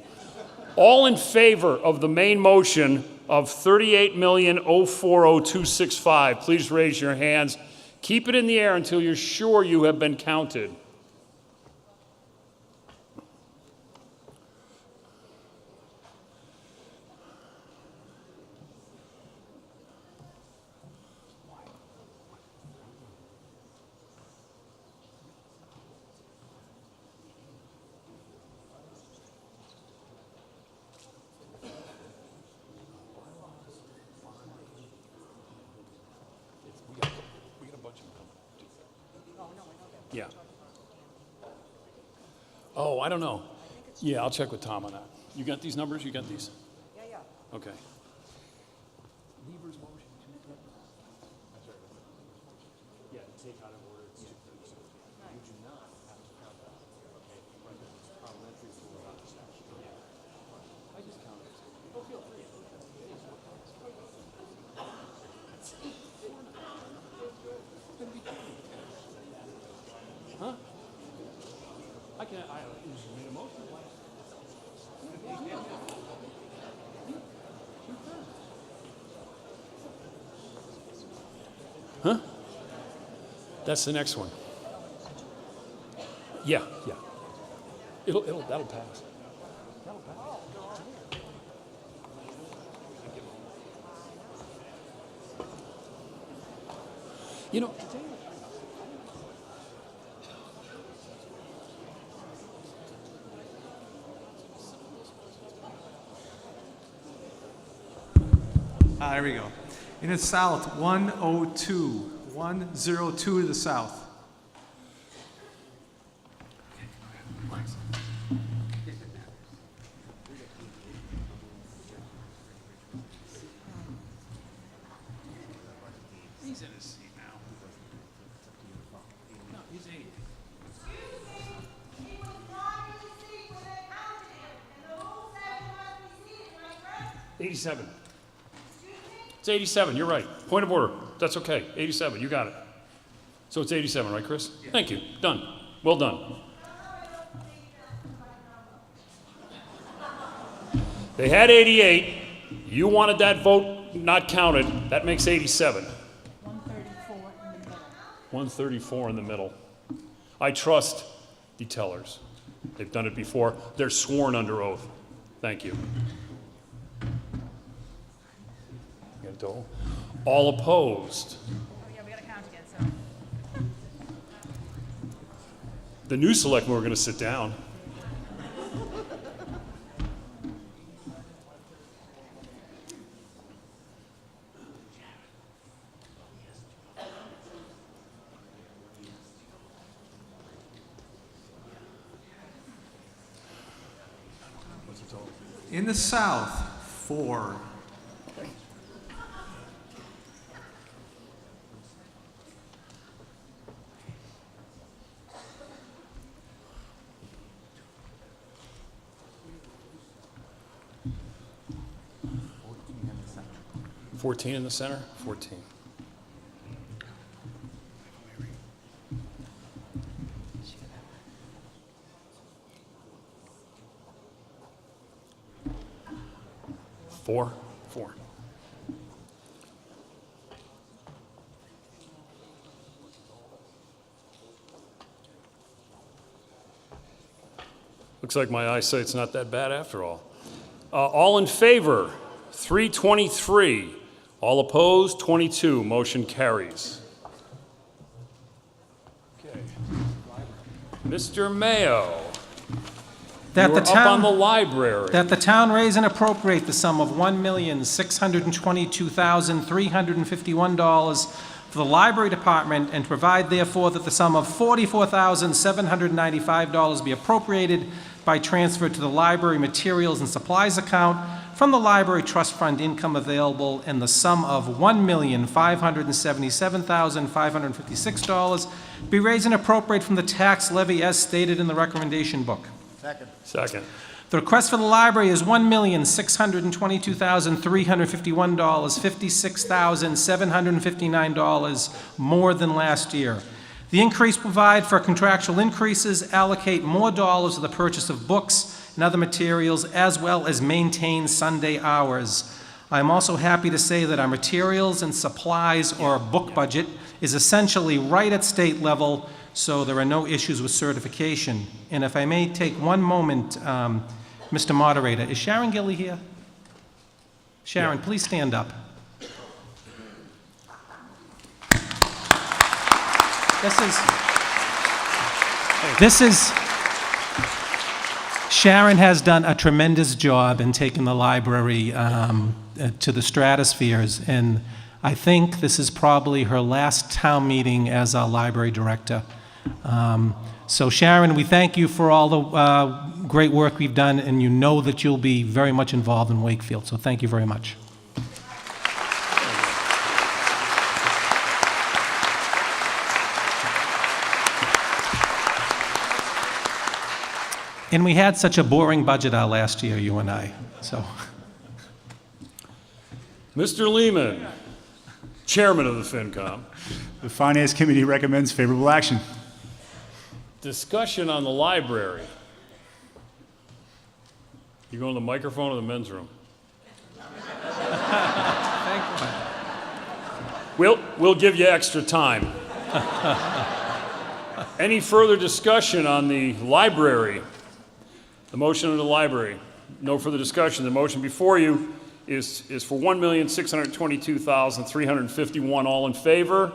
All in favor of the main motion of 38,040,265, please raise your hands. Keep it in the air until you're sure you have been counted. Yeah. Oh, I don't know. Yeah, I'll check with Tom on that. You got these numbers? You got these? Yeah. Okay. Yeah, take out an order. You do not have to count that. Okay. It's parliamentary for I just counted. Oh, feel free. Huh? I made a motion. Huh? That's the next one. Yeah. That'll pass. You know, there we go. In the south, 102. 102 to the south. He's in his seat now. No, he's 80. He was not in his seat when they counted him, and the rule said he must be seated, am I correct? 87. It's 87, you're right. Point of order. That's okay. 87, you got it. So it's 87, right, Chris? Yeah. Thank you. Done. Well done. They had 88. You wanted that vote not counted. That makes 87. 134 in the middle. 134 in the middle. I trust be tellers. They've done it before. They're sworn under oath. Thank you. All opposed? The new selectmen are going to sit down. In the South, 4. $14 in the center? 14. Four. Looks like my eyesight's not that bad after all. All in favor, 323. All opposed, 22. Motion carries. Okay. Mr. Mayo. That you are the town, up on the library. That the town raise and appropriate the sum of $1,622,351 for the library department, and provide therefore that the sum of $44,795 be appropriated by transfer to the library materials and supplies account from the library trust fund income available, and the sum of $1,577,556 be raised and appropriate from the tax levy as stated in the recommendation book. Second. The request for the library is $1,622,351, $56,759 more than last year. The increase provide for contractual increases, allocate more dollars to the purchase of books and other materials, as well as maintain Sunday hours. I'm also happy to say that our materials and supplies or book budget is essentially right at state level, so there are no issues with certification. And if I may take one moment, Mr. Moderator, is Sharon Gilly here? Sharon, please stand up. Sharon has done a tremendous job in taking the library to the stratospheres, and I think this is probably her last town meeting as our library director. So Sharon, we thank you for all the great work we've done, and you know that you'll be very much involved in Wakefield, so thank you very much. And we had such a boring budget our last year, you and I, so. Mr. Lehman, Chairman of the FinCom. The Finance Committee recommends favorable action. Discussion on the library. You go in the microphone or the men's room? We'll give you extra time. Any further discussion on the library? The motion of the library. No further discussion. The motion before you is for $1,622,351. All in favor?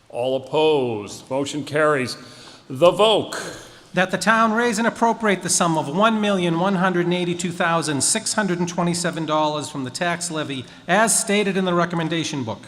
All opposed? Motion carries. The vote. That the town raise and appropriate the sum of $1,182,627 from the tax levy as stated in the recommendation book.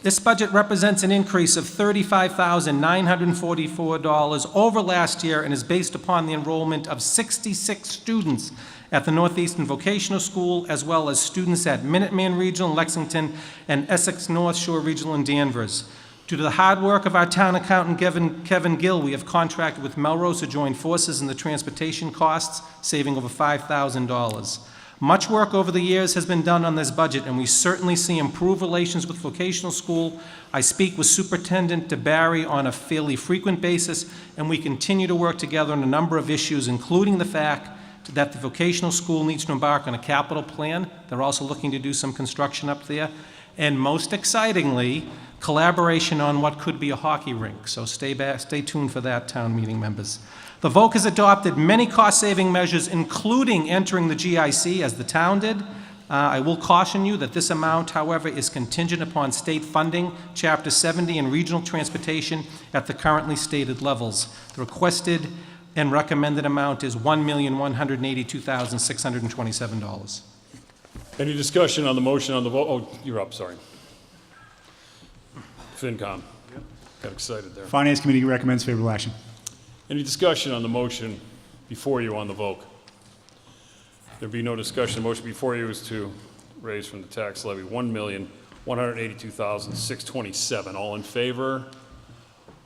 This budget represents an increase of $35,944 over last year and is based upon the enrollment of 66 students at the Northeastern Vocational School, as well as students at Minuteman Regional in Lexington and Essex North Shore Regional in Danvers. Due to the hard work of our town accountant, Kevin Gill, we have contracted with Melrose to join forces in the transportation costs, saving over $5,000. Much work over the years has been done on this budget, and we certainly see improved relations with vocational school. I speak with Superintendent DeBarry on a fairly frequent basis, and we continue to work together on a number of issues, including the fact that the vocational school needs to embark on a capital plan. They're also looking to do some construction up there. And most excitingly, collaboration on what could be a hockey rink. So stay tuned for that, town meeting members. The VOC has adopted many cost-saving measures, including entering the GIC, as the town did. I will caution you that this amount, however, is contingent upon state funding, Chapter 70, and regional transportation at the currently stated levels. The requested and recommended amount is $1,182,627. Any discussion on the motion on the vote? Oh, you're up, sorry. FinCom. Got excited there. Finance Committee recommends favorable action. Any discussion on the motion before you on the vote? There be no discussion. The motion before you is to raise from the tax levy $1,182,627. All in favor?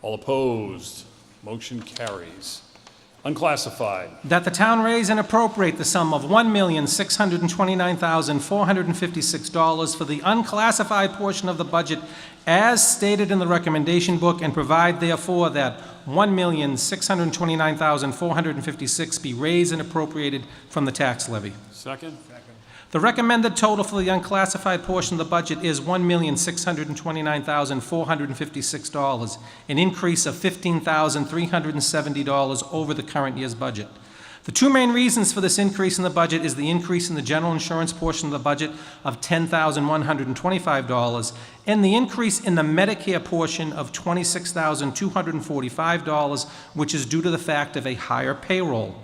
All opposed? Motion carries. Unclassified. That the town raise and appropriate the sum of $1,629,456 for the unclassified portion of the budget as stated in the recommendation book, and provide therefore that $1,629,456 be raised and appropriated from the tax levy. Second? The recommended total for the unclassified portion of the budget is $1,629,456, an increase of $15,370 over the current year's budget. The two main reasons for this increase in the budget is the increase in the general insurance portion of the budget of $10,125 and the increase in the Medicare portion of $26,245, which is due to the fact of a higher payroll.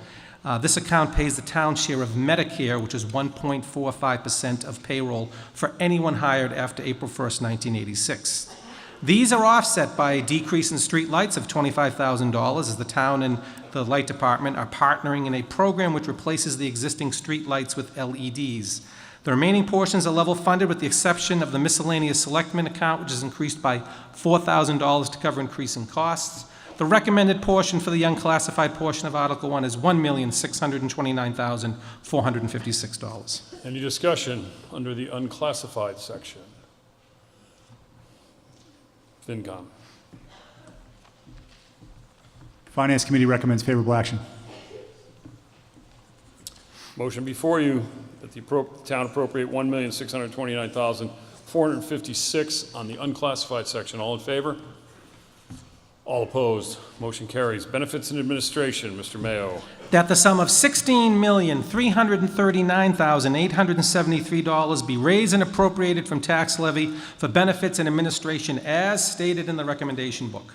This account pays the town's share of Medicare, which is 1.45% of payroll for anyone hired after April 1st, 1986. These are offset by a decrease in street lights of $25,000 as the town and the light department are partnering in a program which replaces the existing street lights with LEDs. The remaining portions are level funded with the exception of the miscellaneous selectmen account, which is increased by $4,000 to cover increasing costs. The recommended portion for the unclassified portion of Article 1 is $1,629,456. Any discussion under the unclassified section? FinCom. Finance Committee recommends favorable action. Motion before you that the town appropriate $1,629,456 on the unclassified section. All in favor? All opposed? Motion carries. Benefits and administration, Mr. Mayo. That the sum of $16,339,873 be raised and appropriated from tax levy for benefits and administration as stated in the recommendation book.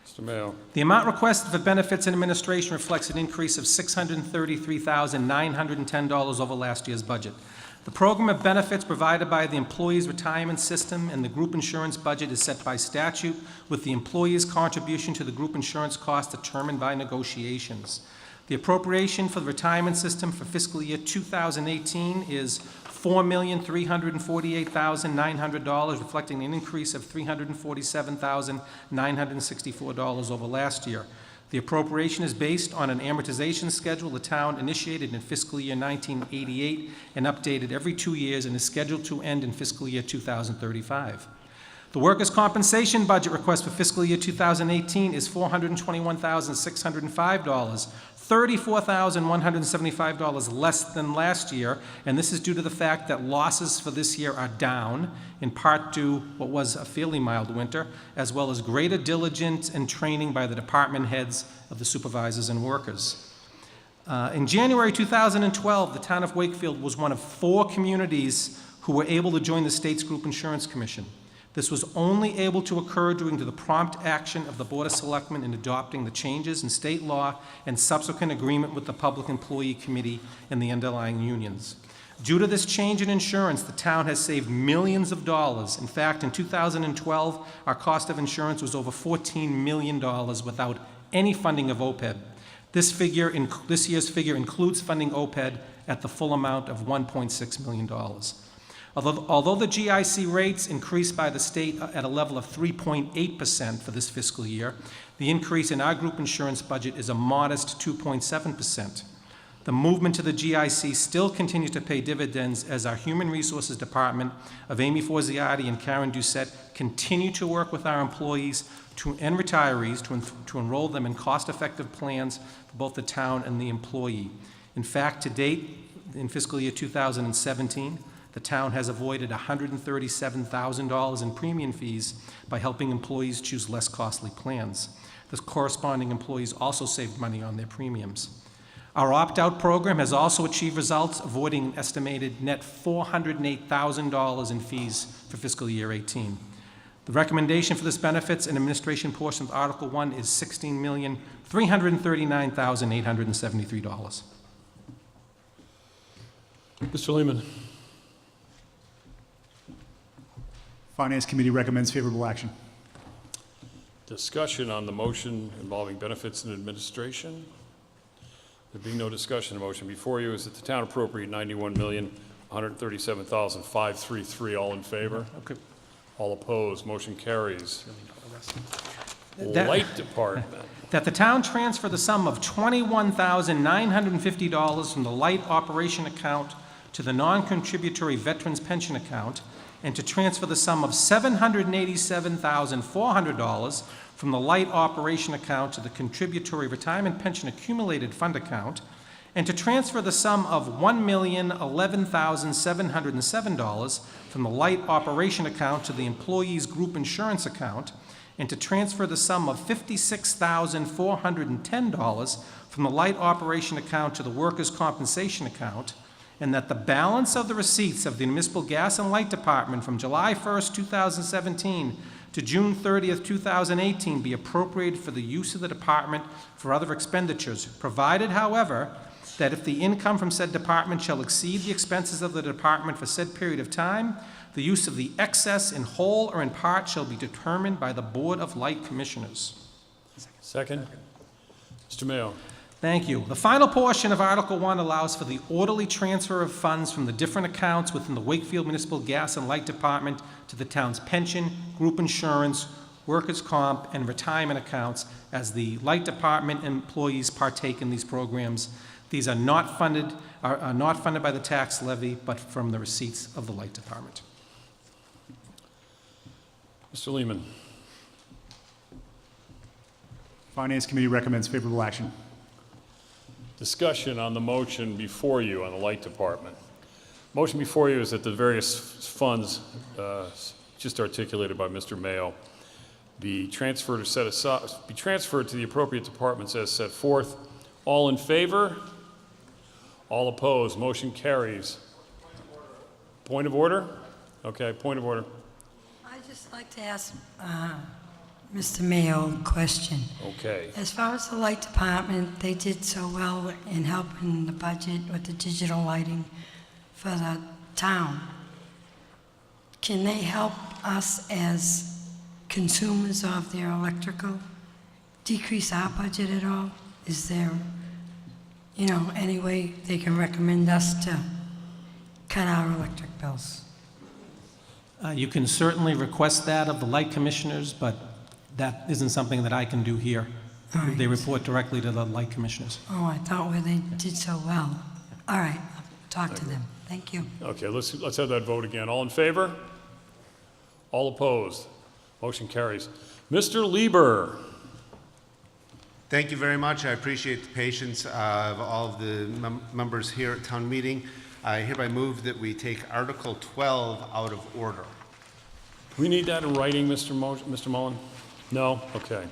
Mr. Mayo. The amount requested for benefits and administration reflects an increase of $633,910 over last year's budget. The program of benefits provided by the employee's retirement system and the group insurance budget is set by statute, with the employee's contribution to the group insurance cost determined by negotiations. The appropriation for the retirement system for fiscal year 2018 is $4,348,900, reflecting an increase of $347,964 over last year. The appropriation is based on an amortization schedule the town initiated in fiscal year 1988 and updated every 2 years and is scheduled to end in fiscal year 2035. The workers' compensation budget request for fiscal year 2018 is $421,605, $34,175 less than last year, and this is due to the fact that losses for this year are down, in part due what was a fairly mild winter, as well as greater diligence and training by the department heads of the supervisors and workers. In January 2012, the town of Wakefield was one of 4 communities who were able to join the state's Group Insurance Commission. This was only able to occur due to the prompt action of the Board of Selectmen in adopting the changes in state law and subsequent agreement with the Public Employee Committee and the underlying unions. Due to this change in insurance, the town has saved millions of dollars. In fact, in 2012, our cost of insurance was over $14 million without any funding of OPEB. This year's figure includes funding OPEB at the full amount of $1.6 million. Although the GIC rates increased by the state at a level of 3.8% for this fiscal year, the increase in our group insurance budget is a modest 2.7%. The movement to the GIC still continues to pay dividends as our Human Resources Department of Amy Forziati and Karen Doucette continue to work with our employees and retirees to enroll them in cost-effective plans for both the town and the employee. In fact, to date, in fiscal year 2017, The town has avoided $137,000 in premium fees by helping employees choose less costly plans. The corresponding employees also saved money on their premiums. Our opt-out program has also achieved results, avoiding an estimated net $408,000 in fees for fiscal year 18. The recommendation for this benefits and administration portion of Article 1 is $16,339,873. Mr. Lehman. Finance Committee recommends favorable action. Discussion on the motion involving benefits and administration. There being no discussion, the motion before you is that the town appropriate $91,137,533. All in favor? Okay. All opposed? Motion carries. That- Light Department. That the town transfer the sum of $21,950 from the light operation account to the non-contributory veterans pension account, and to transfer the sum of $787,400 from the light operation account to the contributory retirement pension accumulated fund account, and to transfer the sum of $1,011,707 from the light operation account to the employees group insurance account, and to transfer the sum of $56,410 from the light operation account to the workers' compensation account, and that the balance of the receipts of the municipal gas and light department from July 1st, 2017 to June 30th, 2018 be appropriated for the use of the department for other expenditures, provided, however, that if the income from said department shall exceed the expenses of the department for said period of time, the use of the excess in whole or in part shall be determined by the Board of Light Commissioners. Second. Mr. Mayo. Thank you. The final portion of Article 1 allows for the orderly transfer of funds from the different accounts within the Wakefield Municipal Gas and Light Department to the town's pension, group insurance, workers' comp, and retirement accounts as the Light Department employees partake in these programs. These are not funded by the tax levy, but from the receipts of the Light Department. Mr. Lehman. Finance Committee recommends favorable action. Discussion on the motion before you on the Light Department. Motion before you is that the various funds just articulated by Mr. Mayo be transferred or set aside, be transferred to the appropriate departments as set forth. All in favor? All opposed? Motion carries. Point of order? Okay, point of order. I'd just like to ask Mr. Mayo a question. Okay. As far as the light department, they did so well in helping the budget with the digital lighting for the town. Can they help us as consumers of their electrical decrease our budget at all? Is there, any way they can recommend us to cut our electric bills? You can certainly request that of the Light Commissioners, but that isn't something that I can do here. All right. They report directly to the Light Commissioners. Oh, I thought where they did so well. All right, I'll talk to them. Thank you. Okay, let's have that vote again. All in favor? All opposed? Motion carries. Mr. Lieber. Thank you very much. I appreciate the patience of all of the members here at town meeting. I hereby move that we take Article 12 out of order. Do we need that in writing, Mr. Mullen? No? Okay.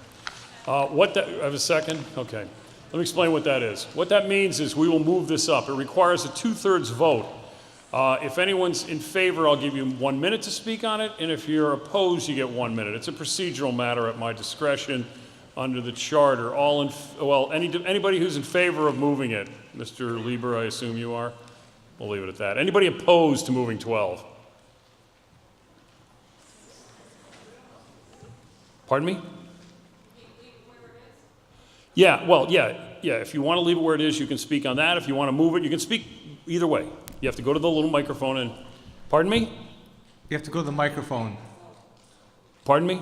I have a second? Okay. Let me explain what that is. What that means is we will move this up. It requires a 2/3 vote. If anyone's in favor, I'll give you 1 minute to speak on it, and if you're opposed, you get 1 minute. It's a procedural matter at my discretion under the charter. Anybody who's in favor of moving it, Mr. Lieber, I assume you are? We'll leave it at that. Anybody opposed to moving 12? Pardon me? Yeah, if you want to leave it where it is, you can speak on that. If you want to move it, you can speak either way. You have to go to the little microphone and, pardon me? You have to go to the microphone. Pardon me?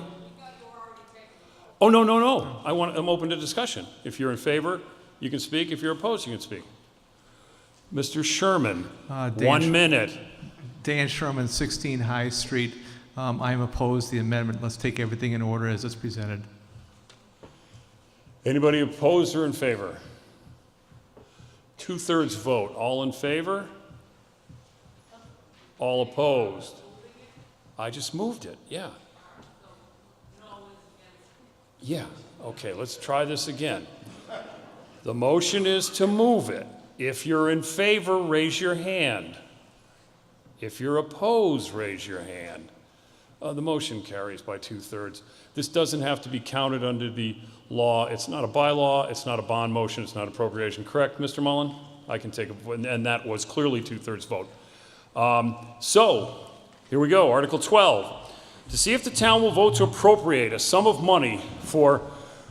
Oh, no. I'm open to discussion. If you're in favor, you can speak. If you're opposed, you can speak. Mr. Sherman, 1 minute. Dan Sherman, 16 High Street. I am opposed to the amendment. Let's take everything in order as it's presented. Anybody opposed or in favor? 2/3 vote. All in favor? All opposed? I just moved it, yeah. Yeah, okay, let's try this again. The motion is to move it. If you're in favor, raise your hand. If you're opposed, raise your hand. The motion carries by 2/3. This doesn't have to be counted under the law. It's not a bylaw, it's not a bond motion, it's not appropriation. Correct, Mr. Mullen? I can take a, and that was clearly 2/3 vote. So, here we go, Article 12. To see if the town will vote to appropriate a sum of money for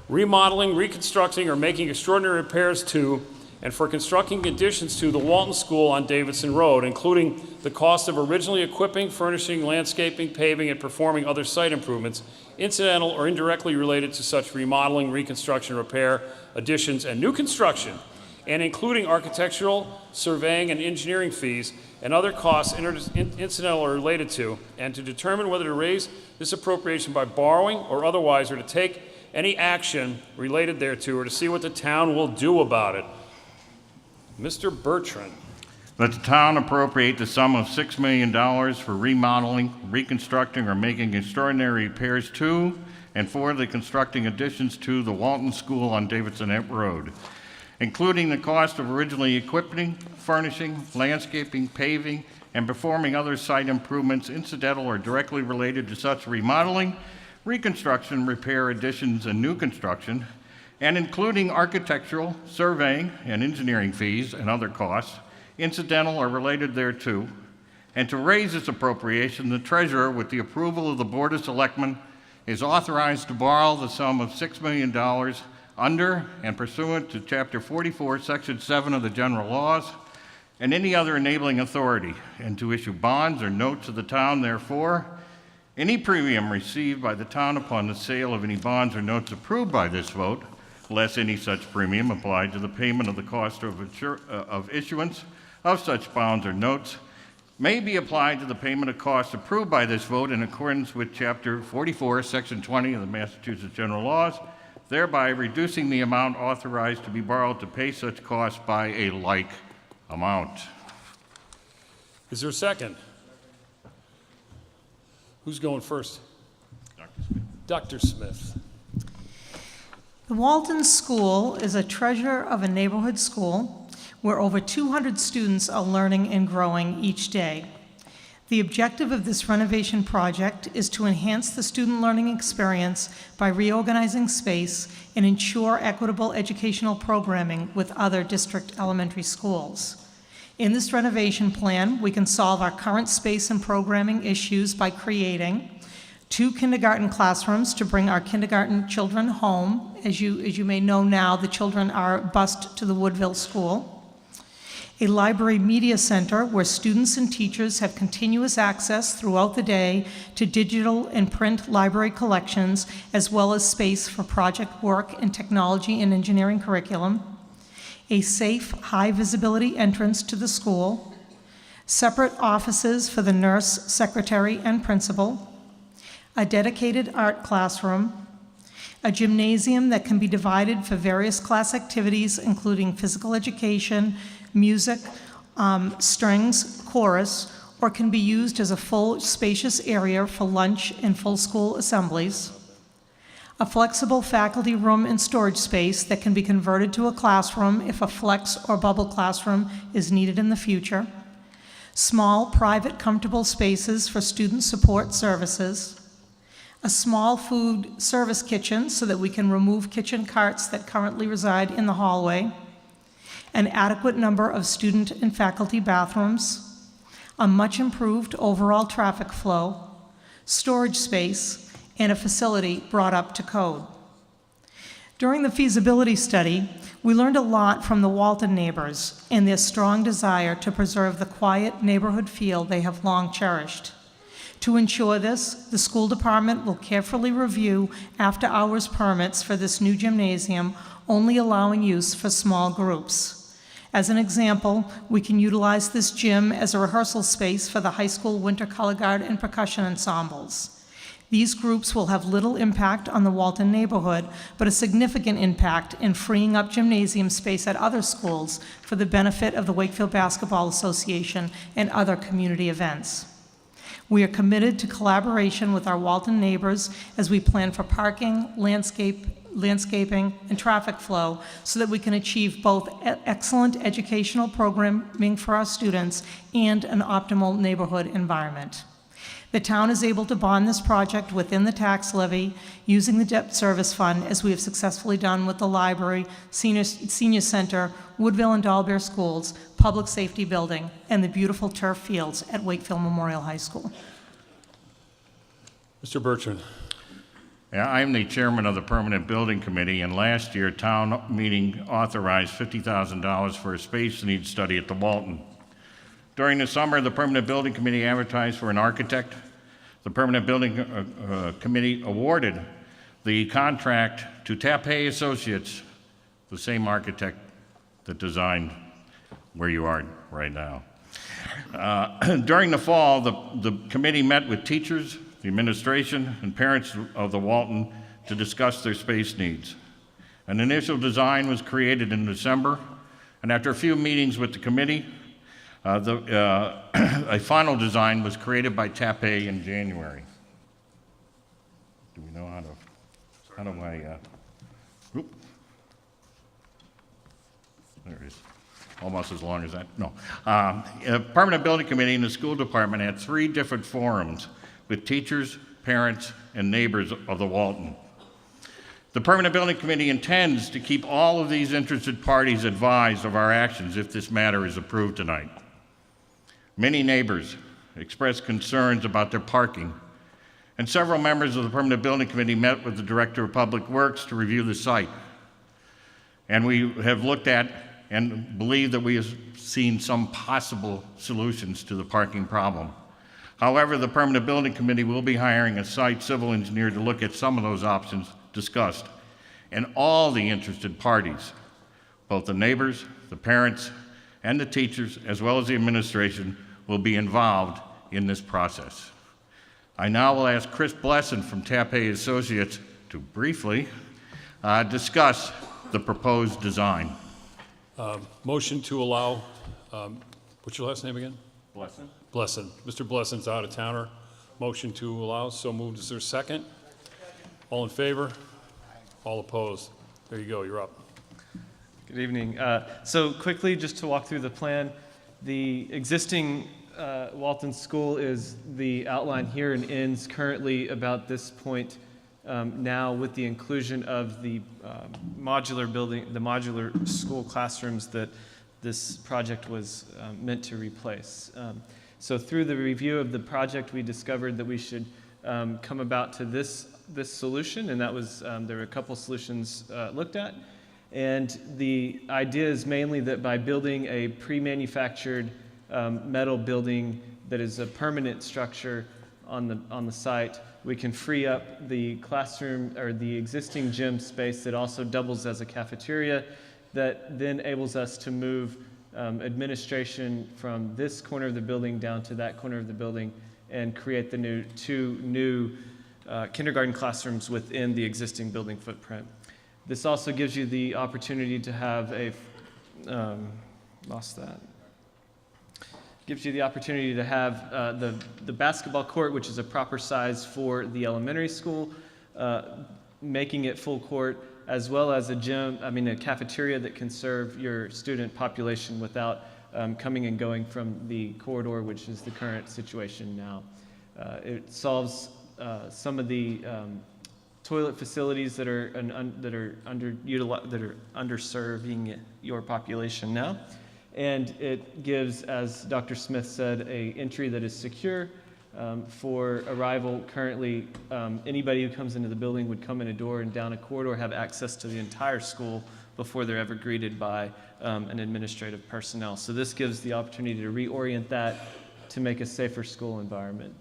remodeling, reconstructing, or making extraordinary repairs to, and for constructing additions to the Walton School on Davidson Road, including the cost of originally equipping, furnishing, landscaping, paving, and performing other site improvements, incidental or indirectly related to such remodeling, reconstruction, repair, additions, and new construction, and including architectural, surveying, and engineering fees, and other costs incidental or related to, and to determine whether to raise this appropriation by borrowing or otherwise, or to take any action related thereto, or to see what the town will do about it. Mr. Bertrand. That the town appropriate the sum of $6 million for remodeling, reconstructing, or making extraordinary repairs to and for the constructing additions to the Walton School on Davidson Road, including the cost of originally equipping, furnishing, landscaping, paving, and performing other site improvements incidental or directly related to such remodeling, reconstruction, repair, additions, and new construction, and including architectural, surveying, and engineering fees and other costs, incidental or related thereto, and to raise this appropriation, the treasurer, with the approval of the Board of Selectmen, is authorized to borrow the sum of $6 million under and pursuant to Chapter 44, Section 7 of the General Laws, and any other enabling authority, and to issue bonds or notes of the town therefore. Any premium received by the town upon the sale of any bonds or notes approved by this vote, less any such premium applied to the payment of the cost of issuance of such bonds or notes, may be applied to the payment of costs approved by this vote in accordance with Chapter 44, Section 20 of the Massachusetts General Laws, thereby reducing the amount authorized to be borrowed to pay such costs by a like amount. Is there a second? Who's going first? Dr. Smith. The Walton School is a treasure of a neighborhood school where over 200 students are learning and growing each day. The objective of this renovation project is to enhance the student learning experience by reorganizing space and ensure equitable educational programming with other district elementary schools. In this renovation plan, we can solve our current space and programming issues by creating 2 kindergarten classrooms to bring our kindergarten children home. As you may know now, the children are bused to the Woodville School. A library media center where students and teachers have continuous access throughout the day to digital and print library collections, as well as space for project work and technology and engineering curriculum. A safe, high-visibility entrance to the school. Separate offices for the nurse, secretary, and principal. A dedicated art classroom. A gymnasium that can be divided for various class activities, including physical education, music, strings, chorus, or can be used as a full spacious area for lunch and full school assemblies. A flexible faculty room and storage space that can be converted to a classroom if a flex or bubble classroom is needed in the future. Small, private, comfortable spaces for student support services. A small food service kitchen so that we can remove kitchen carts that currently reside in the hallway. An adequate number of student and faculty bathrooms, a much improved overall traffic flow, storage space, and a facility brought up to code. During the feasibility study, we learned a lot from the Walton neighbors and their strong desire to preserve the quiet neighborhood feel they have long cherished. To ensure this, the school department will carefully review after-hours permits for this new gymnasium, only allowing use for small groups. As an example, we can utilize this gym as a rehearsal space for the high school winter color guard and percussion ensembles. These groups will have little impact on the Walton neighborhood, but a significant impact in freeing up gymnasium space at other schools for the benefit of the Wakefield Basketball Association and other community events. We are committed to collaboration with our Walton neighbors as we plan for parking, landscaping, and traffic flow so that we can achieve both excellent educational programming for our students and an optimal neighborhood environment. The town is able to bond this project within the tax levy using the debt service fund, as we have successfully done with the library, senior center, Woodville and Dahlberg schools, public safety building, and the beautiful turf fields at Wakefield Memorial High School. Mr. Bertrand. Yeah, I'm the chairman of the Permanent Building Committee, and last year, town meeting authorized $50,000 for a space needs study at the Walton. During the summer, the Permanent Building Committee advertised for an architect. The Permanent Building Committee awarded the contract to Tapé Associates, the same architect that designed where you are right now. During the fall, the committee met with teachers, the administration, and parents of the Walton to discuss their space needs. An initial design was created in December, and after a few meetings with the committee, a final design was created by Tapé in January. Do we know how do I, there it is. Almost as long as that, no. Permanent Building Committee and the school department had 3 different forums with teachers, parents, and neighbors of the Walton. The Permanent Building Committee intends to keep all of these interested parties advised of our actions if this matter is approved tonight. Many neighbors expressed concerns about their parking, and several members of the Permanent Building Committee met with the Director of Public Works to review the site. And we have looked at and believe that we have seen some possible solutions to the parking problem. However, the Permanent Building Committee will be hiring a site civil engineer to look at some of those options discussed. And all the interested parties, both the neighbors, the parents, and the teachers, as well as the administration, will be involved in this process. I now will ask Chris Blesson from Tapé Associates to briefly discuss the proposed design. Motion to allow, what's your last name again? Blesson. Blesson. Mr. Blesson's out of towner. Motion to allow, so moved. Is there a second? All in favor? All opposed? There you go, you're up. Good evening. So quickly, just to walk through the plan, the existing Walton School is the outline here and ends currently about this point now, with the inclusion of the modular building, the modular school classrooms that this project was meant to replace. So through the review of the project, we discovered that we should come about to this solution, and that was, there were a couple solutions looked at. And the idea is mainly that by building a pre-manufactured metal building that is a permanent structure on the site, we can free up the classroom or the existing gym space that also doubles as a cafeteria, that then enables us to move administration from this corner of the building down to that corner of the building and create the two new kindergarten classrooms within the existing building footprint. This also gives you the opportunity to have gives you the opportunity to have the basketball court, which is a proper size for the elementary school, making it full court, as well as a gym, a cafeteria that can serve your student population without coming and going from the corridor, which is the current situation now. It solves some of the toilet facilities that are underserving your population now. And it gives, as Dr. Smith said, an entry that is secure for arrival. Currently, anybody who comes into the building would come in a door and down a corridor, have access to the entire school before they're ever greeted by an administrative personnel. So this gives the opportunity to reorient that to make a safer school environment.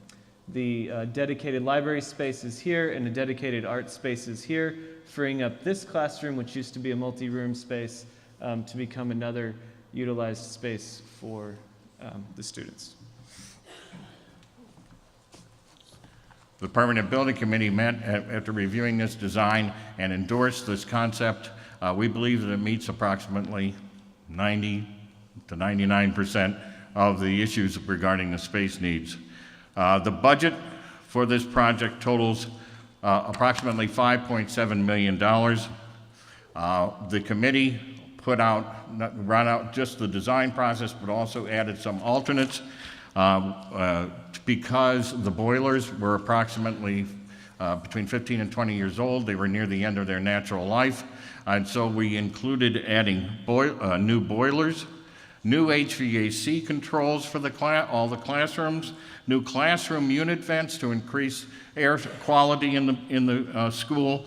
The dedicated library space is here, and the dedicated art space is here, freeing up this classroom, which used to be a multi-room space, to become another utilized space for the students. The Permanent Building Committee met after reviewing this design and endorsed this concept. We believe that it meets approximately 90 to 99% of the issues regarding the space needs. The budget for this project totals approximately $5.7 million. The committee ran out just the design process, but also added some alternates because the boilers were approximately between 15 and 20 years old. They were near the end of their natural life. And so we included adding new boilers, new HVAC controls for all the classrooms, new classroom unit vents to increase air quality in the school,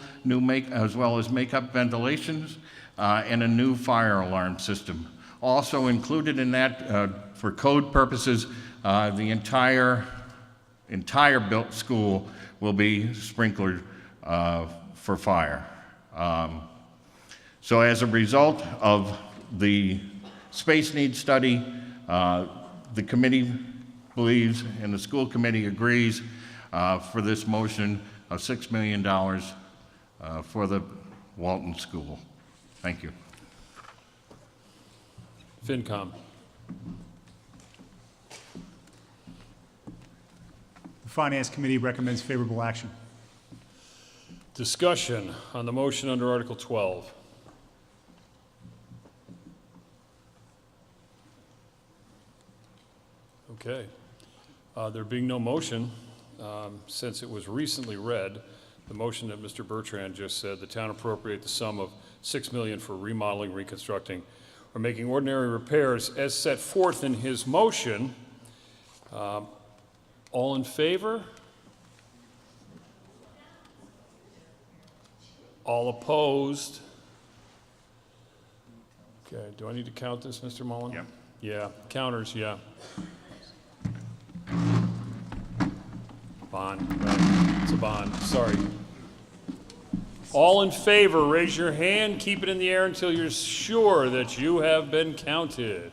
as well as makeup ventilations, and a new fire alarm system. Also included in that, for code purposes, the entire built school will be sprinklered for fire. So as a result of the space needs study, the committee believes, and the school committee agrees, for this motion of $6 million for the Walton School. Thank you. FinCom. The Finance Committee recommends favorable action. Discussion on the motion under Article 12. Okay. There being no motion, since it was recently read, the motion that Mr. Bertrand just said, the town appropriate the sum of $6 million for remodeling, reconstructing, or making ordinary repairs as set forth in his motion. All in favor? All opposed? Okay, do I need to count this, Mr. Mullen? Yeah. Yeah, counters, yeah. Bond, right, it's a bond, sorry. All in favor, raise your hand, keep it in the air until you're sure that you have been counted.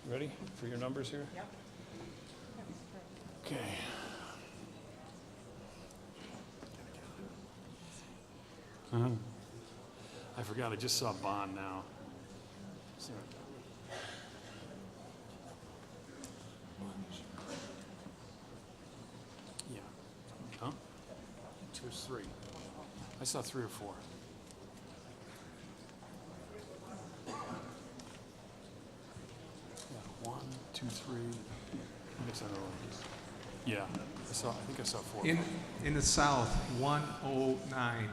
Ready for your numbers here? Yep. Okay. I forgot, I just saw bond now. Sorry. Yeah. Huh? 2 or 3. I saw 3 or 4. Yeah, 1, 2, 3. I guess I don't know. Yeah, I think I saw 4. In the south, 109.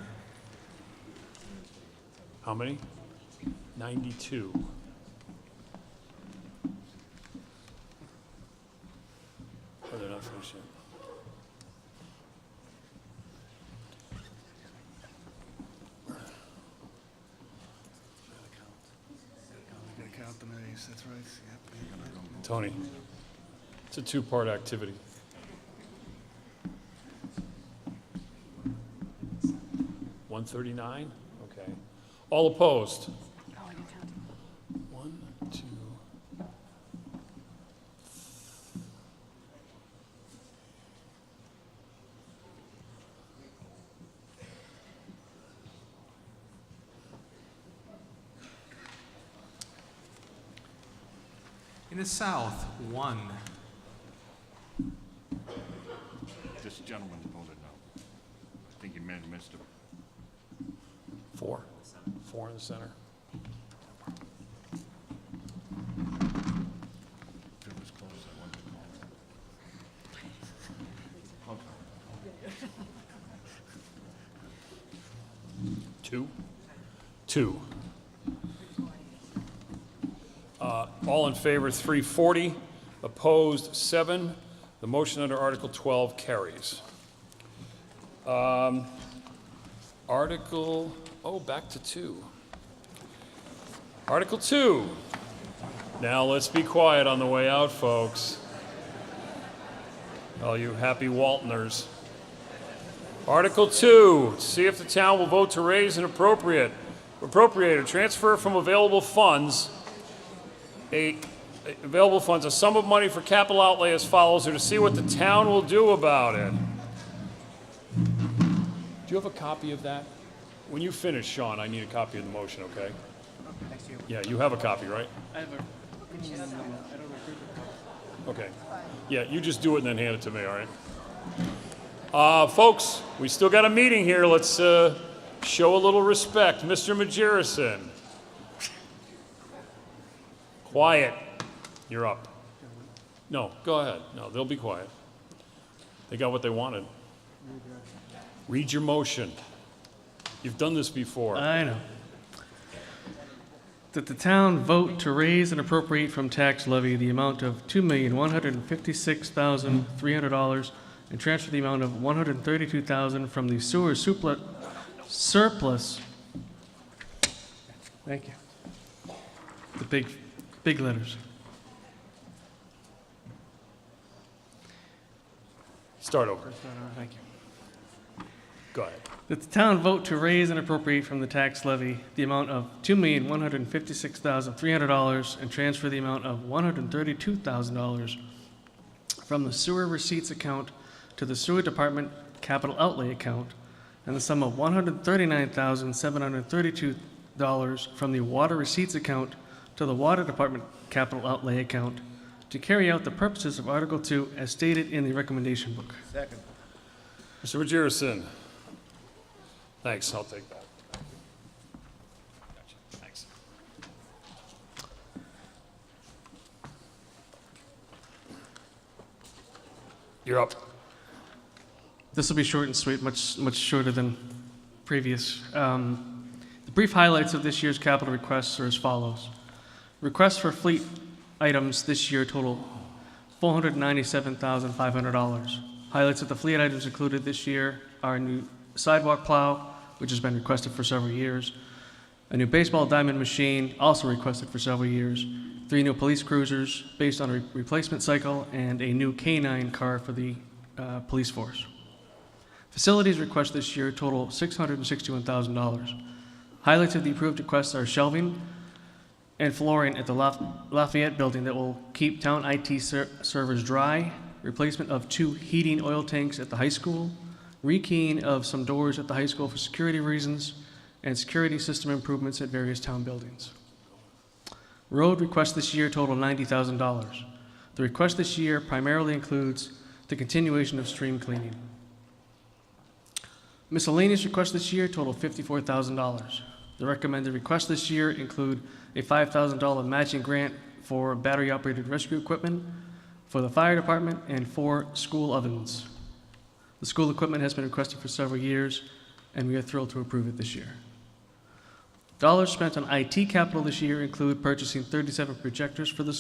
How many? 92. Oh, they're not finished yet. Gotta count the A's, that's right. Yep. Tony, it's a 2-part activity. $139? Okay. All opposed? 1, 2. In the south, 1. This gentleman voted no. I think he may have missed him. 4? 4 in the center? Two? Two. All in favor, 340. Opposed, 7. The motion under Article 12 carries. Back to 2. Article 2. Now let's be quiet on the way out, folks. All you happy Waltoners. Article 2, see if the town will vote to raise and appropriate or transfer from available funds a sum of money for capital outlay as follows, or to see what the town will do about it. Do you have a copy of that? When you finish, Sean, I need a copy of the motion, okay? Yeah, you have a copy, right? I have a. Okay. Yeah, you just do it and then hand it to me, all right? Folks, we still got a meeting here. Let's show a little respect. Mr. Majorison. Quiet. You're up. No, go ahead. No, they'll be quiet. They got what they wanted. Read your motion. You've done this before. I know. That the town vote to raise and appropriate from tax levy the amount of $2,156,300 and transfer the amount of $132,000 from the sewer surplus. Thank you. The big letters. Start over. Thank you. Go ahead. That the town vote to raise and appropriate from the tax levy the amount of $2,156,300 and transfer the amount of $132,000 from the sewer receipts account to the sewer department capital outlay account, and the sum of $139,732 from the water receipts account to the water department capital outlay account to carry out the purposes of Article 2 as stated in the recommendation book. Second. Mr. Majorison. Thanks, I'll take that. Gotcha. Thanks. You're up. This will be short and sweet, much shorter than previous. The brief highlights of this year's capital requests are as follows. Requests for fleet items this year total $497,500. Highlights of the fleet items included this year are a new sidewalk plow, which has been requested for several years, a new baseball diamond machine, also requested for several years, 3 new police cruisers based on a replacement cycle, and a new K9 car for the police force. Facilities requests this year total $661,000. Highlights of the approved requests are shelving and flooring at the Lafayette building that will keep town IT servers dry, replacement of 2 heating oil tanks at the high school, rekeying of some doors at the high school for security reasons, and security system improvements at various town buildings. Road requests this year total $90,000. The request this year primarily includes the continuation of stream cleaning. Miscellaneous requests this year total $54,000. The recommended requests this year include a $5,000 matching grant for battery-operated rescue equipment for the fire department and 4 school ovens. The school equipment has been requested for several years, and we are thrilled to approve it this year. Dollars spent on IT capital this year include purchasing 37 projectors for the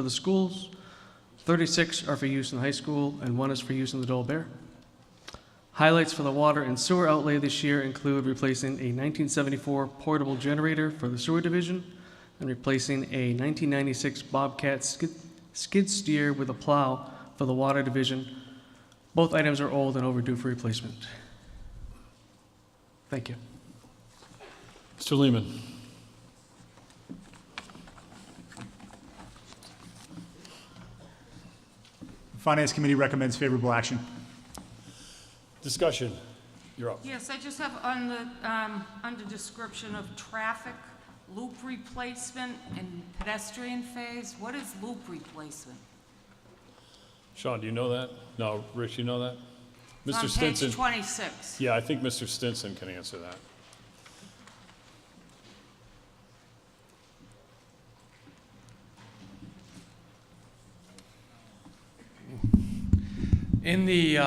schools, 36 are for use in the high school, and 1 is for use in the Dole Bear. Highlights for the water and sewer outlay this year include replacing a 1974 portable generator for the sewer division and replacing a 1996 Bobcat skid steer with a plow for the water division. Both items are old and overdue for replacement. Thank you. Mr. Lehman. Finance Committee recommends favorable action. Discussion. You're up. Yes, I just have on the, under description of traffic, loop replacement and pedestrian phase, what is loop replacement? Sean, do you know that? No, Rich, you know that? It's Mr. on Stinson. page 26. Yeah, I think Mr. Stinson can answer that. In the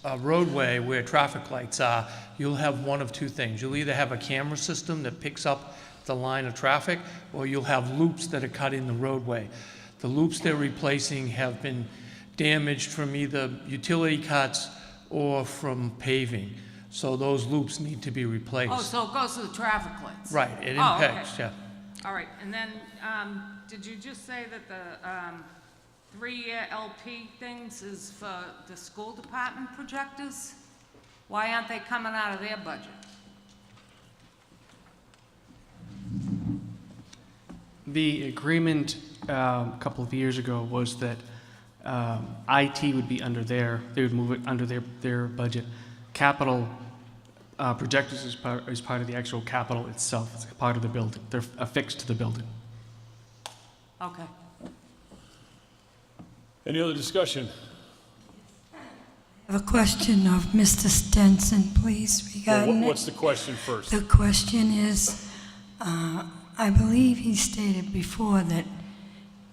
a roadway where traffic lights are, you'll have one of two things. You'll either have a camera system that picks up the line of traffic, or you'll have loops that are cut in the roadway. The loops they're replacing have been damaged from either utility cuts or from paving. So those loops need to be replaced. Oh, so it goes to the traffic lights? Right, it Oh, okay. impacts, yeah. All right, and then, did you just say that the 3-year LP things is for the school department projectors? Why aren't they coming out of their budget? The agreement a couple of years ago was that IT would be under they would move it under their budget. Capital projectors is part of the actual capital itself. It's a part of the building. They're affixed to the building. Okay. Any other discussion? I have a question of Mr. Stenson, please, regarding it. What's the question first? The question is, I believe he stated before that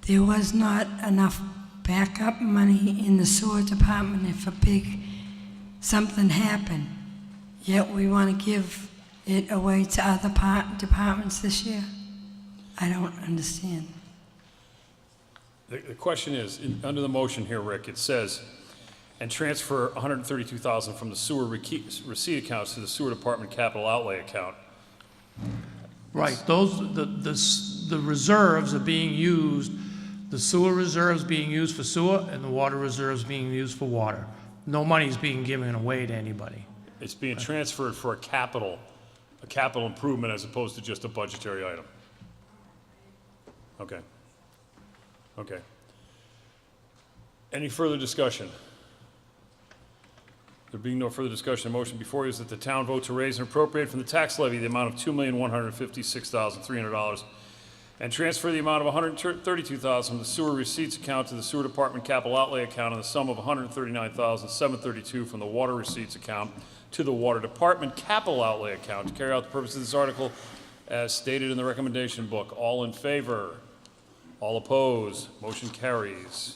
there was not enough backup money in the sewer department if something happened, yet we want to give it away to other departments this year? I don't understand. The question is, under the motion here, Rick, it says, and transfer $132,000 from the sewer receipt accounts to the sewer department capital outlay account. Right, the reserves are being used, the sewer reserves being used for sewer, and the water reserves being used for water. No money's being given away to anybody. It's being transferred for a capital improvement as opposed to just a budgetary item. Okay. Okay. Any further discussion? There being no further discussion, the motion before you is that the town vote to raise and appropriate from the tax levy the amount of $2,156,300 and transfer the amount of $132,000 from the sewer receipts account to the sewer department capital outlay account and the sum of $139,732 from the water receipts account to the water department capital outlay account to carry out the purpose of this article as stated in the recommendation book. All in favor? All opposed? Motion carries.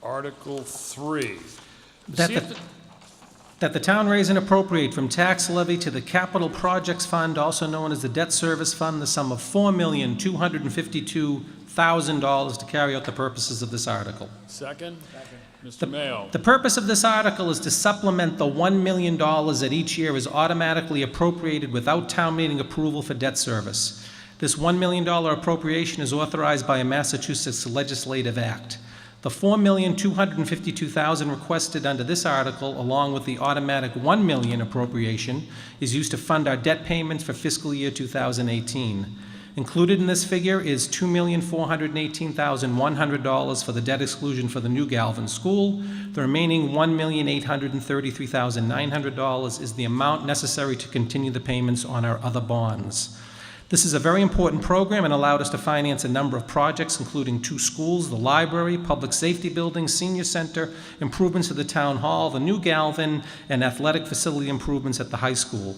Article 3. That the town raise and appropriate from tax levy to the capital projects fund, also known as the debt service fund, the sum of $4,252,000 to carry out the purposes of this article. Second. Mr. Mayo. The purpose of this article is to supplement the $1 million that each year is automatically appropriated without town meeting approval for debt service. This $1 million appropriation is authorized by a Massachusetts legislative act. The $4,252,000 requested under this article, along with the automatic $1 million appropriation, is used to fund our debt payments for fiscal year 2018. Included in this figure is $2,418,100 for the debt exclusion for the new Galvin School. The remaining $1,833,900 is the amount necessary to continue the payments on our other bonds. This is a very important program and allowed us to finance a number of projects, including 2 schools, the library, public safety building, senior center, improvements to the town hall, the new Galvin, and athletic facility improvements at the high school.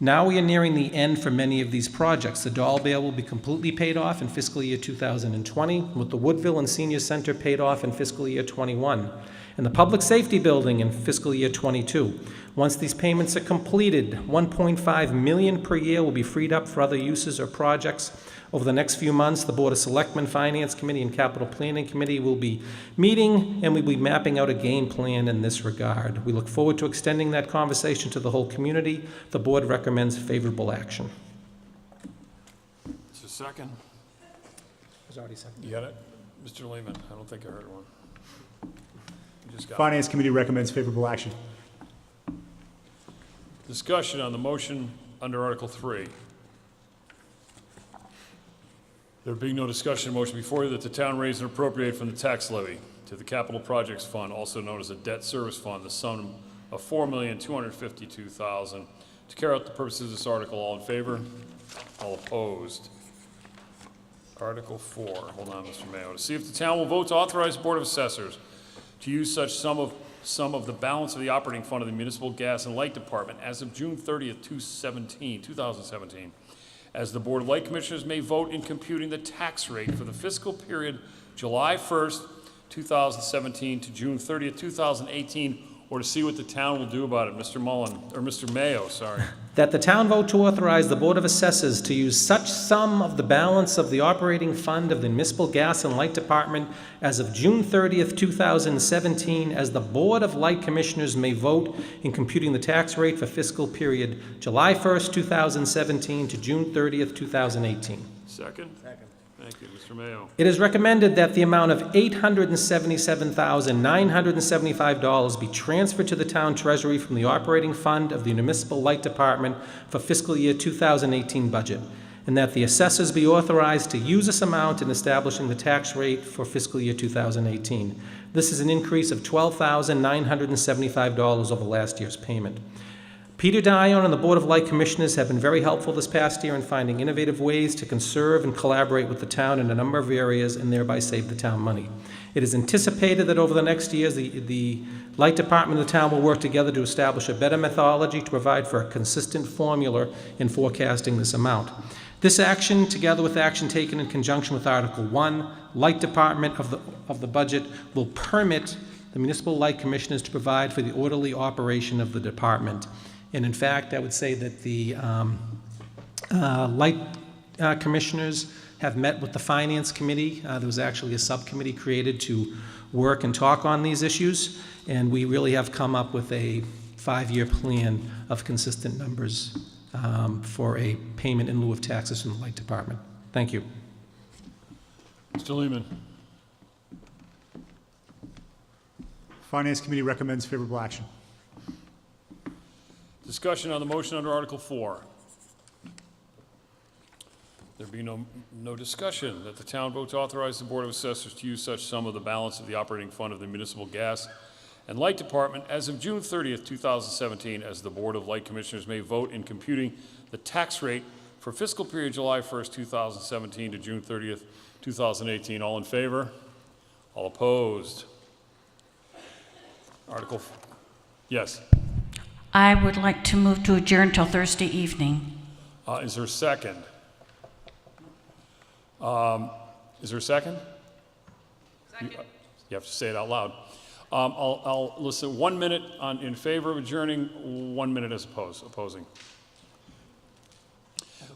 Now we are nearing the end for many of these projects. The Doll Bear will be completely paid off in fiscal year 2020, with the Woodville and Senior Center paid off in fiscal year 21, and the Public Safety Building in fiscal year 22. Once these payments are completed, $1.5 million per year will be freed up for other uses or projects. Over the next few months, the Board of Selectmen, Finance Committee, and Capital Planning Committee will be meeting, and we'll be mapping out a game plan in this regard. We look forward to extending that conversation to the whole community. The board recommends favorable action. It's a second. It was already seconded. You got it? Mr. Lehman, I don't think I heard one. You just got Finance Committee recommends favorable action. Discussion on the motion under Article 3. There being no discussion, motion before you that the town raise and appropriate from the tax levy to the capital projects fund, also known as a debt service fund, the sum of $4,252,000 to carry out the purposes of this article. All in favor? All opposed? Article 4. Hold on, Mr. Mayo. To see if the town will vote to authorize the Board of Assessors to use such sum of the balance of the operating fund of the Municipal Gas and Light Department as of June 30th, 2017, as the Board of Light Commissioners may vote in computing the tax rate for the fiscal period July 1st, 2017 to June 30th, 2018, or to see what the town will do about it. Mr. Mullen, or Mr. Mayo, sorry. That the town vote to authorize the Board of Assessors to use such sum of the balance of the operating fund of the Municipal Gas and Light Department as of June 30th, 2017, as the Board of Light Commissioners may vote in computing the tax rate for fiscal period July 1st, 2017 to June 30th, 2018. Second? Second. Thank you, Mr. Mayo. It is recommended that the amount of $877,975 be transferred to the town treasury from the operating fund of the Municipal Light Department for fiscal year 2018 budget, and that the assessors be authorized to use this amount in establishing the tax rate for fiscal year 2018. This is an increase of $12,975 over last year's payment. Peter Dion and the Board of Light Commissioners have been very helpful this past year in finding innovative ways to conserve and collaborate with the town in a number of areas and thereby save the town money. It is anticipated that over the next years, the Light Department and the town will work together to establish a better methodology to provide for a consistent formula in forecasting this amount. This action, together with action taken in conjunction with Article 1, Light Department of the budget, will permit the Municipal Light Commissioners to provide for the orderly operation of the department. And in fact, I would say that the Light Commissioners have met with the Finance Committee. There was actually a subcommittee created to work and talk on these issues, and we really have come up with a 5-year plan of consistent numbers for a payment in lieu of taxes from the Light Department. Thank you. Mr. Lehman. Finance Committee recommends favorable action. Discussion on the motion under Article 4. There be no discussion that the town vote to authorize the Board of Assessors to use such sum of the balance of the operating fund of the Municipal Gas and Light Department as of June 30th, 2017, as the Board of Light Commissioners may vote in computing the tax rate for fiscal period July 1st, 2017 to June 30th, 2018. All in favor? All opposed? Article, yes. I would like to move to adjourn till Thursday evening. Is there a second? Is there a second? Second. You have to say it out loud. I'll listen. 1 minute in favor of adjourning, 1 minute as opposing.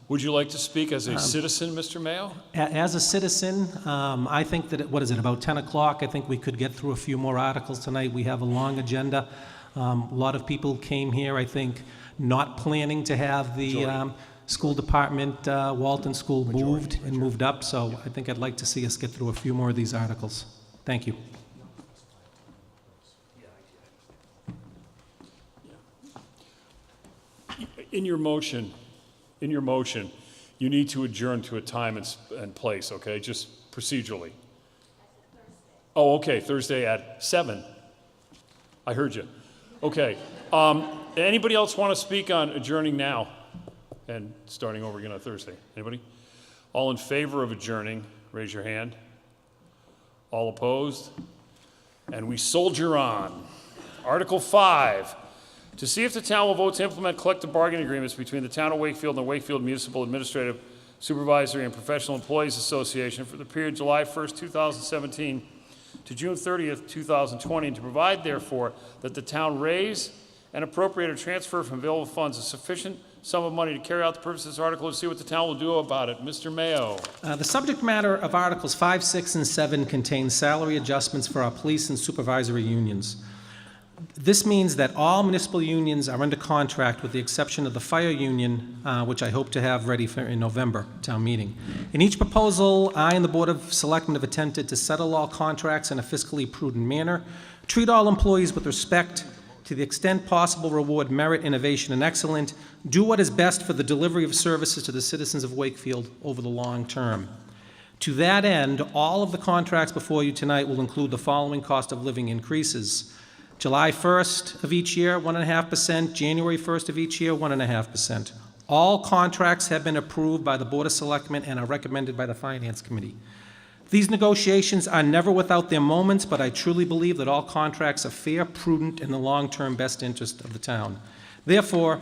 Would you like to speak as a citizen, Mr. Mayo? As a citizen, I think that, what is it, about 10 o'clock? I think we could get through a few more articles tonight. We have a long agenda. A lot of people came here, I think, not planning to have the school department, Walton School, moved up. So I think I'd like to see us get through a few more of these articles. Thank you. In your motion, you need to adjourn to a time and place, okay? Just procedurally. Oh, okay, Thursday at 7. I heard you. Okay. Anybody else want to speak on adjourning now and starting over again on Thursday? Anybody? All in favor of adjourning, raise your hand. All opposed? And we soldier on. Article 5. To see if the town will vote to implement collective bargaining agreements between the town of Wakefield and the Wakefield Municipal Administrative, Supervisory, and Professional Employees Association for the period July 1st, 2017 to June 30th, 2020, and to provide, therefore, that the town raise and appropriate or transfer from available funds a sufficient sum of money to carry out the purpose of this article, and see what the town will do about it. Mr. Mayo. The subject matter of Articles 5, 6, and 7 contains salary adjustments for our police and supervisory unions. This means that all municipal unions are under contract with the exception of the fire union, which I hope to have ready for in November town meeting. In each proposal, I and the Board of Selectmen have attempted to settle all contracts in a fiscally prudent manner, treat all employees with respect, to the extent possible reward merit, innovation, and excellence, do what is best for the delivery of services to the citizens of Wakefield over the long term. To that end, all of the contracts before you tonight will include the following cost of living increases. July 1st of each year, 1.5%. January 1st of each year, 1.5%. All contracts have been approved by the Board of Selectmen and are recommended by the Finance Committee. These negotiations are never without their moments, but I truly believe that all contracts are fair, prudent, and in the long-term best interest of the town. Therefore,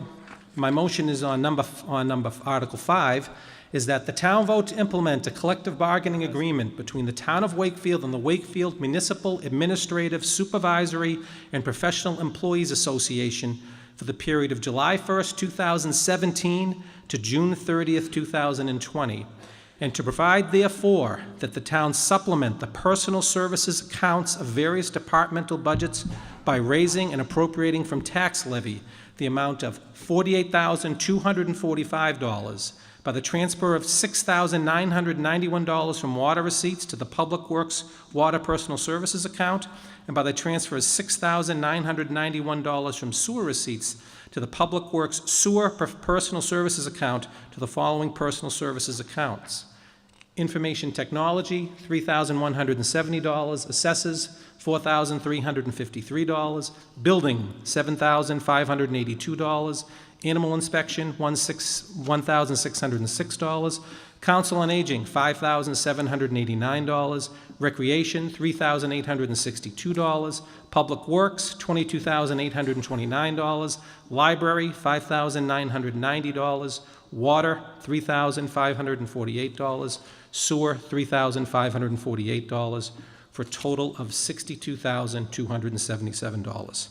my motion is on Article 5, is that the town vote to implement a collective bargaining agreement between the town of Wakefield and the Wakefield Municipal Administrative, Supervisory, and Professional Employees Association for the period of July 1st, 2017 to June 30th, 2020, and to provide, therefore, that the town supplement the personal services accounts of various departmental budgets by raising and appropriating from tax levy the amount of $48,245, by the transfer of $6,991 from water receipts to the Public Works Water Personal Services account, and by the transfer of $6,991 from sewer receipts to the Public Works Sewer Personal Services account to the following personal services accounts: Information Technology, $3,170, Assessors, $4,353, Building, $7,582, Animal Inspection, $1,606, Council on Aging, $5,789, Recreation, $3,862, Public Works, $22,829, Library, $5,990, Water, $3,548, Sewer, $3,548, for a total of $62,277.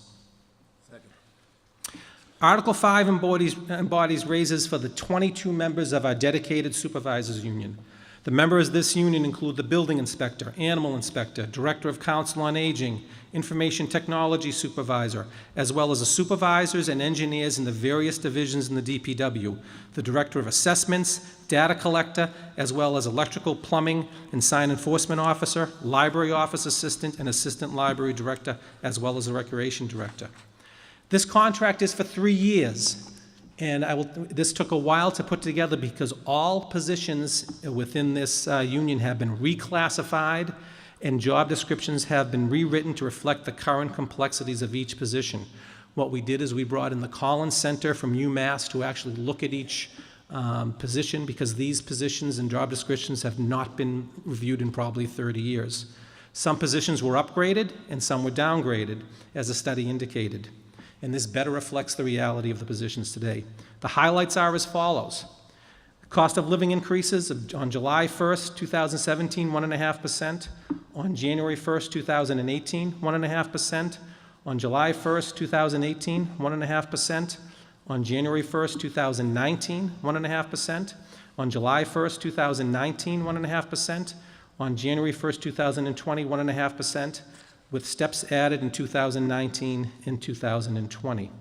Article 5 embodies raises for the 22 members of our dedicated supervisors union. The members of this union include the building inspector, animal inspector, director of council on aging, information technology supervisor, as well as the supervisors and engineers in the various divisions in the DPW, the director of assessments, data collector, as well as electrical, plumbing, and sign enforcement officer, library office assistant, and assistant library director, as well as the recreation director. This contract is for 3 years, and this took a while to put together because all positions within this union have been reclassified and job descriptions have been rewritten to reflect the current complexities of each position. What we did is we brought in the Collins Center from UMass to actually look at each position, because these positions and job descriptions have not been reviewed in probably 30 years. Some positions were upgraded and some were downgraded, as the study indicated. And this better reflects the reality of the positions today. The highlights are as follows. Cost of living increases on July 1st, 2017, 1.5%. On January 1st, 2018, 1.5%. On July 1st, 2018, 1.5%. On January 1st, 2019, 1.5%. On July 1st, 2019, 1.5%. On January 1st, 2020, 1.5%. With steps added in 2019 and 2020.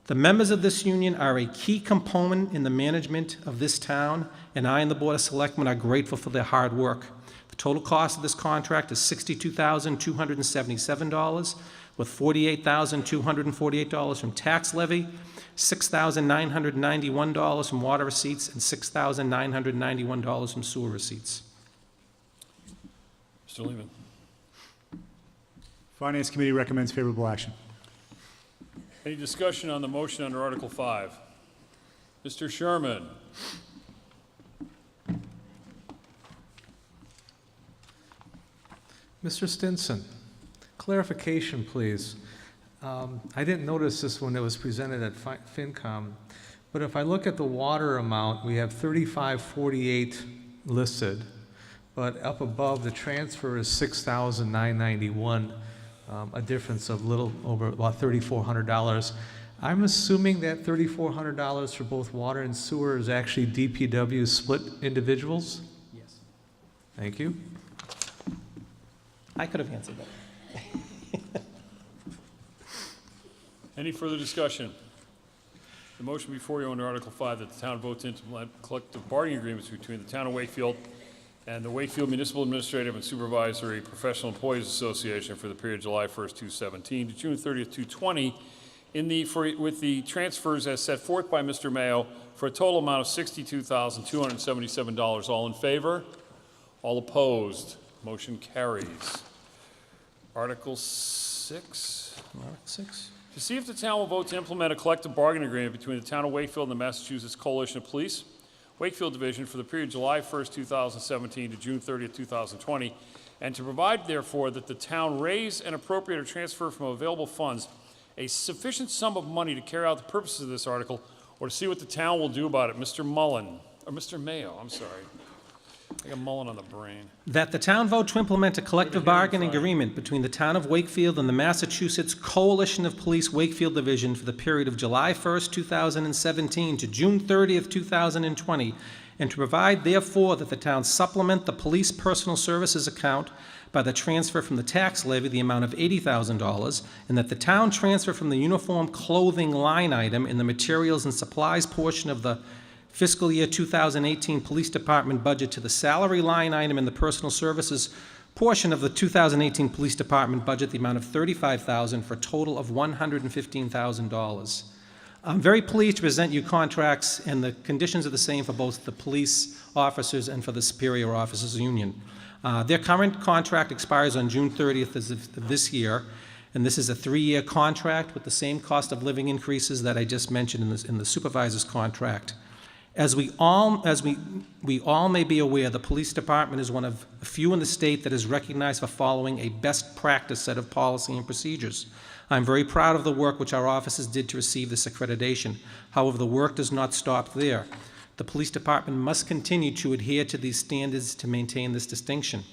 The members of this union are a key component in the management of this town, and I and the Board of Selectmen are grateful for their hard work. The total cost of this contract is $62,277, with $48,248 from tax levy, $6,991 from water receipts, and $6,991 from sewer receipts. Mr. Lehman. Finance Committee recommends favorable action. Any discussion on the motion under Article 5? Mr. Sherman. Mr. Stinson, clarification, please. I didn't notice this when it was presented at FinCom, but if I look at the water amount, we have 3548 listed, but up above the transfer is 6,991. A difference of little over about $3,400. I'm assuming that $3,400 for both water and sewer is actually DPW split individuals? Yes. Thank you. I could have answered that. Any further discussion? The motion before you under Article 5 that the town votes to implement collective bargaining agreements between the town of Wakefield and the Wakefield Municipal Administrative and Supervisory Professional Employees Association for the period July 1st, 2017 to June 30th, 2020, with the transfers as set forth by Mr. Mayo for a total amount of $62,277. All in favor? All opposed? Motion carries. Article 6. Article 6. To see if the town will vote to implement a collective bargaining agreement between the town of Wakefield and the Massachusetts Coalition of Police, Wakefield Division for the period July 1st, 2017 to June 30th, 2020, and to provide, therefore, that the town raise and appropriate or transfer from available funds a sufficient sum of money to carry out the purposes of this article, or to see what the town will do about it. Mr. Mullen. Or Mr. Mayo, I'm sorry. I got mulling on the brain. That the town vote to implement a collective bargaining agreement between the town of Wakefield and the Massachusetts Coalition of Police Wakefield Division for the period of July 1st, 2017 to June 30th, 2020, and to provide therefore that the town supplement the police personal services account by the transfer from the tax levy the amount of $80,000, and that the town transfer from the uniform clothing line item in the materials and supplies portion of the fiscal year 2018 Police Department budget to the salary line item in the personal services portion of the 2018 Police Department budget, the amount of $35,000 for a total of $115,000. I'm very pleased to present you contracts, and the conditions are the same for both the police officers and for the Superior Officers Union. Their current contract expires on June 30th of this year, and this is a 3-year contract with the same cost of living increases that I just mentioned in the supervisor's contract. As we all may be aware, the police department is one of a few in the state that is recognized for following a best practice set of policy and procedures. I'm very proud of the work which our officers did to receive this accreditation. However, the work does not stop there. The police department must continue to adhere to these standards to maintain this distinction.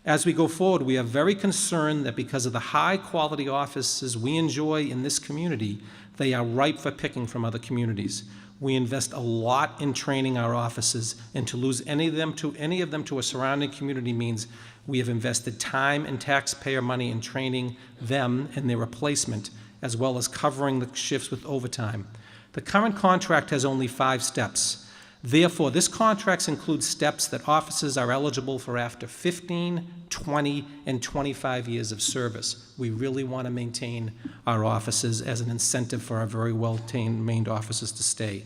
As we go forward, we are very concerned that because of the high-quality offices we enjoy in this community, they are ripe for picking from other communities. We invest a lot in training our officers, and to lose any of them to a surrounding community means we have invested time and taxpayer money in training them and their replacement, as well as covering the shifts with overtime. The current contract has only 5 steps. Therefore, this contract includes steps that officers are eligible for after 15, 20, and 25 years of service. We really want to maintain our officers as an incentive for our very well-trained officers to stay.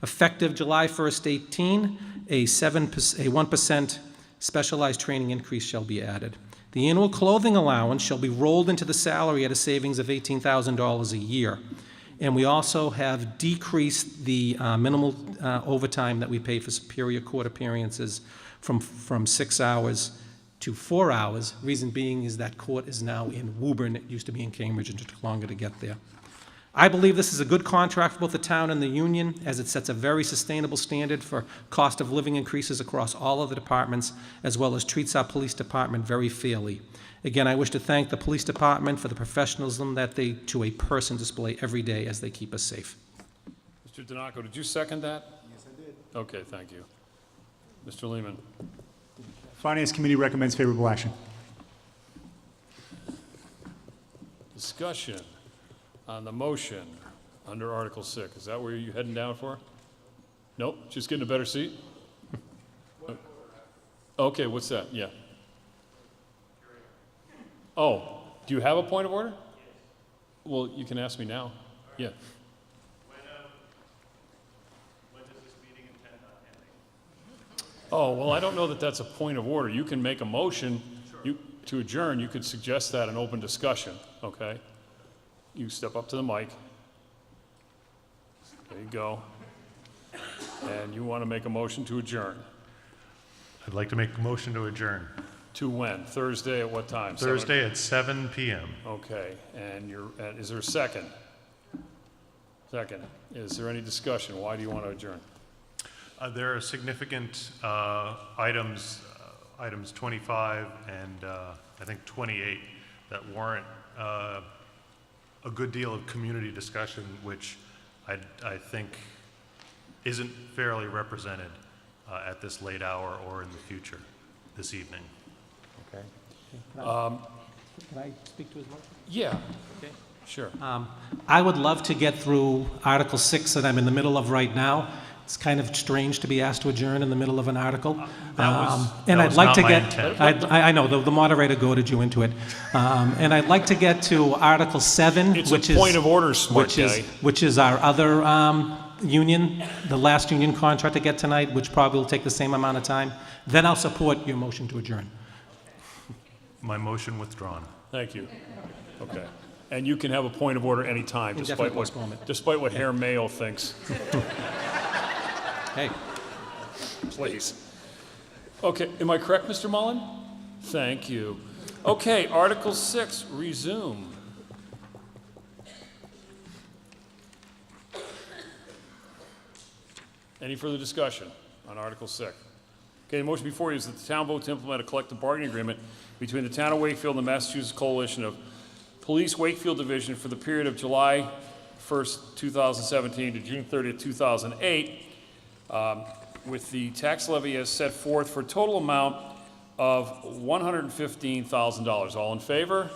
Effective July 1st, 18, a 1% specialized training increase shall be added. The annual clothing allowance shall be rolled into the salary at a savings of $18,000 a year. And we also have decreased the minimal overtime that we pay for Superior Court appearances from 6 hours to 4 hours. Reason being is that court is now in Woburn. It used to be in Cambridge, and it took longer to get there. I believe this is a good contract for both the town and the union, as it sets a very sustainable standard for cost of living increases across all of the departments, as well as treats our police department very fairly. Again, I wish to thank the police department for the professionalism that they, to a person, display every day as they keep us safe. Mr. Donaco, did you second that? Yes, I did. Okay, thank you. Mr. Lehman. Finance Committee recommends favorable action. Discussion on the motion under Article 6. Is that where you're heading down for? Nope, just getting a better seat? Okay, what's that? Yeah. Oh, do you have a point of order? Well, you can ask me now. Yeah. When does this meeting intend on ending? Oh, well, I don't know that that's a point of order. You can make a motion to adjourn. You could suggest that in open discussion, okay? You step up to the mic. There you go. And you want to make a motion to adjourn. I'd like to make a motion to adjourn. To when? Thursday at what time? Thursday at 7 p.m. Okay, and is there a second? Second. Is there any discussion? Why do you want to adjourn? There are significant items 25 and I think 28 that warrant a good deal of community discussion, which I think isn't fairly represented at this late hour or in the future this evening. Okay. Can I speak to his motion? Yeah. Okay. Sure. I would love to get through Article 6 that I'm in the middle of right now. It's kind of strange to be asked to adjourn in the middle of an article. I know, the moderator goaded you into it. And I'd like to get to Article 7, it's which is... point of order, smart guy. Which is our other union, the last union contract to get tonight, which probably will take the same amount of time. Then I'll support your motion to adjourn. My motion withdrawn. Thank you. Okay. And you can have a point of order any time, despite what Herr Mayo thinks. Hey. Please. Okay, am I correct, Mr. Mullen? Thank you. Okay, Article 6, resume. Any further discussion? on Article 6? Okay, the motion before you is that the town vote to implement a collective bargaining agreement between the town of Wakefield and the Massachusetts Coalition of Police Wakefield Division for the period of July 1st, 2017 to June 30th, 2008, with the tax levy as set forth for a total amount of $115,000. All in favor?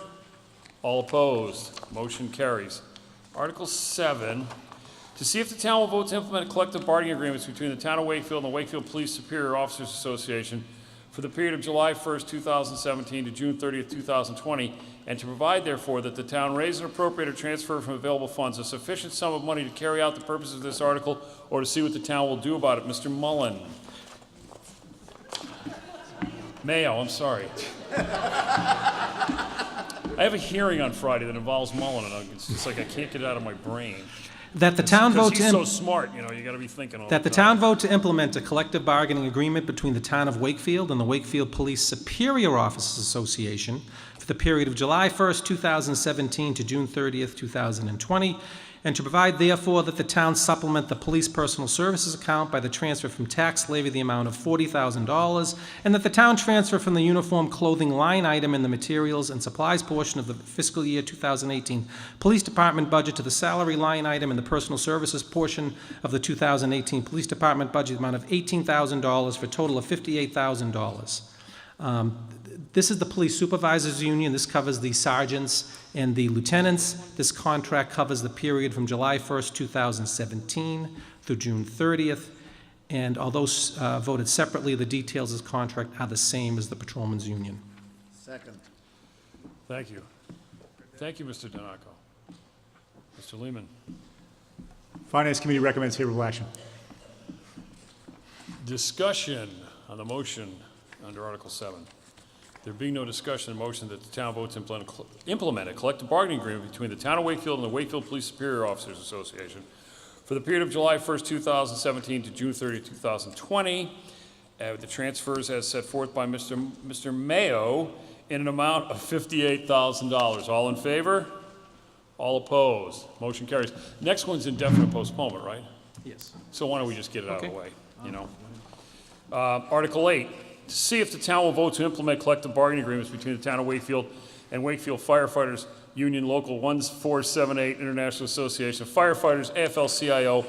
All opposed? Motion carries. Article 7, to see if the town will vote to implement collective bargaining agreements between the town of Wakefield and the Wakefield Police Superior Officers Association for the period of July 1st, 2017 to June 30th, 2020, and to provide, therefore, that the town raise and appropriate or transfer from available funds a sufficient sum of money to carry out the purposes of this article, or to see what the town will do about it. Mr. Mullen. Mayo, I'm sorry. I have a hearing on Friday that involves Mullen, and it's just like I can't get it out of my brain. That the town vote He's so smart, you know, you got to be thinking all That the the time. town vote to implement a collective bargaining agreement between the town of Wakefield and the Wakefield Police Superior Officers Association for the period of July 1st, 2017 to June 30th, 2020, and to provide therefore that the town supplement the police personal services account by the transfer from tax levy the amount of $40,000, and that the town transfer from the uniform clothing line item in the materials and supplies portion of the fiscal year 2018 police department budget to the salary line item in the personal services portion of the 2018 police department budget amount of $18,000 for a total of $58,000. This is the police supervisors union. This covers the sergeants and the lieutenants. This contract covers the period from July 1st, 2017 through June 30th. And although voted separately, the details of this contract are the same as the patrolmen's union. Second. Thank you. Thank you, Mr. Donaco. Mr. Lehman. Finance Committee recommends favorable action. Discussion on the motion under Article 7. There being no discussion, the motion that the town vote to implement a collective bargaining agreement between the town of Wakefield and the Wakefield Police Superior Officers Association for the period of July 1st, 2017 to June 30th, 2020, the transfers as set forth by Mr. Mayo in an amount of $58,000. All in favor? All opposed? Motion carries. Next one's indefinite postponement, right? Yes. So why don't we just get it out of the Okay. way, you know? Article 8, to see if the town will vote to implement collective bargaining agreements between the town of Wakefield and Wakefield Firefighters Union Local 1478 International Association of Firefighters, AFL-CIO,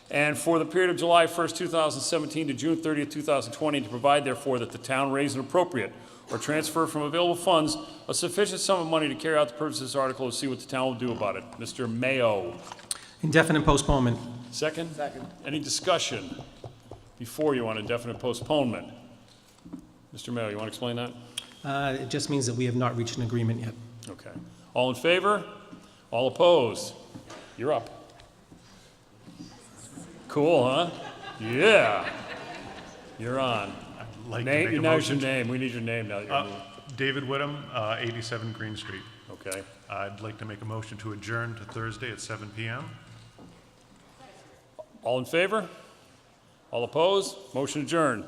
and for the period of July 1st, 2017 to June 30th, 2020, to provide, therefore, that the town raise and appropriate or transfer from available funds a sufficient sum of money to carry out the purpose of this article, to see what the town will do about it. Mr. Mayo. Indefinite postponement. Second? Second. Any discussion before you on indefinite postponement? Mr. Mayo, you want to explain that? It just means that we have not reached an agreement yet. Okay. All in favor? All opposed? You're up. Cool, huh? Yeah. You're on. I'd like to Name, make a now's your motion. name. We need your name now that you're moving. David Whittam, 87 Green Street. Okay. I'd like to make a motion to adjourn to Thursday at 7 p.m. All in favor? All opposed? Motion adjourned.